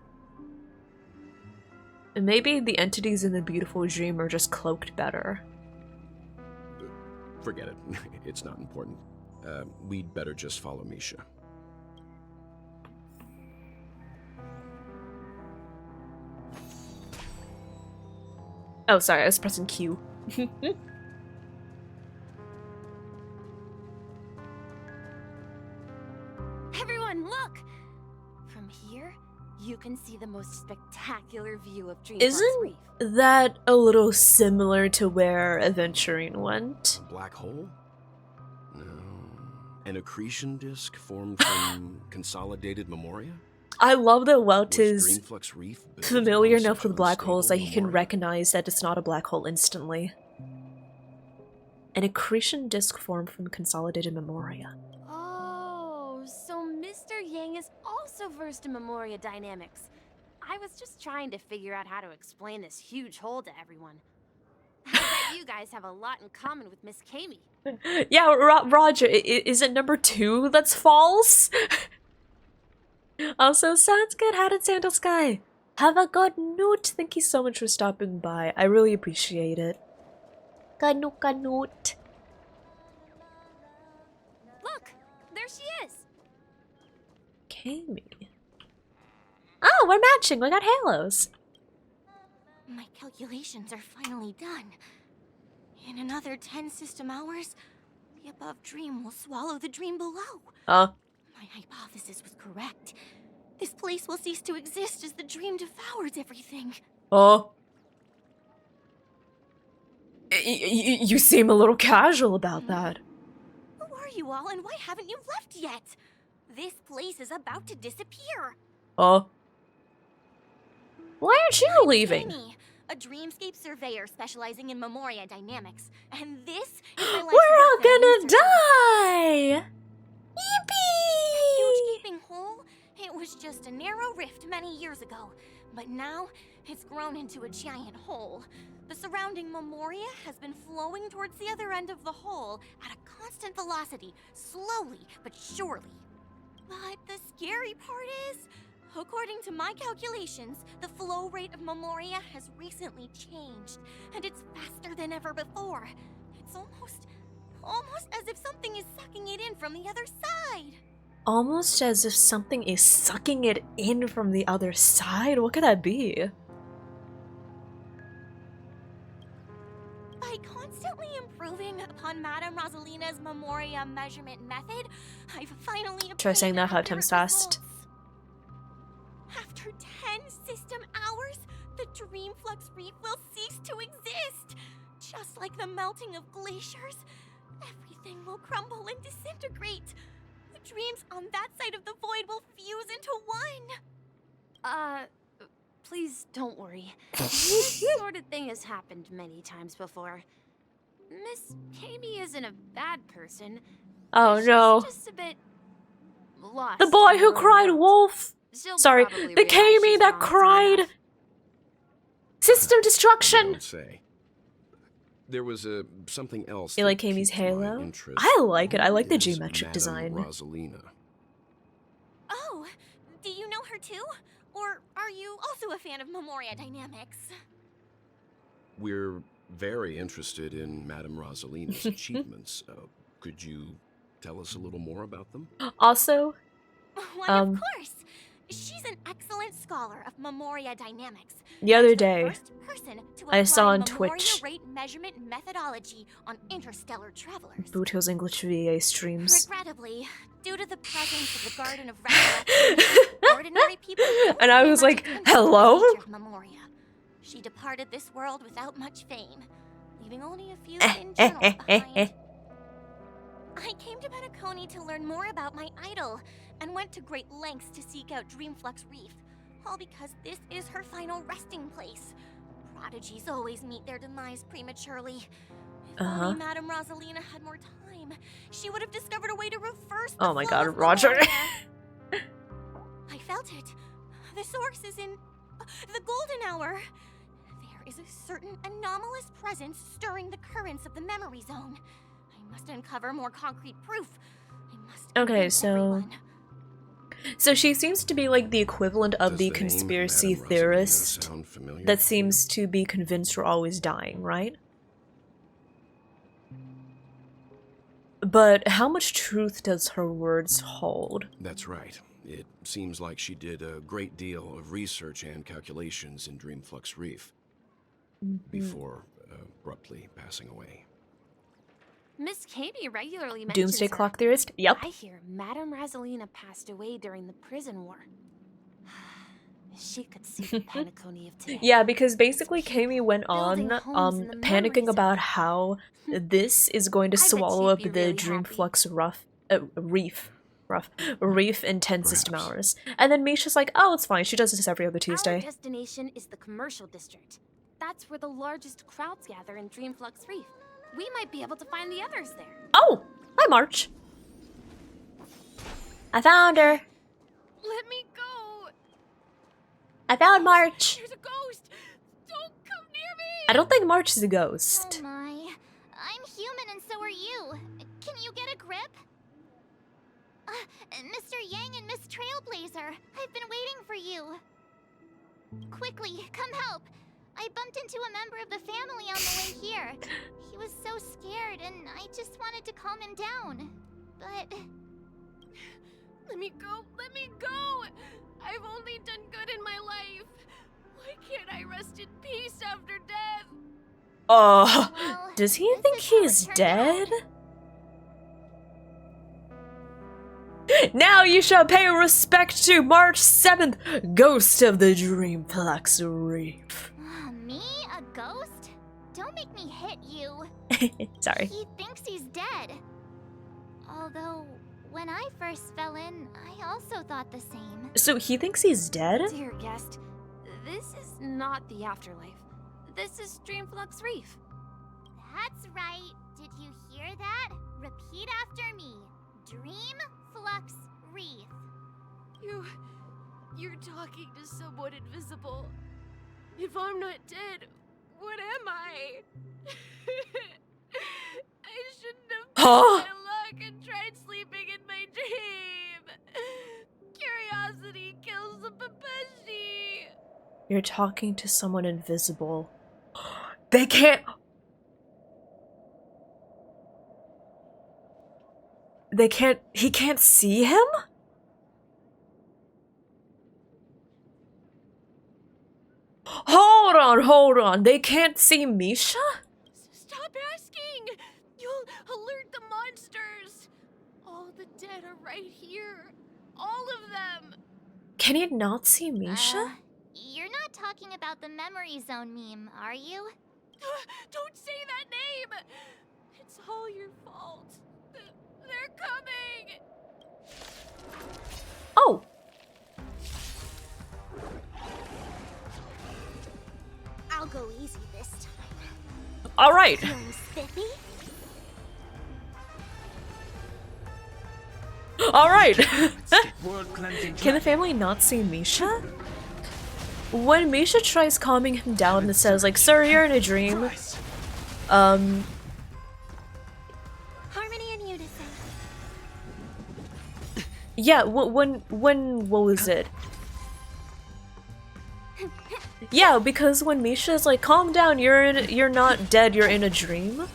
[SPEAKER 1] And maybe the entities in the beautiful dream are just cloaked better.
[SPEAKER 15] Forget it. It's not important. We'd better just follow Misha.
[SPEAKER 1] Oh, sorry, I was pressing Q.
[SPEAKER 20] Everyone, look! From here, you can see the most spectacular view of Dreamflux Reef.
[SPEAKER 1] Isn't that a little similar to where Aventurine went?
[SPEAKER 15] A black hole? No. An accretion disk formed from consolidated memoria?
[SPEAKER 1] I love that Welt
[SPEAKER 15] Was
[SPEAKER 1] is
[SPEAKER 15] Dreamflux Reef built
[SPEAKER 1] familiar
[SPEAKER 15] on
[SPEAKER 1] enough
[SPEAKER 15] such
[SPEAKER 1] with black holes that
[SPEAKER 15] unstable
[SPEAKER 1] he can
[SPEAKER 15] memoria?
[SPEAKER 1] recognize that it's not a black hole instantly. An accretion disk formed from consolidated memoria.
[SPEAKER 20] Oh, so Mr. Yang is also versed in Memoria dynamics. I was just trying to figure out how to explain this huge hole to everyone. I bet you guys have a lot in common with Miss Kami.
[SPEAKER 1] Yeah, Roger, is it number 2 that's false? Also, sounds good. How did Sandal Sky? Have a good note. Thank you so much for stopping by. I really appreciate it. Ganut.
[SPEAKER 20] Look, there she is.
[SPEAKER 1] Kami. Oh, we're matching. We got halos.
[SPEAKER 14] My calculations are finally done. In another 10 system hours, the above dream will swallow the dream below. My hypothesis was correct. This place will cease to exist as the dream devours everything.
[SPEAKER 1] Oh. You seem a little casual about that.
[SPEAKER 14] Who are you all and why haven't you left yet? This place is about to disappear.
[SPEAKER 1] Oh. Why aren't you leaving?
[SPEAKER 14] Amy, a dreamscape surveyor specializing in Memoria dynamics. And this is my life's
[SPEAKER 1] We're all
[SPEAKER 14] work that I'm
[SPEAKER 1] gonna
[SPEAKER 14] researching.
[SPEAKER 1] die! Yippee!
[SPEAKER 14] That huge gaping hole? It was just a narrow rift many years ago. But now, it's grown into a giant hole. The surrounding Memoria has been flowing towards the other end of the hole at a constant velocity, slowly but surely. But the scary part is, according to my calculations, the flow rate of Memoria has recently changed, and it's faster than ever before. It's almost as if something is sucking it in from the other side.
[SPEAKER 1] Almost as if something is sucking it in from the other side? What could that be?
[SPEAKER 14] By constantly improving upon Madame Rosalina's Memoria measurement method, I've finally
[SPEAKER 1] Try saying that 5 times fast.
[SPEAKER 14] After 10 system hours, the Dreamflux Reef will cease to exist. Just like the melting of glaciers, everything will crumble and disintegrate. The dreams on that side of the void will fuse into one.
[SPEAKER 20] Please don't worry. This sort of thing has happened many times before. Miss Kami isn't a bad person.
[SPEAKER 1] Oh no.
[SPEAKER 20] She's just a bit lost.
[SPEAKER 1] The boy
[SPEAKER 20] in
[SPEAKER 1] who
[SPEAKER 20] her
[SPEAKER 1] cried
[SPEAKER 20] world.
[SPEAKER 1] wolf!
[SPEAKER 20] She'll
[SPEAKER 1] Sorry,
[SPEAKER 20] probably
[SPEAKER 1] the
[SPEAKER 20] realize
[SPEAKER 1] Kami
[SPEAKER 20] she's
[SPEAKER 1] that
[SPEAKER 20] wrong soon
[SPEAKER 1] cried!
[SPEAKER 20] enough.
[SPEAKER 1] System destruction!
[SPEAKER 15] Don't say. There was something else.
[SPEAKER 1] You like
[SPEAKER 15] that
[SPEAKER 1] Kami's
[SPEAKER 15] piqued my
[SPEAKER 1] halo?
[SPEAKER 15] interest.
[SPEAKER 1] I like it. I like the
[SPEAKER 15] Is
[SPEAKER 1] geometric
[SPEAKER 15] Madame
[SPEAKER 1] design.
[SPEAKER 15] Rosalina.
[SPEAKER 14] Oh, do you know her too? Or are you also a fan of Memoria dynamics?
[SPEAKER 15] We're very interested in Madame Rosalina's achievements. Could you tell us a little more about them?
[SPEAKER 1] Also,
[SPEAKER 14] Why, of course. She's an excellent scholar of Memoria dynamics.
[SPEAKER 1] the other
[SPEAKER 14] and the
[SPEAKER 1] day,
[SPEAKER 14] first person to
[SPEAKER 1] I saw on
[SPEAKER 14] apply Memoria
[SPEAKER 1] Twitch
[SPEAKER 14] rate measurement methodology on interstellar travelers.
[SPEAKER 1] Buto's English VA streams.
[SPEAKER 14] Regrettably, due to the presence of the Garden of Resurrection, ordinary people don't
[SPEAKER 1] And I
[SPEAKER 14] pay
[SPEAKER 1] was
[SPEAKER 14] much
[SPEAKER 1] like,
[SPEAKER 14] attention to the
[SPEAKER 1] hello?
[SPEAKER 14] nature of Memoria. She departed this world without much fame, leaving only a few thin journals behind. I came to Penacony to learn more about my idol, and went to great lengths to seek out Dreamflux Reef, all because this is her final resting place. Prodigies always meet their demise prematurely. If only Madame Rosalina had more time, she would have discovered a way to reverse the
[SPEAKER 1] Oh my
[SPEAKER 14] flow
[SPEAKER 1] god,
[SPEAKER 14] of
[SPEAKER 1] Roger.
[SPEAKER 14] Memoria. I felt it. The source is in the golden hour. There is a certain anomalous presence stirring the currents of the memory zone. I must uncover more concrete proof. I must
[SPEAKER 1] Okay,
[SPEAKER 14] convince
[SPEAKER 1] so
[SPEAKER 14] everyone.
[SPEAKER 1] So she seems to be like the equivalent of
[SPEAKER 15] Does
[SPEAKER 1] the
[SPEAKER 15] the name
[SPEAKER 1] conspiracy
[SPEAKER 15] Madame Rosalina
[SPEAKER 1] theorist
[SPEAKER 15] sound familiar
[SPEAKER 1] that
[SPEAKER 15] to
[SPEAKER 1] seems to be convinced we're always dying, right? But how much truth does her words hold?
[SPEAKER 15] That's right. It seems like she did a great deal of research and calculations in Dreamflux Reef before abruptly passing away.
[SPEAKER 20] Miss Katie regularly mentions
[SPEAKER 1] Doomsday
[SPEAKER 20] her.
[SPEAKER 1] Clock Theorist? Yep.
[SPEAKER 20] I hear Madame Rosalina passed away during the prison war. She could see the Paniconi of today.
[SPEAKER 1] Yeah, because basically Kami went on
[SPEAKER 20] Building homes in the
[SPEAKER 1] panicking
[SPEAKER 20] memory
[SPEAKER 1] about
[SPEAKER 20] zone.
[SPEAKER 1] how this is going to
[SPEAKER 20] I bet
[SPEAKER 1] swallow up
[SPEAKER 20] she'd
[SPEAKER 1] the
[SPEAKER 20] be really
[SPEAKER 1] Dreamflux Reef in 10 system hours. And then Misha's like, oh, it's fine, she does this every other
[SPEAKER 20] Our
[SPEAKER 1] Tuesday.
[SPEAKER 20] destination is the commercial district. That's where the largest crowds gather in Dreamflux Reef. We might be able to find the others there.
[SPEAKER 1] Oh! Hi, March. I found her.
[SPEAKER 20] Let me go.
[SPEAKER 1] I found March.
[SPEAKER 20] There's a ghost. Don't come near me.
[SPEAKER 1] I don't think March is a ghost.
[SPEAKER 8] Oh my. I'm human and so are you. Can you get a grip? Mr. Yang and Miss Trailblazer, I've been waiting for you. Quickly, come help. I bumped into a member of the family on the way here. He was so scared and I just wanted to calm him down. But...
[SPEAKER 20] Let me go. Let me go. I've only done good in my life. Why can't I rest in peace after death?
[SPEAKER 1] Oh, does he think he's dead? Now you shall pay respect to March 7th, Ghost of the Dreamflux Reef.
[SPEAKER 8] Me? A ghost? Don't make me hit you.
[SPEAKER 1] Sorry.
[SPEAKER 8] He thinks he's dead. Although, when I first fell in, I also thought the same.
[SPEAKER 1] So he thinks he's dead?
[SPEAKER 20] Dear guest, this is not the afterlife. This is Dreamflux Reef.
[SPEAKER 8] That's right. Did you hear that? Repeat after me. Dreamflux Reef.
[SPEAKER 20] You're talking to someone invisible. If I'm not dead, what am I? I shouldn't have
[SPEAKER 1] Huh?
[SPEAKER 20] my luck and tried sleeping in my dream. Curiosity kills the Papashi.
[SPEAKER 1] You're talking to someone invisible. They can't... They can't... He can't see him? Hold on. They can't see Misha?
[SPEAKER 20] Stop asking. You'll alert the monsters. All the dead are right here. All of them.
[SPEAKER 1] Can he not see Misha?
[SPEAKER 8] You're not talking about the memory zone meme, are you?
[SPEAKER 20] Don't say that name. It's all your fault. They're coming.
[SPEAKER 1] Oh.
[SPEAKER 8] I'll go easy this time.
[SPEAKER 1] All right.
[SPEAKER 8] Feeling spiffy?
[SPEAKER 1] All right. Can the family not see Misha? When Misha tries calming him down and says like, "Sir, you're in a dream,"
[SPEAKER 8] Harmony and unison.
[SPEAKER 1] yeah. When what was it? Yeah, because when Misha's like, "Calm down, you're not dead, you're in a dream,"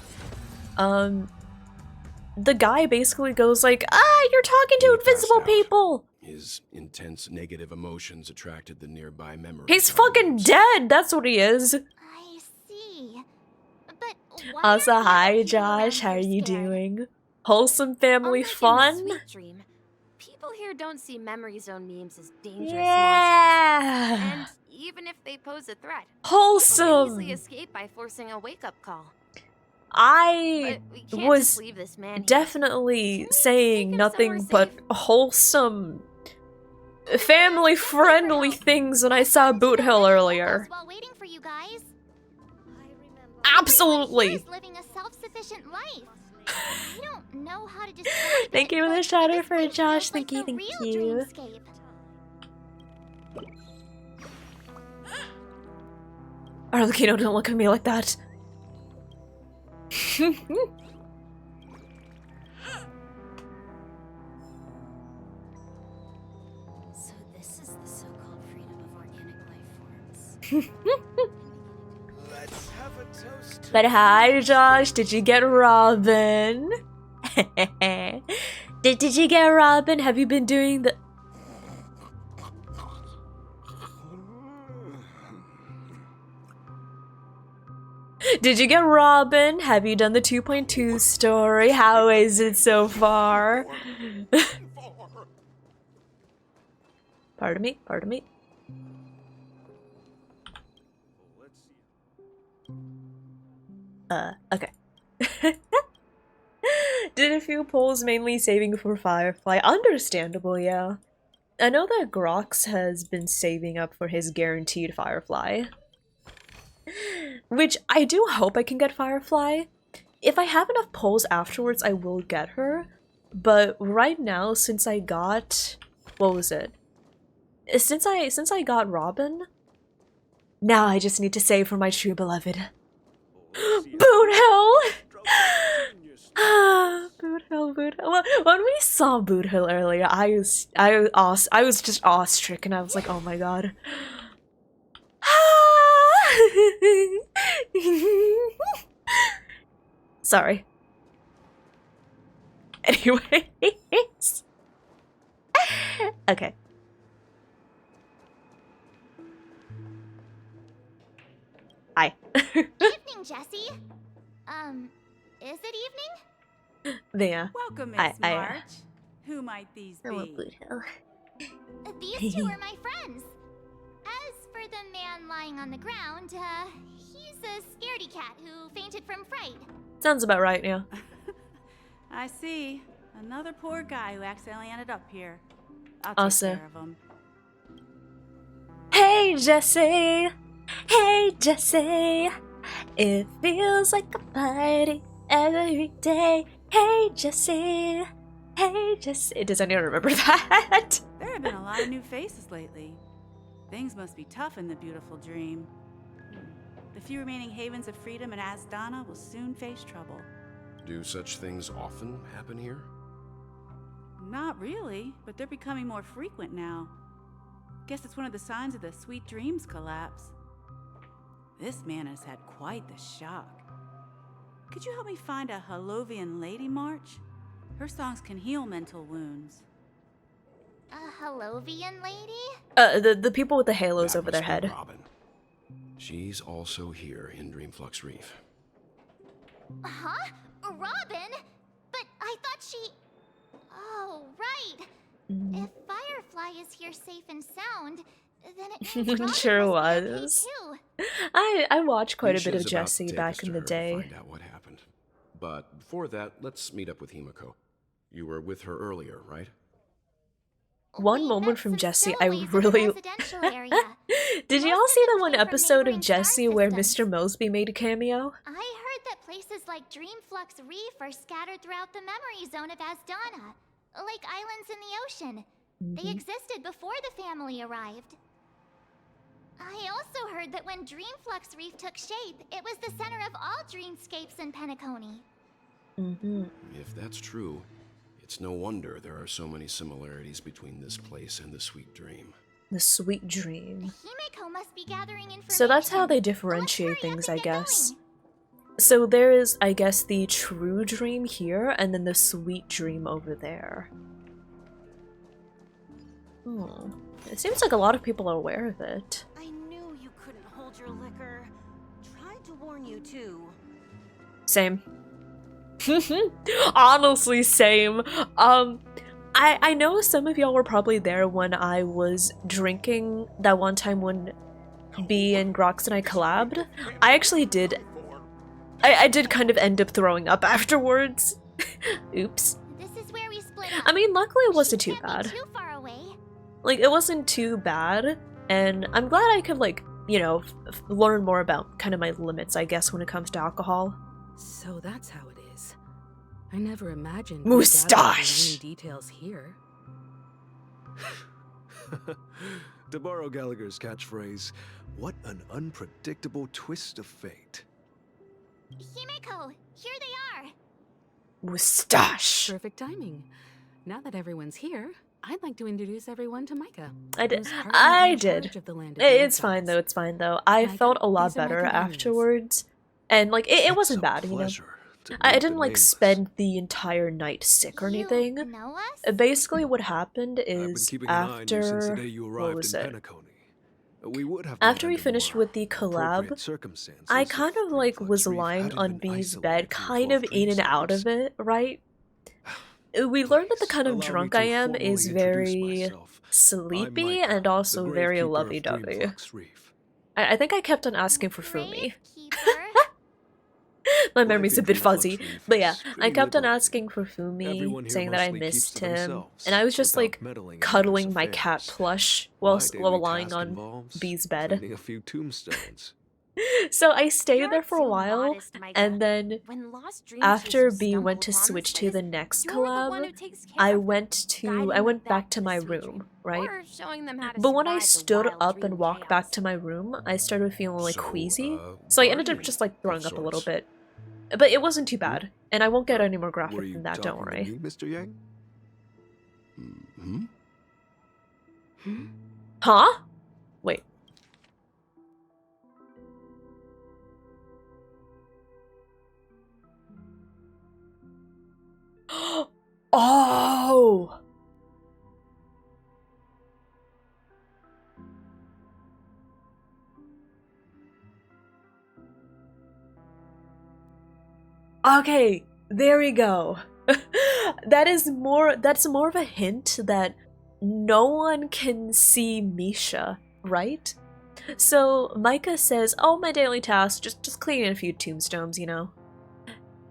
[SPEAKER 1] the guy basically goes like, you're talking to invisible people.
[SPEAKER 15] His intense negative emotions attracted the nearby memories.
[SPEAKER 1] He's fucking dead. That's what he is.
[SPEAKER 8] I see. But why
[SPEAKER 1] Also,
[SPEAKER 8] aren't the
[SPEAKER 1] hi
[SPEAKER 8] other people
[SPEAKER 1] Josh,
[SPEAKER 8] around
[SPEAKER 1] how are
[SPEAKER 8] here
[SPEAKER 1] you
[SPEAKER 8] scared?
[SPEAKER 1] doing? Wholesome family
[SPEAKER 20] Unlike in the
[SPEAKER 1] fun?
[SPEAKER 20] Sweet Dream, people here don't see memory zone memes as dangerous
[SPEAKER 1] Yeah.
[SPEAKER 20] monsters. And even if they pose a threat,
[SPEAKER 1] Wholesome.
[SPEAKER 20] people can easily escape by forcing a wake-up call.
[SPEAKER 1] I
[SPEAKER 20] But we can't
[SPEAKER 1] was
[SPEAKER 20] just leave this man here.
[SPEAKER 1] definitely saying
[SPEAKER 20] him
[SPEAKER 1] nothing
[SPEAKER 20] somewhere
[SPEAKER 1] but wholesome, family-friendly things when I saw Boot Hill earlier.
[SPEAKER 8] While waiting for you guys.
[SPEAKER 1] Absolutely.
[SPEAKER 8] Here's living a self-sufficient life. I don't know how to describe
[SPEAKER 1] Thank
[SPEAKER 8] it,
[SPEAKER 1] you for the
[SPEAKER 8] but
[SPEAKER 1] shout out
[SPEAKER 8] this
[SPEAKER 1] for
[SPEAKER 8] place
[SPEAKER 1] Josh.
[SPEAKER 8] feels like
[SPEAKER 1] Thank you,
[SPEAKER 8] the
[SPEAKER 1] thank
[SPEAKER 8] real
[SPEAKER 1] you.
[SPEAKER 8] dreamscape.
[SPEAKER 1] Arlecchino, don't look at me like that.
[SPEAKER 4] Let's have a toast.
[SPEAKER 1] But hi, Josh. Did you get Robin? Did you get Robin? Have you been doing the... Did you get Robin? Have you done the 2.2 story? How is it so far? Pardon me? Pardon me? Okay. Did a few polls mainly saving for Firefly. Understandable, yeah. I know that Grox has been saving up for his guaranteed Firefly. Which I do hope I can get Firefly. If I have enough polls afterwards, I will get her. But right now, since I got... What was it? Since I got Robin, now I just need to save for my true beloved. Boot Hill! Boot Hill, Boot Hill. Well, when we saw Boot Hill earlier, I was just awestricken. I was like, oh my god. Sorry. Anyways. Okay. Hi.
[SPEAKER 8] Evening, Jessie. Is it evening?
[SPEAKER 1] There.
[SPEAKER 9] Welcome, Miss March. Who might these be?
[SPEAKER 1] Boot Hill.
[SPEAKER 8] These two are my friends. As for the man lying on the ground, he's a scaredy cat who fainted from fright.
[SPEAKER 1] Sounds about right, yeah.
[SPEAKER 9] I see. Another poor guy who accidentally ended up here. I'll
[SPEAKER 1] Also.
[SPEAKER 9] take care of him.
[SPEAKER 1] Hey, Jesse! Hey, Jesse! It feels like a party every day. Hey, Jesse! Hey, Jesse! Does anyone remember that?
[SPEAKER 9] There have been a lot of new faces lately. Things must be tough in the beautiful dream. The few remaining havens of freedom in Asdana will soon face trouble.
[SPEAKER 15] Do such things often happen here?
[SPEAKER 9] Not really, but they're becoming more frequent now. Guess it's one of the signs of the Sweet Dreams collapse. This man has had quite the shock. Could you help me find a Halovian lady, March? Her songs can heal mental wounds.
[SPEAKER 8] A Halovian lady?
[SPEAKER 1] The people with the halos over their head.
[SPEAKER 15] Robin. She's also here in Dreamflux Reef.
[SPEAKER 8] Huh? Robin? But I thought she... Oh, right. If Firefly is here safe and sound, then it means Robin
[SPEAKER 1] Sure
[SPEAKER 8] must be
[SPEAKER 1] was.
[SPEAKER 8] okay too.
[SPEAKER 1] I watched quite a bit of
[SPEAKER 15] Misha's about to
[SPEAKER 1] Jesse
[SPEAKER 15] take us
[SPEAKER 1] back
[SPEAKER 15] to
[SPEAKER 1] in the
[SPEAKER 15] her to
[SPEAKER 1] day.
[SPEAKER 15] Find out what happened. But before that, let's meet up with Himiko. You were with her earlier, right?
[SPEAKER 1] One moment from Jesse, I really... Did y'all see the one episode of Jesse where Mr. Mosby made a cameo?
[SPEAKER 8] I heard that places like Dreamflux Reef are scattered throughout the memory zone of Asdana, like islands in the ocean. They existed before the family arrived. I also heard that when Dreamflux Reef took shape, it was the center of all dreamscapes in Penacony.
[SPEAKER 15] If that's true, it's no wonder there are so many similarities between this place and the Sweet Dream.
[SPEAKER 1] The Sweet Dream.
[SPEAKER 8] Himiko must be gathering information.
[SPEAKER 1] So that's how they differentiate things, I guess. So there is, I guess, the true dream here, and then the sweet dream over there. It seems like a lot of people are aware of it.
[SPEAKER 9] I knew you couldn't hold your liquor. Tried to warn you too.
[SPEAKER 1] Same. Honestly, same. I know some of y'all were probably there when I was drinking that one time when B and Grox and I collabed. I actually did. I did kind of end up throwing up afterwards. Oops.
[SPEAKER 8] This is where we split up.
[SPEAKER 1] I mean, luckily it wasn't too bad.
[SPEAKER 8] Too far away.
[SPEAKER 1] Like, it wasn't too bad, and I'm glad I could, like, you know, learn more about kind of my limits, I guess, when it comes to alcohol.
[SPEAKER 16] So that's how it is. I never imagined
[SPEAKER 1] Moustache!
[SPEAKER 16] any details here.
[SPEAKER 21] To borrow Gallagher's catchphrase, what an unpredictable twist of fate.
[SPEAKER 8] Himiko, here they are.
[SPEAKER 1] Moustache!
[SPEAKER 16] Perfect timing. Now that everyone's here,
[SPEAKER 6] I'd like to introduce everyone to Micah.
[SPEAKER 1] I did.
[SPEAKER 6] who's currently
[SPEAKER 1] I
[SPEAKER 6] in
[SPEAKER 1] did.
[SPEAKER 6] charge of the land of
[SPEAKER 1] It's
[SPEAKER 6] the
[SPEAKER 1] fine though. It's fine though. I felt a lot
[SPEAKER 6] these are my
[SPEAKER 1] better
[SPEAKER 6] companions.
[SPEAKER 1] afterwards, and like it wasn't bad, you know. I didn't like spend the entire night sick or anything.
[SPEAKER 19] know us?
[SPEAKER 1] Basically, what happened
[SPEAKER 21] I've been
[SPEAKER 1] is
[SPEAKER 21] keeping an eye on you since the
[SPEAKER 1] after
[SPEAKER 21] day you
[SPEAKER 1] what
[SPEAKER 21] arrived
[SPEAKER 1] was
[SPEAKER 21] in
[SPEAKER 1] it?
[SPEAKER 21] Penacony. We would have
[SPEAKER 1] After
[SPEAKER 21] met
[SPEAKER 1] we
[SPEAKER 21] under
[SPEAKER 1] finished
[SPEAKER 21] more
[SPEAKER 1] with the collab,
[SPEAKER 21] appropriate circumstances
[SPEAKER 1] I
[SPEAKER 21] if
[SPEAKER 1] kind of like was
[SPEAKER 21] Reef
[SPEAKER 1] lying
[SPEAKER 21] hadn't
[SPEAKER 1] on
[SPEAKER 21] been
[SPEAKER 1] B's
[SPEAKER 21] isolated
[SPEAKER 1] bed,
[SPEAKER 21] from
[SPEAKER 1] kind of in and out of it, right? We learned that the kind of
[SPEAKER 21] allow me
[SPEAKER 1] drunk
[SPEAKER 21] to
[SPEAKER 1] I am
[SPEAKER 21] formally
[SPEAKER 1] is
[SPEAKER 21] introduce
[SPEAKER 1] very
[SPEAKER 21] myself.
[SPEAKER 1] sleepy
[SPEAKER 21] Micah,
[SPEAKER 1] and
[SPEAKER 21] the
[SPEAKER 1] also very
[SPEAKER 21] gravekeeper of
[SPEAKER 1] lovey-dovey.
[SPEAKER 21] Dreamflux Reef.
[SPEAKER 1] I think I kept on asking for Fumi.
[SPEAKER 19] Keeper?
[SPEAKER 1] My memory's a
[SPEAKER 21] Life
[SPEAKER 1] bit
[SPEAKER 21] in
[SPEAKER 1] fuzzy,
[SPEAKER 21] Dreamflux Reef
[SPEAKER 1] but yeah,
[SPEAKER 21] is
[SPEAKER 1] I
[SPEAKER 21] pretty
[SPEAKER 1] kept on
[SPEAKER 21] liberating.
[SPEAKER 1] asking for Fumi,
[SPEAKER 21] Everyone here
[SPEAKER 1] saying that I
[SPEAKER 21] mostly keeps
[SPEAKER 1] missed
[SPEAKER 21] to
[SPEAKER 1] him,
[SPEAKER 21] themselves,
[SPEAKER 1] and I was just
[SPEAKER 21] without
[SPEAKER 1] like
[SPEAKER 21] meddling in
[SPEAKER 1] cuddling
[SPEAKER 21] others'
[SPEAKER 1] my
[SPEAKER 21] affairs.
[SPEAKER 1] cat plush
[SPEAKER 21] My
[SPEAKER 1] while
[SPEAKER 21] daily
[SPEAKER 1] lying
[SPEAKER 21] task
[SPEAKER 1] on
[SPEAKER 21] involves
[SPEAKER 1] B's bed.
[SPEAKER 21] cleaning a few tombstones.
[SPEAKER 1] So I stayed
[SPEAKER 20] You're
[SPEAKER 1] there for a
[SPEAKER 20] too
[SPEAKER 1] while,
[SPEAKER 20] modest, Micah.
[SPEAKER 1] and then
[SPEAKER 20] When lost dream
[SPEAKER 1] after
[SPEAKER 20] chasers
[SPEAKER 1] B
[SPEAKER 20] stumble
[SPEAKER 1] went to
[SPEAKER 20] upon
[SPEAKER 1] switch
[SPEAKER 20] this
[SPEAKER 1] to
[SPEAKER 20] place,
[SPEAKER 1] the next
[SPEAKER 20] you're the one
[SPEAKER 1] collab,
[SPEAKER 20] who takes care
[SPEAKER 1] I
[SPEAKER 20] of them,
[SPEAKER 1] went
[SPEAKER 20] guiding them
[SPEAKER 1] back to
[SPEAKER 20] the
[SPEAKER 1] my
[SPEAKER 20] sweet
[SPEAKER 1] room,
[SPEAKER 20] dream,
[SPEAKER 1] right?
[SPEAKER 20] or showing them how to
[SPEAKER 1] But when I
[SPEAKER 20] survive the
[SPEAKER 1] stood
[SPEAKER 20] wild
[SPEAKER 1] up
[SPEAKER 20] dream
[SPEAKER 1] and walked
[SPEAKER 20] chaos.
[SPEAKER 1] back to my room, I started feeling like
[SPEAKER 21] So,
[SPEAKER 1] queasy, so I ended up
[SPEAKER 21] guardian
[SPEAKER 1] just like throwing
[SPEAKER 21] of
[SPEAKER 1] up a little
[SPEAKER 21] sorts.
[SPEAKER 1] bit. But it wasn't too bad, and I won't get any more
[SPEAKER 21] Were
[SPEAKER 1] graphic
[SPEAKER 21] you
[SPEAKER 1] than that, don't
[SPEAKER 21] talking
[SPEAKER 1] worry.
[SPEAKER 21] to me, Mr. Yang? Hmm?
[SPEAKER 1] Huh? Wait. Oh! Okay, there we go. That's more of a hint that no one can see Misha, right? So Micah says, "Oh, my daily task, just cleaning a few tombstones, you know."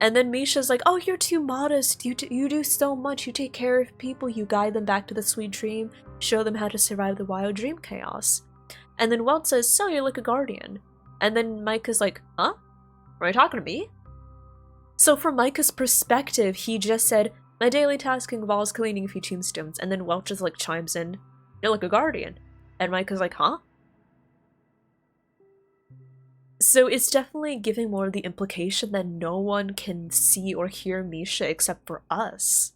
[SPEAKER 1] And then Misha's like, "Oh, you're too modest. You do so much. You take care of people. You guide them back to the sweet dream. Show them how to survive the wild dream chaos." And then Welt says, "So you're like a guardian." And then Micah's like, "Huh? Are you talking to me?" So from Micah's perspective, he just said, "My daily task involves cleaning a few tombstones." And then Welch just like chimes in, "You're like a guardian." And Micah's like, "Huh?" So it's definitely giving more of the implication that no one can see or hear Misha except for us.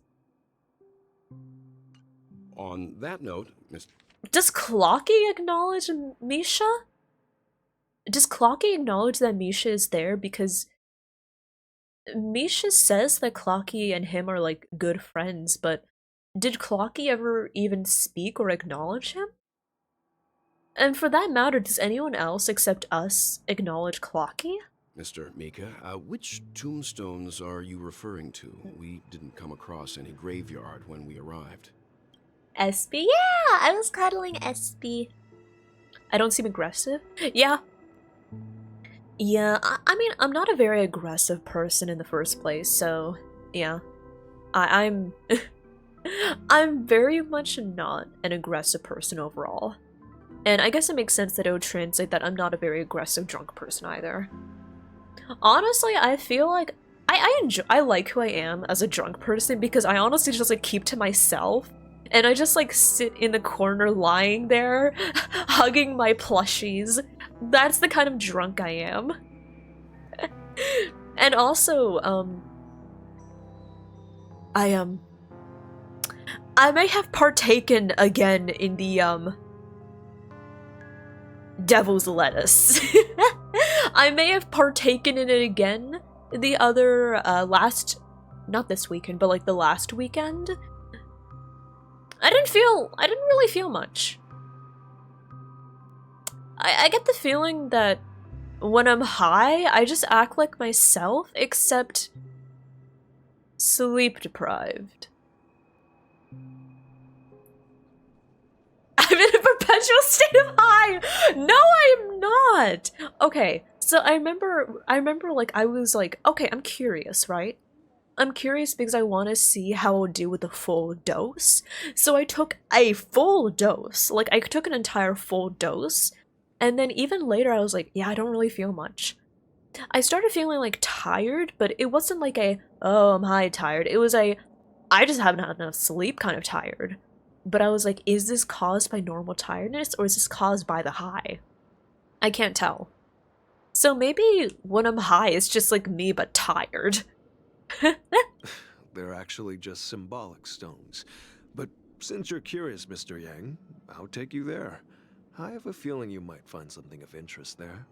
[SPEAKER 15] On that note, Mr.
[SPEAKER 1] Does Clocky acknowledge Misha? Does Clocky acknowledge that Misha is there? Because Misha says that Clocky and him are like good friends, but did Clocky ever even speak or acknowledge him? And for that matter, does anyone else except us acknowledge Clocky?
[SPEAKER 15] Mr. Mika, which tombstones are you referring to? We didn't come across any graveyard when we arrived.
[SPEAKER 1] Espy? Yeah, I was cuddling Espy. I don't seem aggressive? Yeah. Yeah, I mean, I'm not a very aggressive person in the first place, so yeah. I'm I'm very much not an aggressive person overall. And I guess it makes sense that it would translate that I'm not a very aggressive drunk person either. Honestly, I feel like I like who I am as a drunk person because I honestly just like keep to myself and I just like sit in the corner lying there hugging my plushies. That's the kind of drunk I am. And also, I may have partaken again in the devil's lettuce. I may have partaken in it again the other not this weekend, but like the last weekend. I didn't really feel much. I get the feeling that when I'm high, I just act like myself, except sleep deprived. I'm in a perpetual state of high! No, I am not! Okay, so I remember like I was like, okay, I'm curious, right? I'm curious because I want to see how I'll do with a full dose. So I took a full dose. Like, I took an entire full dose. And then even later I was like, yeah, I don't really feel much. I started feeling like tired, but it wasn't like a, oh, I'm high tired. It was a, I just haven't had enough sleep kind of tired. But I was like, is this caused by normal tiredness or is this caused by the high? I can't tell. So maybe when I'm high, it's just like me but tired.
[SPEAKER 21] They're actually just symbolic stones. But Since you're curious, Mr. Yang, I'll take you there. I have a feeling you might find something of interest there.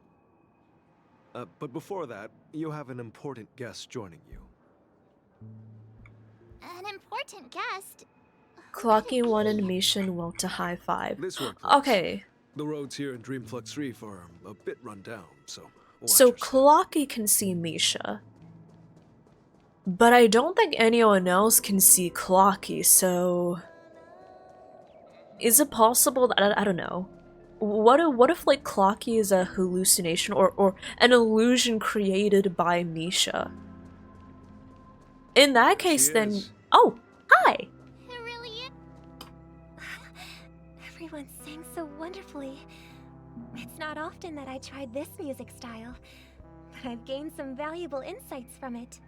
[SPEAKER 21] But before that, you have an important guest joining you.
[SPEAKER 8] An important guest?
[SPEAKER 1] Clocky 1 and Misha will to high five.
[SPEAKER 21] This way, please.
[SPEAKER 1] Okay.
[SPEAKER 21] The roads here in Dreamflux Reef are a bit run down, so watch
[SPEAKER 1] So
[SPEAKER 21] yourself.
[SPEAKER 1] Clocky can see Misha. But I don't think anyone else can see Clocky, so... Is it possible that, I don't know. What if like Clocky is a hallucination or an illusion created by Misha? In that case then... Oh, hi!
[SPEAKER 7] Everyone sang so wonderfully. It's not often that I tried this music style, but I've gained some valuable insights from it.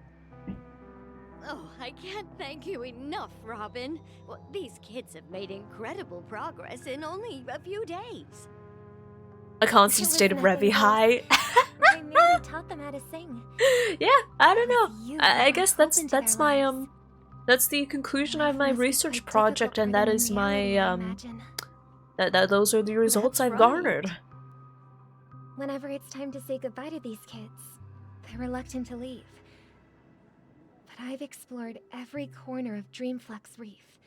[SPEAKER 2] Oh, I can't thank you enough, Robin. Well, these kids have made incredible progress in only a few days.
[SPEAKER 1] A constant state of Revy high.
[SPEAKER 7] I merely taught them how to sing.
[SPEAKER 1] Yeah, I don't know. I guess that's my that's the conclusion of my research project, and that is my those are the results I've garnered.
[SPEAKER 7] Whenever it's time to say goodbye to these kids, they're reluctant to leave. But I've explored every corner of Dreamflux Reef,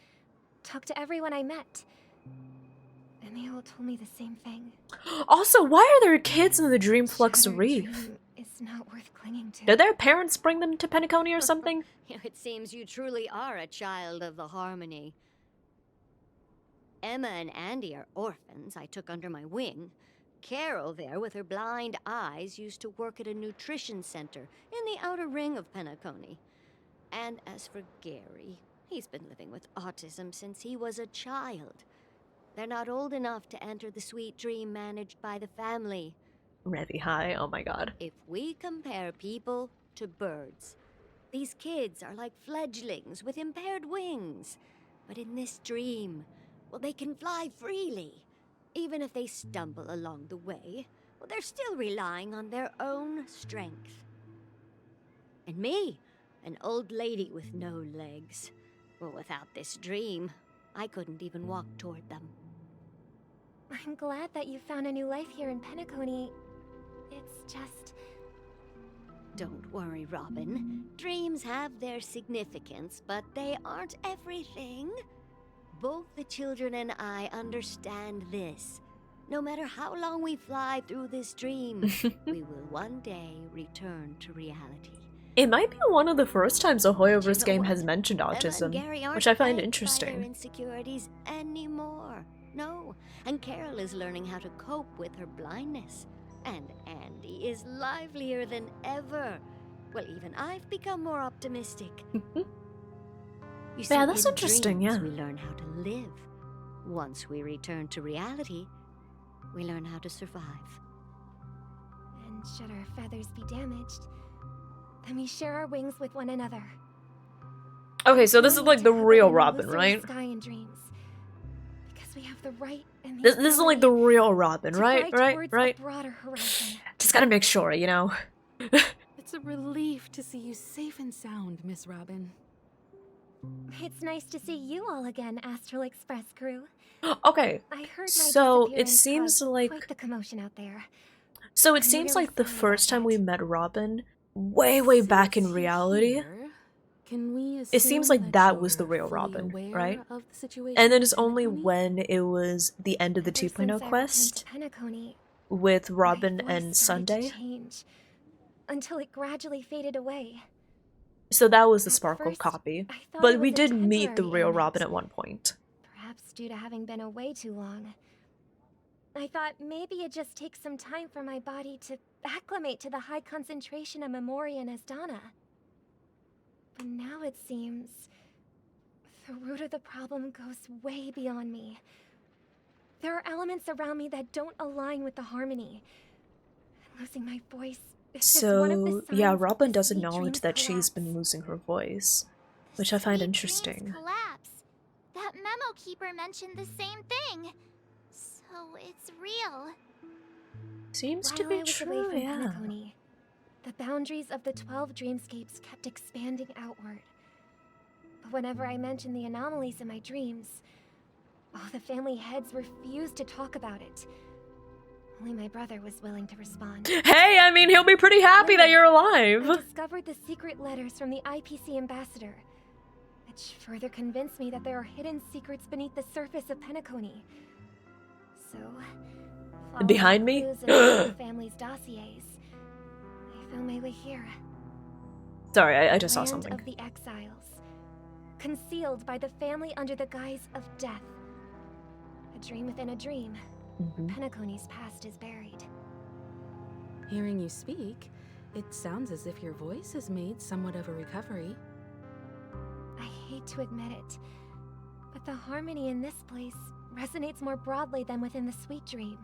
[SPEAKER 7] talked to everyone I met, and they all told me the same thing.
[SPEAKER 1] Also, why are there kids in the Dreamflux Reef?
[SPEAKER 7] It's not worth clinging to.
[SPEAKER 1] Did their parents bring them to Penacony or something?
[SPEAKER 2] It seems you truly are a child of the Harmony. Emma and Andy are orphans I took under my wing. Carol there, with her blind eyes, used to work at a nutrition center in the outer ring of Penacony. And as for Gary, he's been living with autism since he was a child. They're not old enough to enter the sweet dream managed by the family.
[SPEAKER 1] Revy high, oh my god.
[SPEAKER 2] If we compare people to birds, these kids are like fledglings with impaired wings. But in this dream, well, they can fly freely. Even if they stumble along the way, well, they're still relying on their own strength. And me, an old lady with no legs. Well, without this dream, I couldn't even walk toward them.
[SPEAKER 7] I'm glad that you found a new life here in Penacony. It's just...
[SPEAKER 2] Don't worry, Robin. Dreams have their significance, but they aren't everything. Both the children and I understand this. No matter how long we fly through this dream, we will one day return to reality.
[SPEAKER 1] It might be one of the first times a Hoyoverse game has mentioned autism, which I find
[SPEAKER 2] Their
[SPEAKER 1] interesting.
[SPEAKER 2] insecurities anymore. No, and Carol is learning how to cope with her blindness. And Andy is livelier than ever. Well, even I've become more optimistic. You see,
[SPEAKER 1] Yeah, that's
[SPEAKER 2] in
[SPEAKER 1] interesting,
[SPEAKER 2] dreams,
[SPEAKER 1] yeah.
[SPEAKER 2] we learn how to live. Once we return to reality, we learn how to survive.
[SPEAKER 7] And should our feathers be damaged, then we share our wings with one another.
[SPEAKER 1] Okay, so this is like the real Robin, right?
[SPEAKER 7] Sky and dreams. Because we have the right and the
[SPEAKER 1] This is like the real Robin,
[SPEAKER 7] to
[SPEAKER 1] right?
[SPEAKER 7] fly
[SPEAKER 1] Right?
[SPEAKER 7] towards
[SPEAKER 1] Right?
[SPEAKER 7] a broader horizon.
[SPEAKER 1] Just gotta make sure, you know?
[SPEAKER 16] It's a relief to see you safe and sound, Miss Robin.
[SPEAKER 7] It's nice to see you all again, Astral Express crew.
[SPEAKER 1] Okay,
[SPEAKER 7] I heard my
[SPEAKER 1] so it
[SPEAKER 7] disappearance
[SPEAKER 1] seems
[SPEAKER 7] caused
[SPEAKER 1] like...
[SPEAKER 7] quite the commotion out there.
[SPEAKER 1] So it
[SPEAKER 7] I'm
[SPEAKER 1] seems
[SPEAKER 7] really
[SPEAKER 1] like the
[SPEAKER 7] sorry about
[SPEAKER 1] first time we met Robin, way back in reality,
[SPEAKER 16] Can we
[SPEAKER 1] it seems like that was the real Robin, right? And then it's only when it was the end of the 2.0 quest
[SPEAKER 7] Penacony,
[SPEAKER 1] with Robin
[SPEAKER 7] voice
[SPEAKER 1] and
[SPEAKER 7] started to
[SPEAKER 1] Sunday.
[SPEAKER 7] change, until it gradually faded away.
[SPEAKER 1] So that was the Sparkle copy.
[SPEAKER 7] thought
[SPEAKER 1] But
[SPEAKER 7] it
[SPEAKER 1] we
[SPEAKER 7] was a
[SPEAKER 1] did meet the
[SPEAKER 7] temporary
[SPEAKER 1] real
[SPEAKER 7] ailment.
[SPEAKER 1] Robin at one point.
[SPEAKER 7] Perhaps due to having been away too long. I thought maybe it just takes some time for my body to acclimate to the high concentration of Memoria and Asdana. But now it seems the root of the problem goes way beyond me. There are elements around me that don't align with the harmony. And losing my voice is just one of the
[SPEAKER 1] So, yeah,
[SPEAKER 7] signs
[SPEAKER 1] Robin
[SPEAKER 7] the
[SPEAKER 1] does
[SPEAKER 7] sweet
[SPEAKER 1] acknowledge
[SPEAKER 7] dreams
[SPEAKER 1] that she's
[SPEAKER 7] collapse.
[SPEAKER 1] been losing her voice, which I find interesting.
[SPEAKER 8] Collapse. That memo keeper mentioned the same thing. So it's real.
[SPEAKER 1] Seems to
[SPEAKER 7] While
[SPEAKER 1] be
[SPEAKER 7] I was
[SPEAKER 1] true,
[SPEAKER 7] away from
[SPEAKER 1] yeah.
[SPEAKER 7] Penacony, the boundaries of the 12 dreamscapes kept expanding outward. Whenever I mentioned the anomalies in my dreams, all the family heads refused to talk about it. Only my brother was willing to respond.
[SPEAKER 1] Hey, I mean, he'll be pretty happy that you're alive.
[SPEAKER 7] I discovered the secret letters from the IPC ambassador, which further convinced me that there are hidden secrets beneath the surface of Penacony. So,
[SPEAKER 1] Behind me?
[SPEAKER 7] clues in the family's dossiers, I found my way here.
[SPEAKER 1] Sorry, I just saw
[SPEAKER 7] Land
[SPEAKER 1] something.
[SPEAKER 7] of the exiles, concealed by the family under the guise of death. A dream within a dream. Penacony's past is buried.
[SPEAKER 16] Hearing you speak, it sounds as if your voice has made somewhat of a recovery.
[SPEAKER 7] I hate to admit it, but the harmony in this place resonates more broadly than within the sweet dream.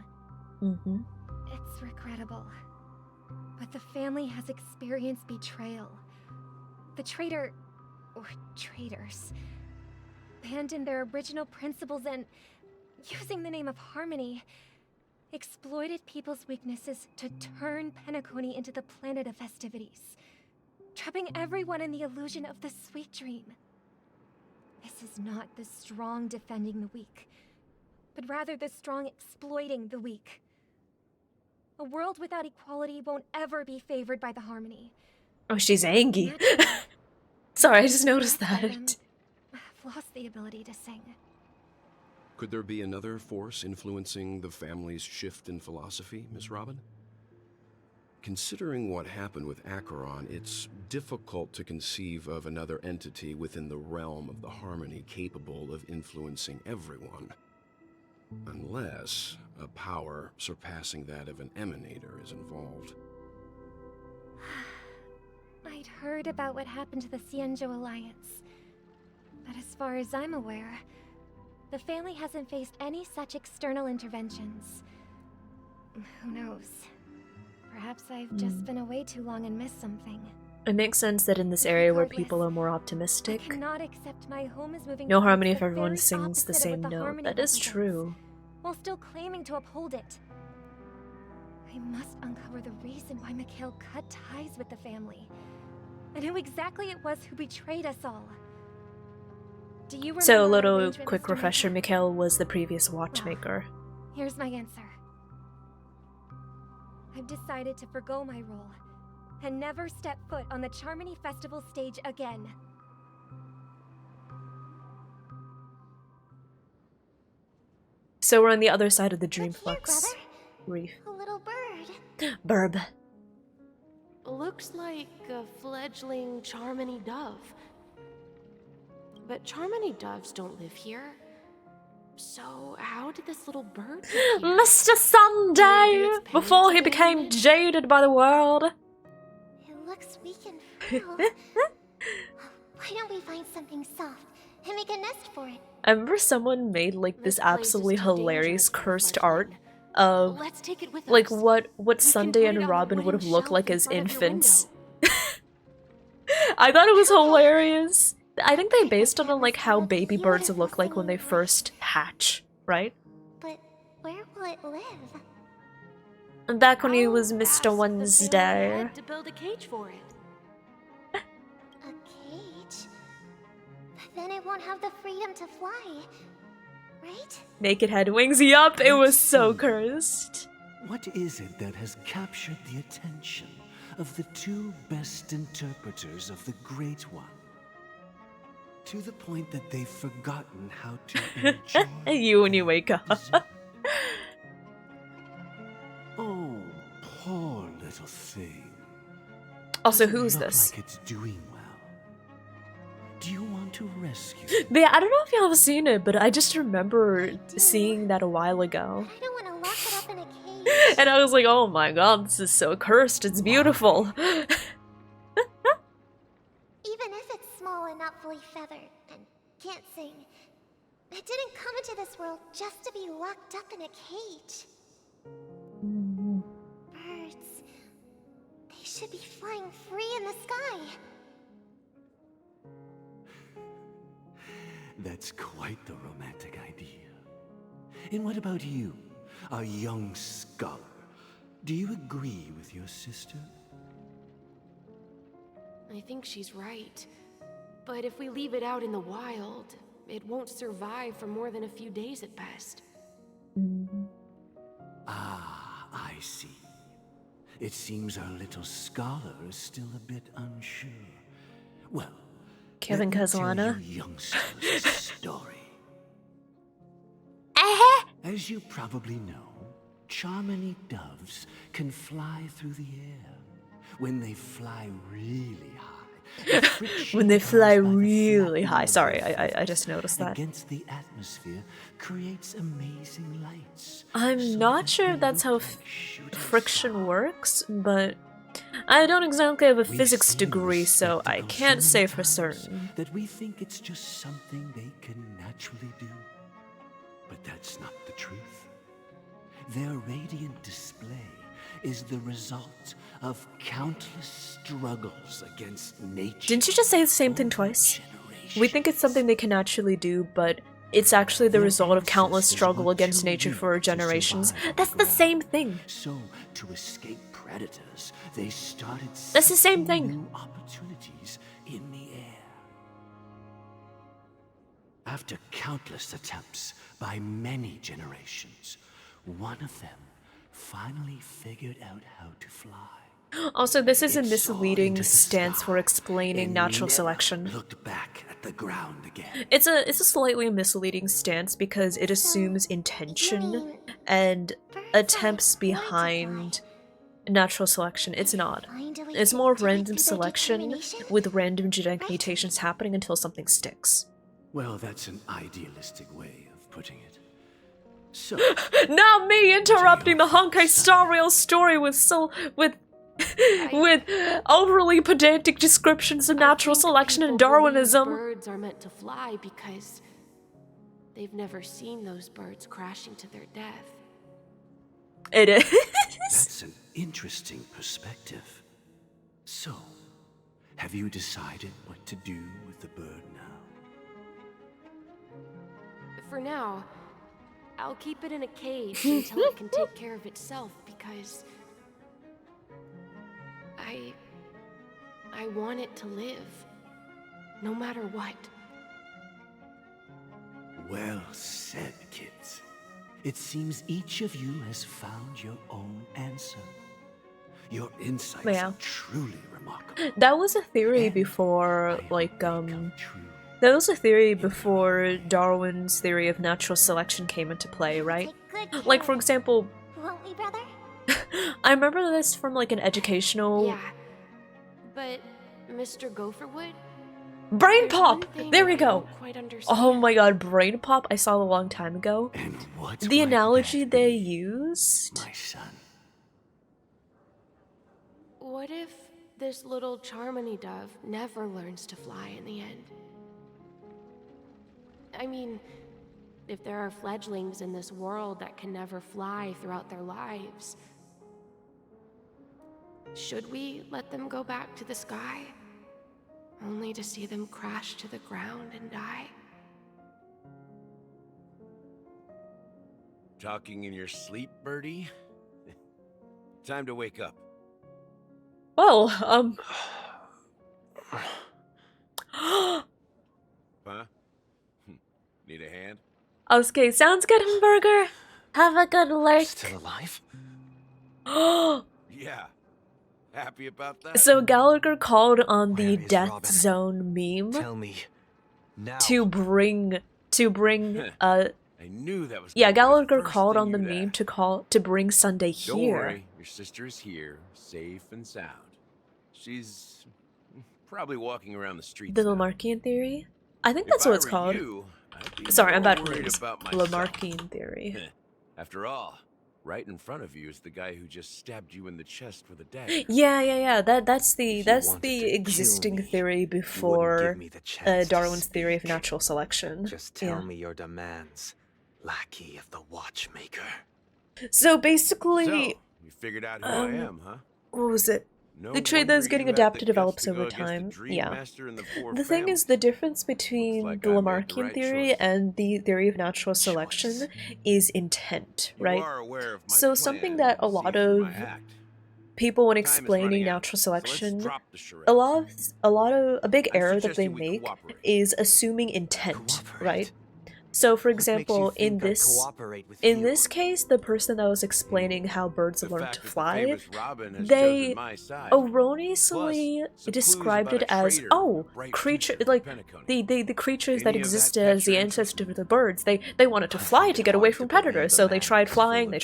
[SPEAKER 7] It's regrettable, but the family has experienced betrayal. The traitor, or traitors, abandoned their original principles and, using the name of harmony, exploited people's weaknesses to turn Penacony into the planet of festivities, trapping everyone in the illusion of the sweet dream. This is not the strong defending the weak, but rather the strong exploiting the weak. A world without equality won't ever be favored by the harmony.
[SPEAKER 1] Oh, she's angry. Sorry, I just noticed that.
[SPEAKER 7] I've lost the ability to sing.
[SPEAKER 15] Could there be another force influencing the family's shift in philosophy, Miss Robin? Considering what happened with Acheron, it's difficult to conceive of another entity within the realm of the harmony capable of influencing everyone. Unless a power surpassing that of an emanator is involved.
[SPEAKER 7] I'd heard about what happened to the Xianzhou Alliance, but as far as I'm aware, the family hasn't faced any such external interventions. Who knows? Perhaps I've just been away too long and missed something.
[SPEAKER 1] It makes sense that in this area where people are more optimistic,
[SPEAKER 7] I cannot accept my home is moving
[SPEAKER 1] no
[SPEAKER 7] towards
[SPEAKER 1] harmony if
[SPEAKER 7] the
[SPEAKER 1] everyone
[SPEAKER 7] very
[SPEAKER 1] sings the
[SPEAKER 7] opposite of
[SPEAKER 1] same
[SPEAKER 7] what the
[SPEAKER 1] note.
[SPEAKER 7] harmony
[SPEAKER 1] That is
[SPEAKER 7] represents,
[SPEAKER 1] true.
[SPEAKER 7] while still claiming to uphold it. I must uncover the reason why Mikhail cut ties with the family, and who exactly it was who betrayed us all. Do you remember
[SPEAKER 1] So, a
[SPEAKER 7] our
[SPEAKER 1] little
[SPEAKER 7] arrangement,
[SPEAKER 1] quick
[SPEAKER 7] Mr.
[SPEAKER 1] refresher,
[SPEAKER 7] Maker?
[SPEAKER 1] Mikhail was the previous watchmaker.
[SPEAKER 7] Here's my answer. I've decided to forgo my role and never step foot on the Charmony Festival stage again.
[SPEAKER 1] So we're on the other side of the Dreamflux reef.
[SPEAKER 19] A little bird.
[SPEAKER 1] Burb.
[SPEAKER 3] Looks like a fledgling Charmony dove. But Charmony doves don't live here. So how did this little bird get here?
[SPEAKER 1] Mr. Sunday! Before he became jaded by the world.
[SPEAKER 19] It looks weak and frail. Why don't we find something soft and make a nest for it?
[SPEAKER 1] I remember someone made like this absolutely hilarious cursed art of like what Sunday and Robin would have looked like as infants. I thought it was hilarious. I think they based it on like how baby birds look like when they first hatch, right?
[SPEAKER 19] But where will it live?
[SPEAKER 1] And back when he was Mr. Wednesday.
[SPEAKER 3] To build a cage for it.
[SPEAKER 19] A cage? But then it won't have the freedom to fly, right?
[SPEAKER 1] Naked head wings, yup, it was so cursed.
[SPEAKER 22] What is it that has captured the attention of the two best interpreters of the Great One? To the point that they've forgotten how to enjoy.
[SPEAKER 1] You when you wake up.
[SPEAKER 22] Oh, poor little thing.
[SPEAKER 1] Also,
[SPEAKER 22] Doesn't
[SPEAKER 1] who's
[SPEAKER 22] look
[SPEAKER 1] this?
[SPEAKER 22] Like it's doing well. Do you want to rescue?
[SPEAKER 1] Yeah, I don't know if y'all have seen it, but I just remember seeing that a while ago.
[SPEAKER 19] I don't want to lock it up in a cage.
[SPEAKER 1] And I was like, oh my god, this is so cursed, it's beautiful.
[SPEAKER 19] Even if it's small and not fully feathered and can't sing, it didn't come into this world just to be locked up in a cage. Birds, they should be flying free in the sky.
[SPEAKER 22] That's quite the romantic idea. And what about you, a young scholar? Do you agree with your sister?
[SPEAKER 3] I think she's right. But if we leave it out in the wild, it won't survive for more than a few days at best.
[SPEAKER 22] Ah, I see. It seems our little scholar is still a bit unsure. Well,
[SPEAKER 1] Kevin
[SPEAKER 22] let me tell
[SPEAKER 1] Casolana.
[SPEAKER 22] you youngsters a story. As you probably know, Charmony doves can fly through the air. When they fly really high, the friction
[SPEAKER 1] When they fly
[SPEAKER 22] caused by the
[SPEAKER 1] really
[SPEAKER 22] flapping
[SPEAKER 1] high.
[SPEAKER 22] of
[SPEAKER 1] Sorry,
[SPEAKER 22] their
[SPEAKER 1] I just noticed that.
[SPEAKER 22] against the atmosphere creates amazing lights.
[SPEAKER 1] I'm not sure if that's how friction works, but I don't exactly have a physics degree, so I can't say for certain.
[SPEAKER 22] That we think it's just something they can naturally do. But that's not the truth. Their radiant display is the result of countless struggles against nature.
[SPEAKER 1] Didn't you just say the same thing twice? We think it's something they can actually do, but it's actually the result of countless struggle against nature for generations. That's the same thing.
[SPEAKER 22] So, to escape predators, they started
[SPEAKER 1] That's the same
[SPEAKER 22] seeking
[SPEAKER 1] thing.
[SPEAKER 22] new opportunities in the air. After countless attempts by many generations, one of them finally figured out how to fly.
[SPEAKER 1] Also, this is a misleading stance for explaining natural selection.
[SPEAKER 22] Looked back at the ground again.
[SPEAKER 1] It's a slightly misleading stance because it assumes intention and attempts behind natural selection. It's not. It's more random selection with random genetic mutations happening until something sticks.
[SPEAKER 22] Well, that's an idealistic way of putting it. So,
[SPEAKER 1] Now me interrupting the Honkai Star Rail story with overly pedantic descriptions of natural selection and Darwinism.
[SPEAKER 3] Birds are meant to fly because they've never seen those birds crashing to their death.
[SPEAKER 1] It is.
[SPEAKER 22] That's an interesting perspective. So, have you decided what to do with the bird now?
[SPEAKER 3] For now, I'll keep it in a cage until it can take care of itself because I want it to live, no matter what.
[SPEAKER 22] Well said, kids. It seems each of you has found your own answer. Your insights
[SPEAKER 1] Yeah.
[SPEAKER 22] are truly remarkable.
[SPEAKER 1] That was a theory before, like, that was a theory before Darwin's theory of natural selection came into play, right? Like, for example,
[SPEAKER 19] Won't we, brother?
[SPEAKER 1] I remember this from, like, an educational...
[SPEAKER 3] Yeah, but Mr. Gopherwood?
[SPEAKER 1] Brain pop! There we
[SPEAKER 3] I
[SPEAKER 1] go!
[SPEAKER 3] don't quite understand.
[SPEAKER 1] Oh my god, brain pop I saw a long time ago. The analogy they used...
[SPEAKER 22] My son.
[SPEAKER 3] What if this little Charmony dove never learns to fly in the end? I mean, if there are fledglings in this world that can never fly throughout their lives, should we let them go back to the sky, only to see them crash to the ground and die?
[SPEAKER 12] Talking in your sleep, Birdie? Time to wake up.
[SPEAKER 1] Well,
[SPEAKER 12] Huh? Need a hand?
[SPEAKER 1] okay, sounds good, Hamburger. Have a good lurk.
[SPEAKER 18] Still alive?
[SPEAKER 12] Yeah. Happy about that?
[SPEAKER 1] So Gallagher called on the
[SPEAKER 18] is
[SPEAKER 1] Death
[SPEAKER 18] Robin?
[SPEAKER 1] Zone meme
[SPEAKER 18] Tell me now.
[SPEAKER 1] to bring
[SPEAKER 12] I knew that was
[SPEAKER 1] yeah,
[SPEAKER 12] gonna be the
[SPEAKER 1] Gallagher
[SPEAKER 12] first
[SPEAKER 1] called
[SPEAKER 12] thing
[SPEAKER 1] on the
[SPEAKER 12] you'd
[SPEAKER 1] meme
[SPEAKER 12] ask.
[SPEAKER 1] to bring Sunday
[SPEAKER 12] Don't
[SPEAKER 1] here.
[SPEAKER 12] worry, your sister is here, safe and sound. She's probably walking around the streets.
[SPEAKER 1] The Lamarckian theory? I think
[SPEAKER 12] If
[SPEAKER 1] that's
[SPEAKER 12] I
[SPEAKER 1] what it's
[SPEAKER 12] were
[SPEAKER 1] called.
[SPEAKER 12] you, I'd be
[SPEAKER 1] Sorry, I'm
[SPEAKER 12] more
[SPEAKER 1] bad at
[SPEAKER 12] worried
[SPEAKER 1] names.
[SPEAKER 12] about myself.
[SPEAKER 1] Lamarckian theory.
[SPEAKER 12] After all, right in front of you is the guy who just stabbed you in the chest with a dagger.
[SPEAKER 1] Yeah. That's the
[SPEAKER 18] wanted to kill
[SPEAKER 1] existing
[SPEAKER 18] me,
[SPEAKER 1] theory
[SPEAKER 18] give
[SPEAKER 1] before
[SPEAKER 18] me the chance to
[SPEAKER 1] Darwin's theory of natural selection.
[SPEAKER 18] Just tell
[SPEAKER 1] Yeah.
[SPEAKER 18] me your demands, lackey of the watchmaker.
[SPEAKER 1] So basically,
[SPEAKER 12] So, you figured out who I am, huh?
[SPEAKER 1] what was it?
[SPEAKER 12] No
[SPEAKER 1] The trait
[SPEAKER 12] wonder
[SPEAKER 1] that is getting
[SPEAKER 12] you had
[SPEAKER 1] adapted
[SPEAKER 12] the
[SPEAKER 1] develops
[SPEAKER 12] guts to go
[SPEAKER 1] over
[SPEAKER 12] against the
[SPEAKER 1] time.
[SPEAKER 12] Dream
[SPEAKER 1] Yeah.
[SPEAKER 12] Master and the four
[SPEAKER 1] The thing is, the difference between
[SPEAKER 12] like
[SPEAKER 1] the
[SPEAKER 12] I made the
[SPEAKER 1] Lamarckian
[SPEAKER 12] right
[SPEAKER 1] theory
[SPEAKER 12] choice.
[SPEAKER 1] and the theory of natural selection is intent,
[SPEAKER 12] You
[SPEAKER 1] right?
[SPEAKER 12] are aware of my
[SPEAKER 1] So something
[SPEAKER 12] plan
[SPEAKER 1] that a
[SPEAKER 12] and
[SPEAKER 1] lot
[SPEAKER 12] see through
[SPEAKER 1] of
[SPEAKER 12] my act.
[SPEAKER 1] people when
[SPEAKER 12] Time is
[SPEAKER 1] explaining
[SPEAKER 12] running out,
[SPEAKER 1] natural
[SPEAKER 12] so let's
[SPEAKER 1] selection,
[SPEAKER 12] drop the charades.
[SPEAKER 1] a big
[SPEAKER 12] I
[SPEAKER 1] error that
[SPEAKER 12] suggest
[SPEAKER 1] they
[SPEAKER 12] you we
[SPEAKER 1] make
[SPEAKER 12] cooperate.
[SPEAKER 1] is assuming intent, right? So for example, in this case, the person that was explaining how birds learn to fly,
[SPEAKER 12] famous Robin has
[SPEAKER 1] they
[SPEAKER 12] chosen my side.
[SPEAKER 1] erroneously
[SPEAKER 12] Plus, some
[SPEAKER 1] described
[SPEAKER 12] clues
[SPEAKER 1] it
[SPEAKER 12] about a
[SPEAKER 1] as,
[SPEAKER 12] traitor
[SPEAKER 1] oh,
[SPEAKER 12] and a bright
[SPEAKER 1] creature,
[SPEAKER 12] future for
[SPEAKER 1] like
[SPEAKER 12] Penacony.
[SPEAKER 1] the creatures that
[SPEAKER 12] Any of that
[SPEAKER 1] existed
[SPEAKER 12] catch
[SPEAKER 1] as the
[SPEAKER 12] your
[SPEAKER 1] ancestors of the birds. They wanted to fly to get away from predators, so they tried flying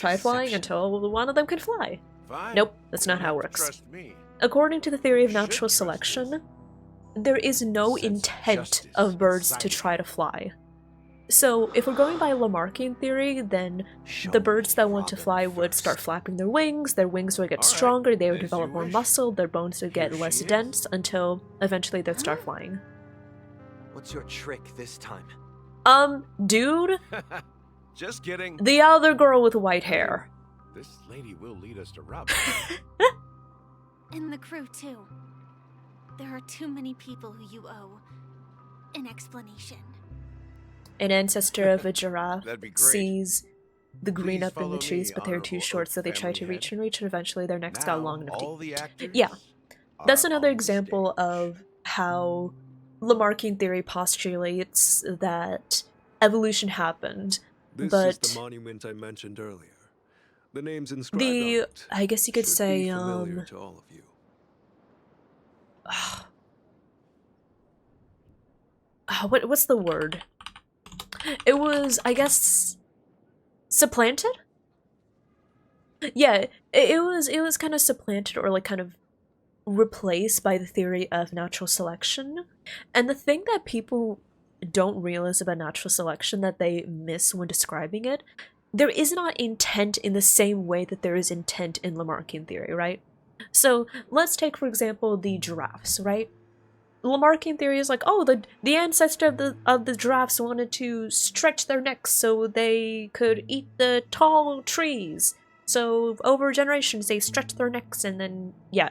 [SPEAKER 1] until one of them could fly.
[SPEAKER 12] Fine.
[SPEAKER 1] Nope, that's
[SPEAKER 12] You
[SPEAKER 1] not
[SPEAKER 12] don't
[SPEAKER 1] how it
[SPEAKER 12] have to
[SPEAKER 1] works.
[SPEAKER 12] trust me.
[SPEAKER 1] According to the theory of
[SPEAKER 12] You should
[SPEAKER 1] natural
[SPEAKER 12] trust
[SPEAKER 1] selection, there is no intent of birds to try to fly. So, if we're going by Lamarckian theory, then the birds that want to fly would start flapping their wings would get stronger, they would develop more muscle, their bones would get less dense, until eventually they'd start flying.
[SPEAKER 10] What's your trick this time?
[SPEAKER 1] Dude?
[SPEAKER 12] Just kidding.
[SPEAKER 1] The other girl with white hair.
[SPEAKER 12] This lady will lead us to Robin.
[SPEAKER 8] And the crew, too. There are too many people who you owe an explanation.
[SPEAKER 1] An ancestor of a giraffe
[SPEAKER 12] That'd be great.
[SPEAKER 1] sees the green
[SPEAKER 12] Please
[SPEAKER 1] up in the
[SPEAKER 12] follow
[SPEAKER 1] trees,
[SPEAKER 12] me,
[SPEAKER 1] but they're too
[SPEAKER 12] honorable
[SPEAKER 1] short, so they try to
[SPEAKER 12] family
[SPEAKER 1] reach and reach, and eventually their necks got long enough
[SPEAKER 12] all
[SPEAKER 1] to
[SPEAKER 12] the actors
[SPEAKER 1] Yeah. That's
[SPEAKER 12] are
[SPEAKER 1] another
[SPEAKER 12] on the
[SPEAKER 1] example of how Lamarckian theory postulates that evolution happened,
[SPEAKER 21] This is
[SPEAKER 1] but
[SPEAKER 21] the monument I mentioned earlier. The names inscribed on
[SPEAKER 1] the
[SPEAKER 21] it
[SPEAKER 1] I guess you could
[SPEAKER 21] should
[SPEAKER 1] say
[SPEAKER 21] be familiar to all of you.
[SPEAKER 1] what's the word? It was, I guess, supplanted? Yeah, it was kind of supplanted, or like kind of replaced by the theory of natural selection. And the thing that people don't realize about natural selection that they miss when describing it, there is not intent in the same way that there is intent in Lamarckian theory, right? So let's take, for example, the giraffes, right? Lamarckian theory is like, oh, the ancestor of the giraffes wanted to stretch their necks so they could eat the tall trees. So over generations they stretched their necks, and then yeah,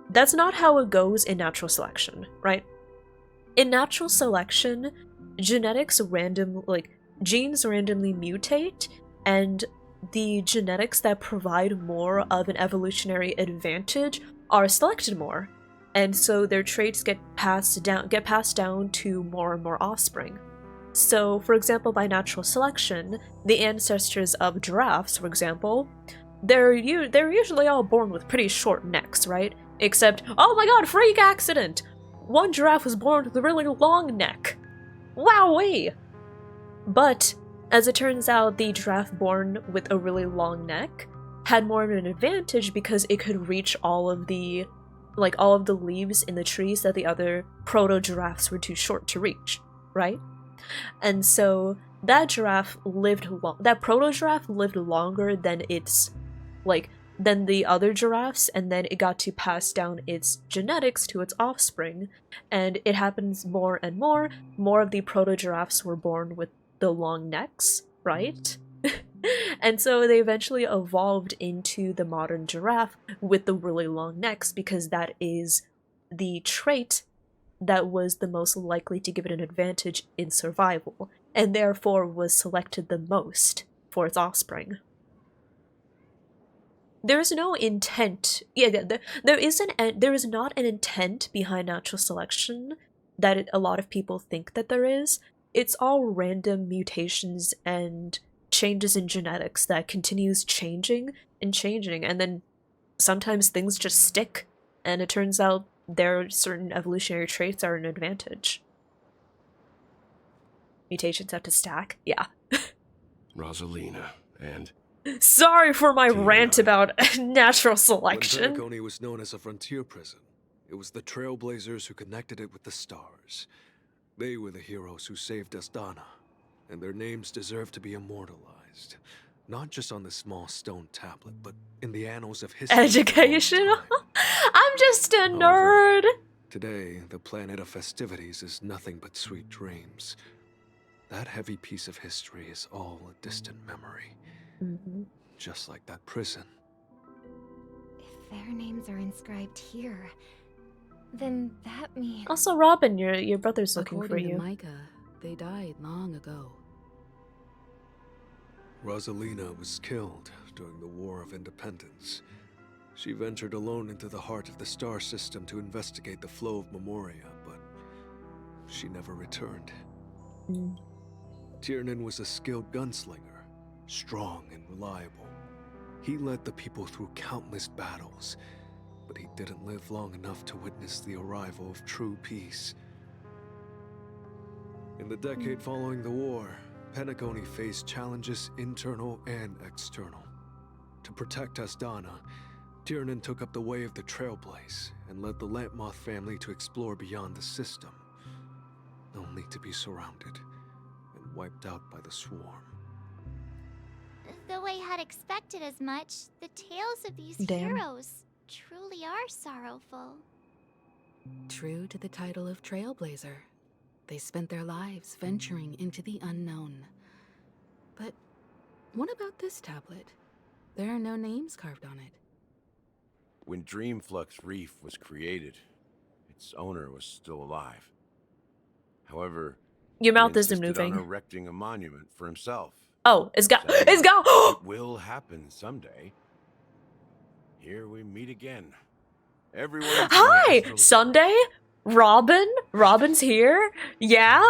[SPEAKER 1] that's not how it goes in natural selection, right? In natural selection, genes randomly mutate, and the genetics that provide more of an evolutionary advantage are selected more. And so their traits get passed down to more and more offspring. So, for example, by natural selection, the ancestors of giraffes, for example, they're usually all born with pretty short necks, right? Except, oh my god, freak accident! One giraffe was born with a really long neck. Wowee! But, as it turns out, the giraffe born with a really long neck had more of an advantage because it could reach all of the leaves in the trees that the other proto-giraffes were too short to reach, right? And so that proto-giraffe lived longer than than the other giraffes, and then it got to pass down its genetics to its offspring, and it happens more and more. More of the proto-giraffes were born with the long necks, right? And so they eventually evolved into the modern giraffe with the really long necks, because that is the trait that was the most likely to give it an advantage in survival, and therefore was selected the most for its offspring. There is no intent. Yeah, there is not an intent behind natural selection that a lot of people think that there is. It's all random mutations and changes in genetics that continues changing, and then sometimes things just stick, and it turns out there are certain evolutionary traits are an advantage. Mutations have to stack? Yeah.
[SPEAKER 15] Rosalina, and...
[SPEAKER 1] Sorry for my rant about natural selection.
[SPEAKER 21] When Penacony was known as a frontier prison, it was the Trailblazers who connected it with the stars. They were the heroes who saved Astana, and their names deserve to be immortalized. Not just on this small stone tablet, but in the annals of history.
[SPEAKER 1] Educational? I'm just a nerd!
[SPEAKER 21] Today, the planet of festivities is nothing but sweet dreams. That heavy piece of history is all a distant memory.
[SPEAKER 1] Mm-hmm.
[SPEAKER 21] Just like that prison.
[SPEAKER 7] If their names are inscribed here, then that means...
[SPEAKER 1] Also, Robin, your brother's looking for
[SPEAKER 16] According
[SPEAKER 1] you.
[SPEAKER 16] to Micah, they died long ago.
[SPEAKER 21] Rosalina was killed during the War of Independence. She ventured alone into the heart of the star system to investigate the flow of Memoria, but she never returned. Tiernan was a skilled gunslinger, strong and reliable. He led the people through countless battles, but he didn't live long enough to witness the arrival of true peace. In the decade following the war, Penacony faced challenges internal and external. To protect Asdana, Tiernan took up the way of the Trailblaze and led the Lampmoth family to explore beyond the system, only to be surrounded and wiped out by the Swarm.
[SPEAKER 5] Though I had expected as much, the tales of these heroes truly are sorrowful.
[SPEAKER 16] True to the title of Trailblazer, they spent their lives venturing into the unknown. But what about this tablet? There are no names carved on it.
[SPEAKER 11] When Dreamflux Reef was created, its owner was still alive. However,
[SPEAKER 1] your mouth
[SPEAKER 11] he
[SPEAKER 1] isn't
[SPEAKER 11] insisted
[SPEAKER 1] moving.
[SPEAKER 11] on erecting a monument for himself.
[SPEAKER 1] Oh, it's go. It's go.
[SPEAKER 11] It will happen someday. Here we meet again. Everyone.
[SPEAKER 1] Hi, Sunday. Robin. Robin's here. Yeah.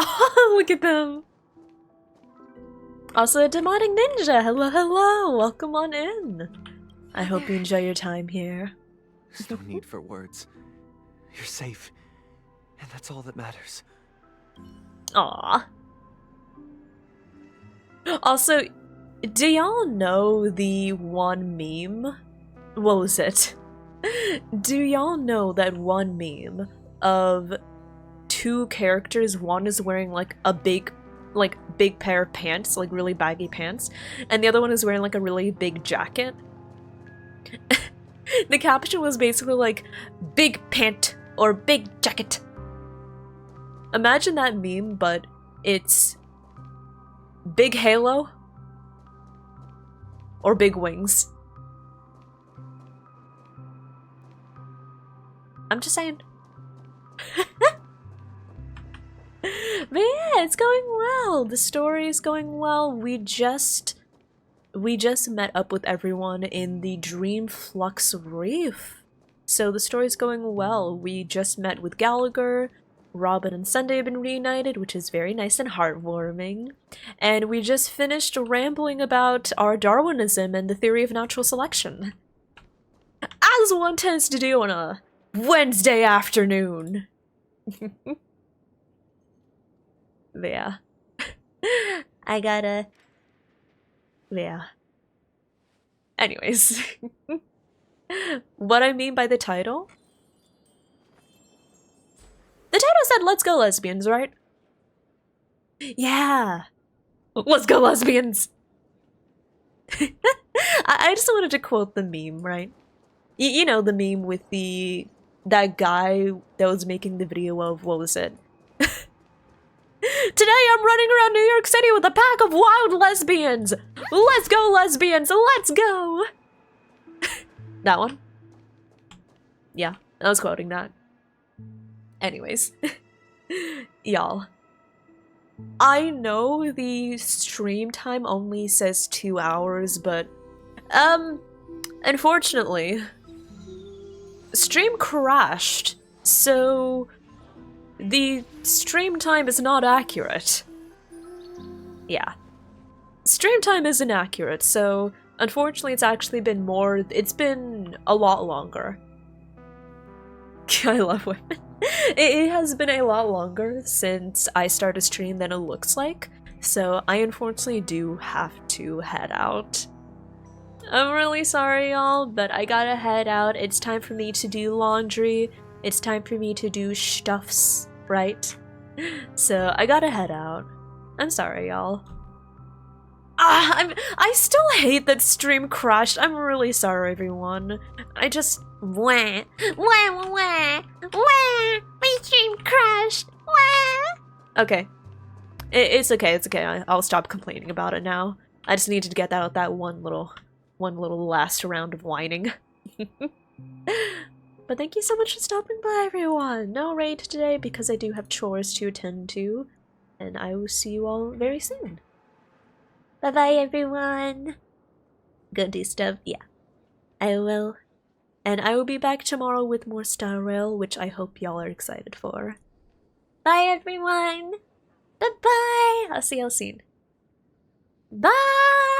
[SPEAKER 1] Oh, look at them. Also, a demonic ninja. Hello, hello. Welcome on in. I hope you enjoy your time here.
[SPEAKER 10] There's no need for words. You're safe, and that's all that matters.
[SPEAKER 1] Aww. Also, do y'all know the one meme? What was it? Do y'all know that one meme of two characters? One is wearing like a big pair of pants, like really baggy pants, and the other one is wearing like a really big jacket. The caption was basically like, big pant or big jacket. Imagine that meme, but it's big halo or big wings. I'm just saying. But yeah, it's going well. The story is going well. We just met up with everyone in the Dreamflux Reef. So the story's going well. We just met with Gallagher. Robin and Sunday have been reunited, which is very nice and heartwarming. And we just finished rambling about our Darwinism and the theory of natural selection. As one tends to do on a Wednesday afternoon. Yeah. I gotta... Yeah. Anyways. What I mean by the title? The title said, "Let's go, lesbians," right? Yeah. Let's go, lesbians! I just wanted to quote the meme, right? You know, the meme with that guy that was making the video of, what was it? Today I'm running around New York City with a pack of wild lesbians! Let's go, lesbians! Let's go! That one? Yeah, I was quoting that. Anyways. Y'all. I know the stream time only says 2 hours, but unfortunately, stream crashed, so the stream time is not accurate. Yeah. Stream time isn't accurate, so unfortunately it's actually been it's been a lot longer. I love women. It has been a lot longer since I started stream than it looks like, so I unfortunately do have to head out. I'm really sorry, y'all, but I gotta head out. It's time for me to do laundry. It's time for me to do stuffs, right? So I gotta head out. I'm sorry, y'all. I still hate that stream crashed. I'm really sorry, everyone. I just wah, wah, wah, wah, my stream crashed. Wah. Okay. It's okay, it's okay. I'll stop complaining about it now. I just needed to get that one little last round of whining. But thank you so much for stopping by, everyone. No raid today because I do have chores to attend to. And I will see you all very soon. Bye-bye, everyone. Go do stuff, yeah. I will. And I will be back tomorrow with more Star Rail, which I hope y'all are excited for. Bye, everyone. Bye-bye. I'll see y'all soon. Bye.